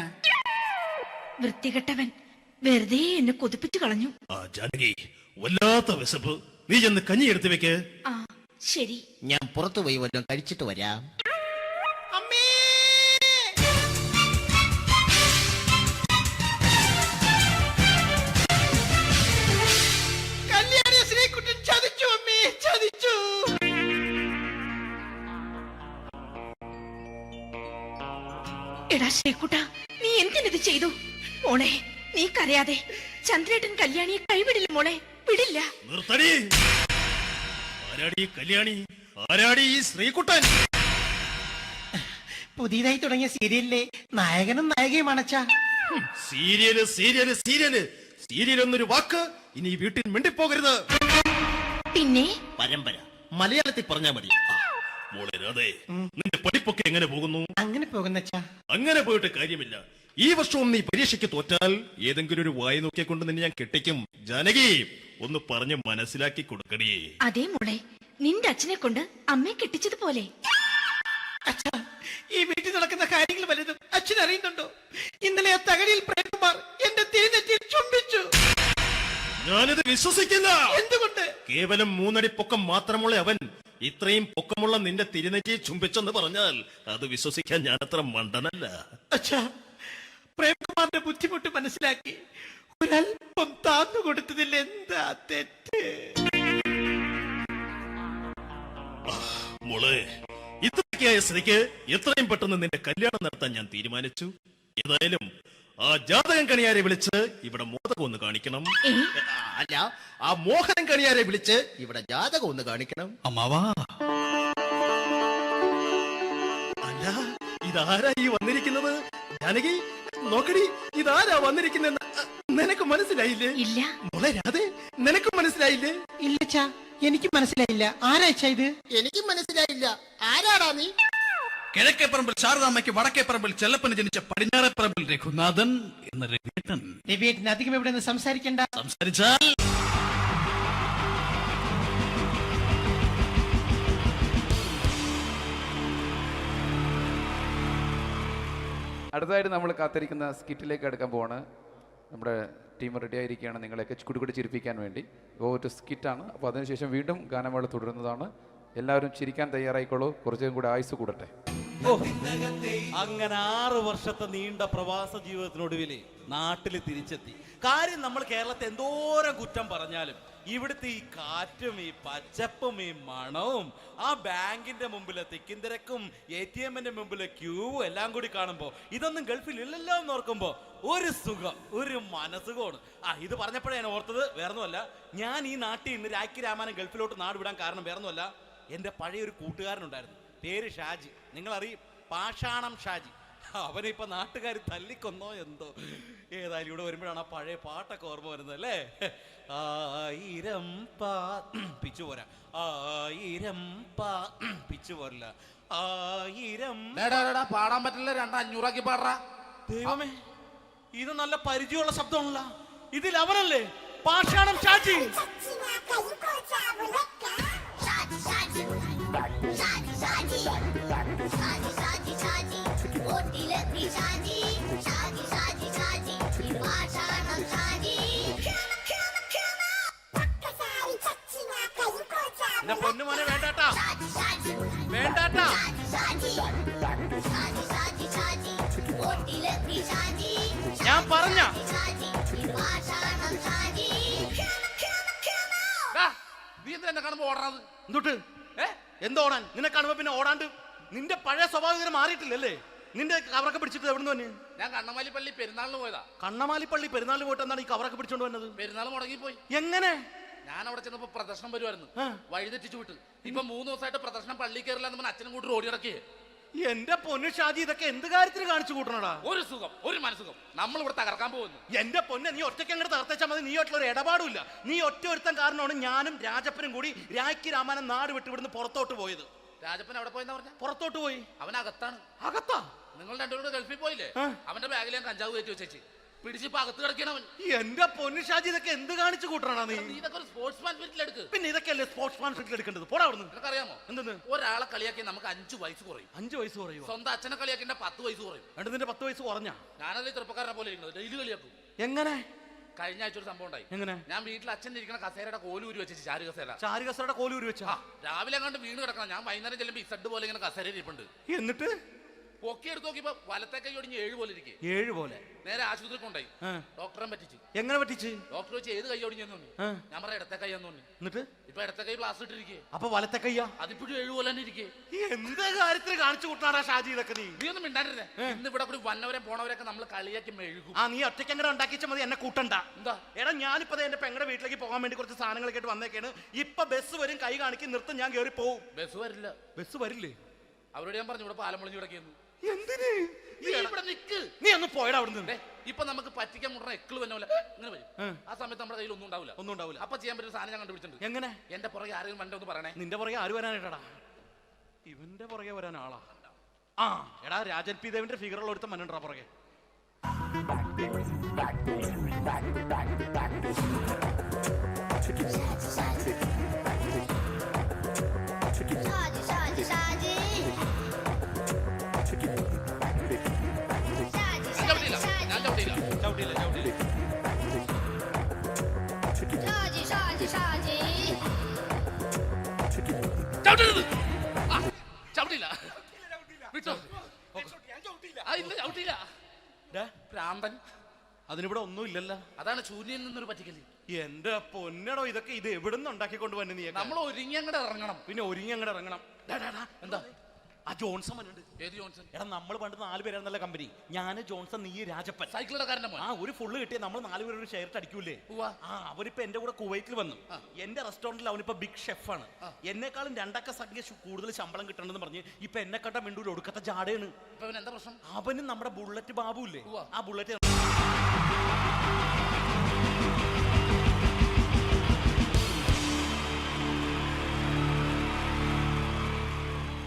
വൃത്തികെട്ടവൻ വെറുതെ എന്നെ കൊതിപ്പിച്ചു കളഞ്ഞു. ജാനകി, വല്ലാത്ത വിശപ്പ്. നീ ചെന്ന് കഞ്ഞി എടുത്ത് വെക്ക്. ആ ശരി. ഞാൻ പുറത്തു പോയി വല്ലതും കഴിച്ചിട്ട് വരാം. എടാ ശ്രീകുട്ട, നീ എന്തിനത് ചെയ്തു? മോളെ, നീ കരയാതെ. ചന്ദ്രേട്ടൻ കല്യാണിയെ കൈവിടില്ല മോളെ, വിടില്ല. നിർത്തടി. ആരാടി കല്യാണി? ആരാടി ഈ ശ്രീകുട്ടൻ? പുതിയതായി തുടങ്ങിയ സീരിയലിലെ നായകനും നായികയും അണച്ചാ. സീരിയല് സീരിയല് സീരിയല് സീരിയൽ എന്നൊരു വാക്ക് ഇനി വീട്ടിൽ മിണ്ടിപ്പോകരുത്. പിന്നെ പരമ്പര മലയാളത്തിൽ പറഞ്ഞാ മതി. മോളെ രാധേ, നിന്റെ പഠിപ്പൊക്കെ എങ്ങനെ പോകുന്നു? അങ്ങനെ പോകുന്നച്ചാ. അങ്ങനെ പോയിട്ട് കാര്യമില്ല. ഈ വർഷവും നീ പരീക്ഷയ്ക്ക് തോറ്റാൽ ഏതെങ്കിലും ഒരു വായി നോക്കിയെ കൊണ്ട് നിന്നെ ഞാൻ കെട്ടിക്കും. ജാനകി, ഒന്ന് പറഞ്ഞ് മനസ്സിലാക്കി കൊടുക്കണേ. അതേ മോളെ, നിന്റെ അച്ഛനെ കൊണ്ട് അമ്മയെ കെട്ടിച്ചതുപോലെ. ഈ വീട്ടിൽ നടക്കുന്ന കാര്യങ്ങൾ വലുതും അച്ഛൻ അറിയുന്നുണ്ടോ? ഇന്നലെ ആ തകഴിയിൽ പ്രേംകുമാർ എന്റെ തിരിഞ്ഞെത്തി ചുംബിച്ചു. ഞാനിത് വിശ്വസിക്കില്ല. എന്തുകൊണ്ട്? കേവലം 3 അടി പൊക്കം മാത്രമുള്ള അവൻ ഇത്രയും പൊക്കമുള്ള നിന്റെ തിരുനെറ്റി ചുംബിച്ചെന്ന് പറഞ്ഞാൽ അത് വിശ്വസിക്കാൻ ഞാൻ അത്ര മണ്ടനല്ല. അച്ഛാ, പ്രേംകുമാറിന്റെ ബുദ്ധിമുട്ട് മനസ്സിലാക്കി ഒരല്പം താന്നു കൊടുത്തതിൽ എന്താ തെറ്റ്? മോളെ, ഇത്രയ്ക്കായ സ്ഥിതിക്ക് എത്രയും പെട്ടെന്ന് നിന്റെ കല്യാണം നടത്താൻ ഞാൻ തീരുമാനിച്ചു. ഏതായാലും ആ ജാതകം കണിയാരെ വിളിച്ച് ഇവിടെ മോദകം ഒന്ന് കാണിക്കണം. അല്ല, ആ മോഹനം കണിയാരെ വിളിച്ച് ഇവിടെ ജാതകം ഒന്ന് കാണിക്കണം. അമ്മാവാ, അല്ല ഇതാരാ ഈ വന്നിരിക്കുന്നത്? ജാനകി നോക്കടി, ഇതാരാ വന്നിരിക്കുന്നെന്ന് നിനക്ക് മനസ്സിലായില്ലേ? ഇല്ല. മോളെ രാധേ, നിനക്ക് മനസ്സിലായില്ലേ? ഇല്ലച്ചാ, എനിക്ക് മനസ്സിലായില്ല. ആരാച്ചാ ഇത്? എനിക്കും മനസ്സിലായില്ല. ആരാടാ നീ? കിഴക്കേ പറമ്പിൽ ശാരദാമ്മയ്ക്ക് വടക്കേ പറമ്പിൽ ചെല്ലപ്പന് ജനിച്ച പടിഞ്ഞാറേ പറമ്പിൽ രഘുനാഥൻ എന്ന രവിയേട്ടൻ. രവിയേട്ടൻ അധികം ഇവിടെ നിന്ന് സംസാരിക്കണ്ട. സംസാരിച്ചാൽ അടുത്തതായിട്ട് നമ്മൾ കാത്തിരിക്കുന്ന സ്കിറ്റിലേക്ക് എടുക്കാൻ പോവാണ്. നമ്മുടെ ടീം റെഡി ആയിരിക്കുകയാണ് നിങ്ങളെയൊക്കെ കുടികുടി ചിരിപ്പിക്കാൻ വേണ്ടി. ഒരു സ്കിറ്റാണ്. അപ്പോൾ അതിനുശേഷം വീണ്ടും ഗാനമേള തുടരുന്നതാണ്. എല്ലാവരും ചിരിക്കാൻ തയ്യാറായിക്കോളൂ. കുറച്ചും കൂടി ആയുസ് കൂടട്ടെ. അങ്ങനെ 6 വർഷത്തെ നീണ്ട പ്രവാസ ജീവിതത്തിനൊടുവിൽ നാട്ടിൽ തിരിച്ചെത്തി. കാര്യം നമ്മൾ കേരളത്തെ എന്തോരം കുറ്റം പറഞ്ഞാലും ഇവിടുത്തെ ഈ കാറ്റും ഈ പച്ചപ്പും ഈ മണവും ആ ബാങ്കിന്റെ മുമ്പിലെ തിക്കും തിരക്കും ATM-ന്റെ മുമ്പിലെ ക്യൂവും എല്ലാം കൂടി കാണുമ്പോൾ ഇതൊന്നും ഗൾഫിൽ ഇല്ലല്ലോ എന്ന് ഓർക്കുമ്പോൾ ഒരു സുഖം, ഒരു മനസുഖമാണ്. ഇത് പറഞ്ഞപ്പോഴേ ഞാൻ ഓർത്തത് വേറൊന്നുമല്ല, ഞാൻ ഈ നാട്ടിൽ ഇന്ന് രാഖി രാമാനം ഗൾഫിലോട്ട് നാട് വിടാൻ കാരണം വേറൊന്നുമല്ല, എൻ്റെ പഴയൊരു കൂട്ടുകാരനുണ്ടായിരുന്നു, പേര് ഷാജി. നിങ്ങളറിയും, പാഷാണം ഷാജി. അവനിപ്പോൾ നാട്ടുകാർ തല്ലിക്കൊന്നോ എന്തോ. ഏതായാലും ഇവിടെ വരുമ്പോഴാണ് ആ പഴയ പാട്ടൊക്കെ ഓർമ്മ വരുന്നത് അല്ലേ? 1000 പിച്ചു പോരാ, 1000 പിച്ചു പോരില്ല, 1000 പാടാൻ പറ്റില്ല. 200 പാടാ. ദൈവമേ, ഇത് നല്ല പരിചയമുള്ള ശബ്ദമാണല്ലോ. ഇതിൽ അവനല്ലേ പാഷാണം ഷാജി? എന്റെ പൊന്നുമോനെ വേണ്ടാട്ടാ, വേണ്ടാട്ടാ. ഞാൻ പറഞ്ഞ നീ എന്തിനാ കാണുമ്പോ ഓടാത്? എന്തൊട്ട് എന്തോടാൻ? നിന്നെ കാണുമ്പോ പിന്നെ ഓടാണ്ട് നിന്റെ പഴയ സ്വഭാവം ഇങ്ങനെ മാറിയിട്ടില്ലല്ലേ? നിന്റെ കവറൊക്കെ പിടിച്ചിട്ട് എവിടെ നിന്ന് തന്നെ? ഞാൻ കണ്ണമാലി പള്ളി പെരുന്നാളിന് പോയതാ. കണ്ണമാലി പള്ളി പെരുന്നാളിന് പോയിട്ട് എന്താണ് ഈ കവറൊക്കെ പിടിച്ചോണ്ട് വന്നത്? പെരുന്നാൾ മുടങ്ങിപ്പോയി. എങ്ങനെ? ഞാൻ അവിടെ ചെന്നപ്പോ പ്രദർശനം വരുമായിരുന്നു, വഴിതെറ്റിച്ചു വിട്ട്. ഇപ്പൊ 3 ദിവസമായിട്ട് പ്രദർശനം പള്ളി കയറില്ല എന്ന് അച്ഛനും കൂട്ടി ഓടി ഇറക്കിയേ. എന്റെ പൊന്നു ഷാജി, ഇതൊക്കെ എന്ത് കാര്യത്തിന് കാണിച്ചു കൂട്ടണടാ? ഒരു സുഖം, ഒരു മനസുഖം. നമ്മൾ ഇവിടെ തകർക്കാൻ പോകുന്നു. എന്റെ പൊന്നെ, നീ ഒറ്റയ്ക്ക് അങ്ങോട്ട് തകർത്തേച്ചാൽ മതി. നീ ഒട്ടുള്ള ഒരു ഇടപാടുമില്ല. നീ ഒറ്റ ഒരുത്തൻ കാരണമാണ് ഞാനും രാജപ്പനും കൂടി രാഖി രാമാനം നാട് വിട്ട് ഇവിടുന്ന് പുറത്തോട്ട് പോയത്. രാജപ്പൻ എവിടെ പോയെന്നാ പറഞ്ഞ? പുറത്തോട്ട് പോയി. അവൻ അകത്താണ്. അകത്താ? നിങ്ങൾ രണ്ടുപേരും ഗൾഫിൽ പോയില്ലേ? അവന്റെ ബാഗിൽ ഞാൻ കഞ്ചാവ് കയറ്റി വെച്ചേച്ച് പിടിച്ചിപ്പോ അകത്ത് കിടക്കണവൻ. എന്റെ പൊന്നു ഷാജി, ഇതൊക്കെ എന്ത് കാണിച്ചു കൂട്ടണ നീ? ഇതൊക്കെ ഒരു സ്പോർട്സ്മാൻ ഫീൽഡിൽ എടുക്ക്. പിന്നെ ഇതൊക്കെയല്ലേ സ്പോർട്സ്മാൻ ഫീൽഡിൽ എടുക്കേണ്ടത്? പോടാ അവിടുന്ന്. നിനക്കറിയാമോ എന്തെന്ന്? ഒരാളെ കളിയാക്കി നമുക്ക് 5 വയസ്സ് കുറയും. 5 വയസ്സ് കുറയും? സ്വന്തം അച്ഛനെ കളിയാക്കി 10 വയസ്സ് കുറയും. എന്നിട്ട് നിന്റെ 10 വയസ്സ് കുറഞ്ഞാ? ഞാനത് ചെറുപ്പക്കാരനെ പോലെ ഇരിക്കുന്നത്, ഡെയിലി കളിയാക്കും. എങ്ങനെ? കഴിഞ്ഞ ആഴ്ച ഒരു സംഭവം ഉണ്ടായി. എങ്ങനെ? ഞാൻ വീട്ടിൽ അച്ഛൻ ഇരിക്കുന്ന കസേരയുടെ കോലൂരി വെച്ചു. ചാരു കസേര. ചാരു കസേരയുടെ കോലൂരി വെച്ചാ? രാവിലെ അങ്ങോട്ട് വീണ് കിടക്കണം. ഞാൻ വൈകുന്നേരം ചെല്ലുമ്പോ ഈ സെഡ് പോലെ ഇങ്ങനെ കസേര ഇരിപ്പുണ്ട്. എന്നിട്ട് പൊക്കി എടുത്ത് നോക്കിയപ്പോ വലത്തെ കൈ ഒടിഞ്ഞ് 7 പോലെ ഇരിക്കും. 7 പോലെ? നേരെ ആശുപത്രി കൊണ്ടായി. ഡോക്ടറെ പറ്റിച്ചു. എങ്ങനെ പറ്റിച്ച്? ഡോക്ടർ വെച്ച് ഏത് കൈ ഒടിഞ്ഞെന്ന് പറഞ്ഞു. ഞാൻ പറയാം ഇടത്തെ കൈ എന്ന് പറഞ്ഞു. എന്നിട്ട് ഇപ്പൊ ഇടത്തെ കൈ പ്ലാസ്റ്റർ ഇട്ടിരിക്കേ. അപ്പൊ വലത്തെ കയ്യാ? അതിപ്പോഴും 7 പോലെ തന്നെ ഇരിക്കേ. എന്ത് കാര്യത്തിന് കാണിച്ചു കൂട്ടാടാ ഷാജി ഇതൊക്കെ? നീ ഒന്നും മിണ്ടാണ്ടിരുന്നേ. ഇന്ന് ഇവിടെ കൂടി വന്നവരെ പോണവരൊക്കെ നമ്മൾ കളിയാക്കി മെഴുകും. നീ ഒറ്റയ്ക്ക് അങ്ങനെ ഉണ്ടാക്കിച്ച മതി, എന്നെ കൂട്ടണ്ട. എന്താ? എടാ, ഞാനിപ്പോ എന്റെ പെങ്ങളുടെ വീട്ടിലേക്ക് പോകാൻ വേണ്ടി കുറച്ച് സാധനങ്ങളൊക്കെ ആയിട്ട് വന്നേക്കാണ്. ഇപ്പൊ ബസ് വരും, കൈ കാണിക്കും, നിർത്തും, ഞാൻ കയറി പോവും. ബസ് വരില്ല. ബസ് വരില്ലേ? അവരോട് ഞാൻ പറഞ്ഞു ഇവിടെ പാലം പൊളിഞ്ഞു കിടക്കുന്നു. എന്തിന്? ഇവിടെ നിക്ക്. നീ ഒന്ന് പോയടാ അവിടുന്ന്. ഇപ്പൊ നമുക്ക് പറ്റിക്കാൻ മുട്ട എക്കിള് വന്ന പോലെ ഇങ്ങനെ വരും. ആ സമയത്ത് നമ്മുടെ കയ്യിൽ ഒന്നും ഉണ്ടാവില്ല. ഒന്നും ഉണ്ടാവില്ല. അപ്പൊ ചെയ്യാൻ പറ്റുന്ന സാധനം ഞാൻ കണ്ടുപിടിച്ചിട്ടുണ്ട്. എങ്ങനെ? എന്റെ പുറകെ ആരെങ്കിലും വണ്ടി ഒന്ന് പറയണേ. നിന്റെ പുറകെ ആര് വരാനായിട്ടാടാ? ഇവന്റെ പുറകെ വരാൻ ആളാ? എടാ, രാജൻ പി ദേവിന്റെ ഫിഗറുള്ള ഒരുത്തം മനുണ്ടാ പുറകെ. ചവിട്ടില്ല. വിട്ടോ? ചവിട്ടില്ല. ഭ്രാന്തൻ. അതിനിവിടെ ഒന്നും ഇല്ലല്ലോ. അതാണ് ശൂന്യയിൽ നിന്നൊരു പറ്റിക്കല്. എന്റെ പൊന്നടോ, ഇതൊക്കെ ഇത് എവിടുന്ന് ഉണ്ടാക്കിക്കൊണ്ട് വന്നു നീ? നമ്മൾ ഒരുങ്ങി അങ്ങോട്ട് ഇറങ്ങണം. പിന്നെ ഒരുങ്ങി അങ്ങോട്ട് ഇറങ്ങണം. എന്താ? ആ ജോൺസൺ വന്നിട്ടുണ്ട്. ഏത് ജോൺസൺ? എടാ, നമ്മൾ പണ്ട് 4 പേരായിരുന്നല്ല കമ്പനി. ഞാൻ, ജോൺസൺ, നീ, രാജപ്പൻ. സൈക്കിളുടെ കാരന്റെ മോൻ. ഒരു ഫുള്ള് കിട്ടിയ നമ്മൾ 4 പേര് ഒരു ഷെയർട്ട് അടിക്കൂലേ? അവരിപ്പോ എന്റെ കൂടെ കുവൈറ്റിൽ വന്നു. എന്റെ റെസ്റ്റോറന്റിൽ അവനിപ്പോ ബിഗ് ഷെഫാണ്. എന്നെക്കാളും 2 അക്ക സംഖ്യ കൂടുതൽ ശമ്പളം കിട്ടണമെന്ന് പറഞ്ഞ് ഇപ്പൊ എന്നെ കണ്ട മിണ്ടൂല, ഒടുക്കത്തെ ജാടയാണ്. എന്താ പ്രശ്നം? അവന് നമ്മുടെ ബുള്ളറ്റ് ബാബു ഇല്ലേ, ആ ബുള്ളറ്റ്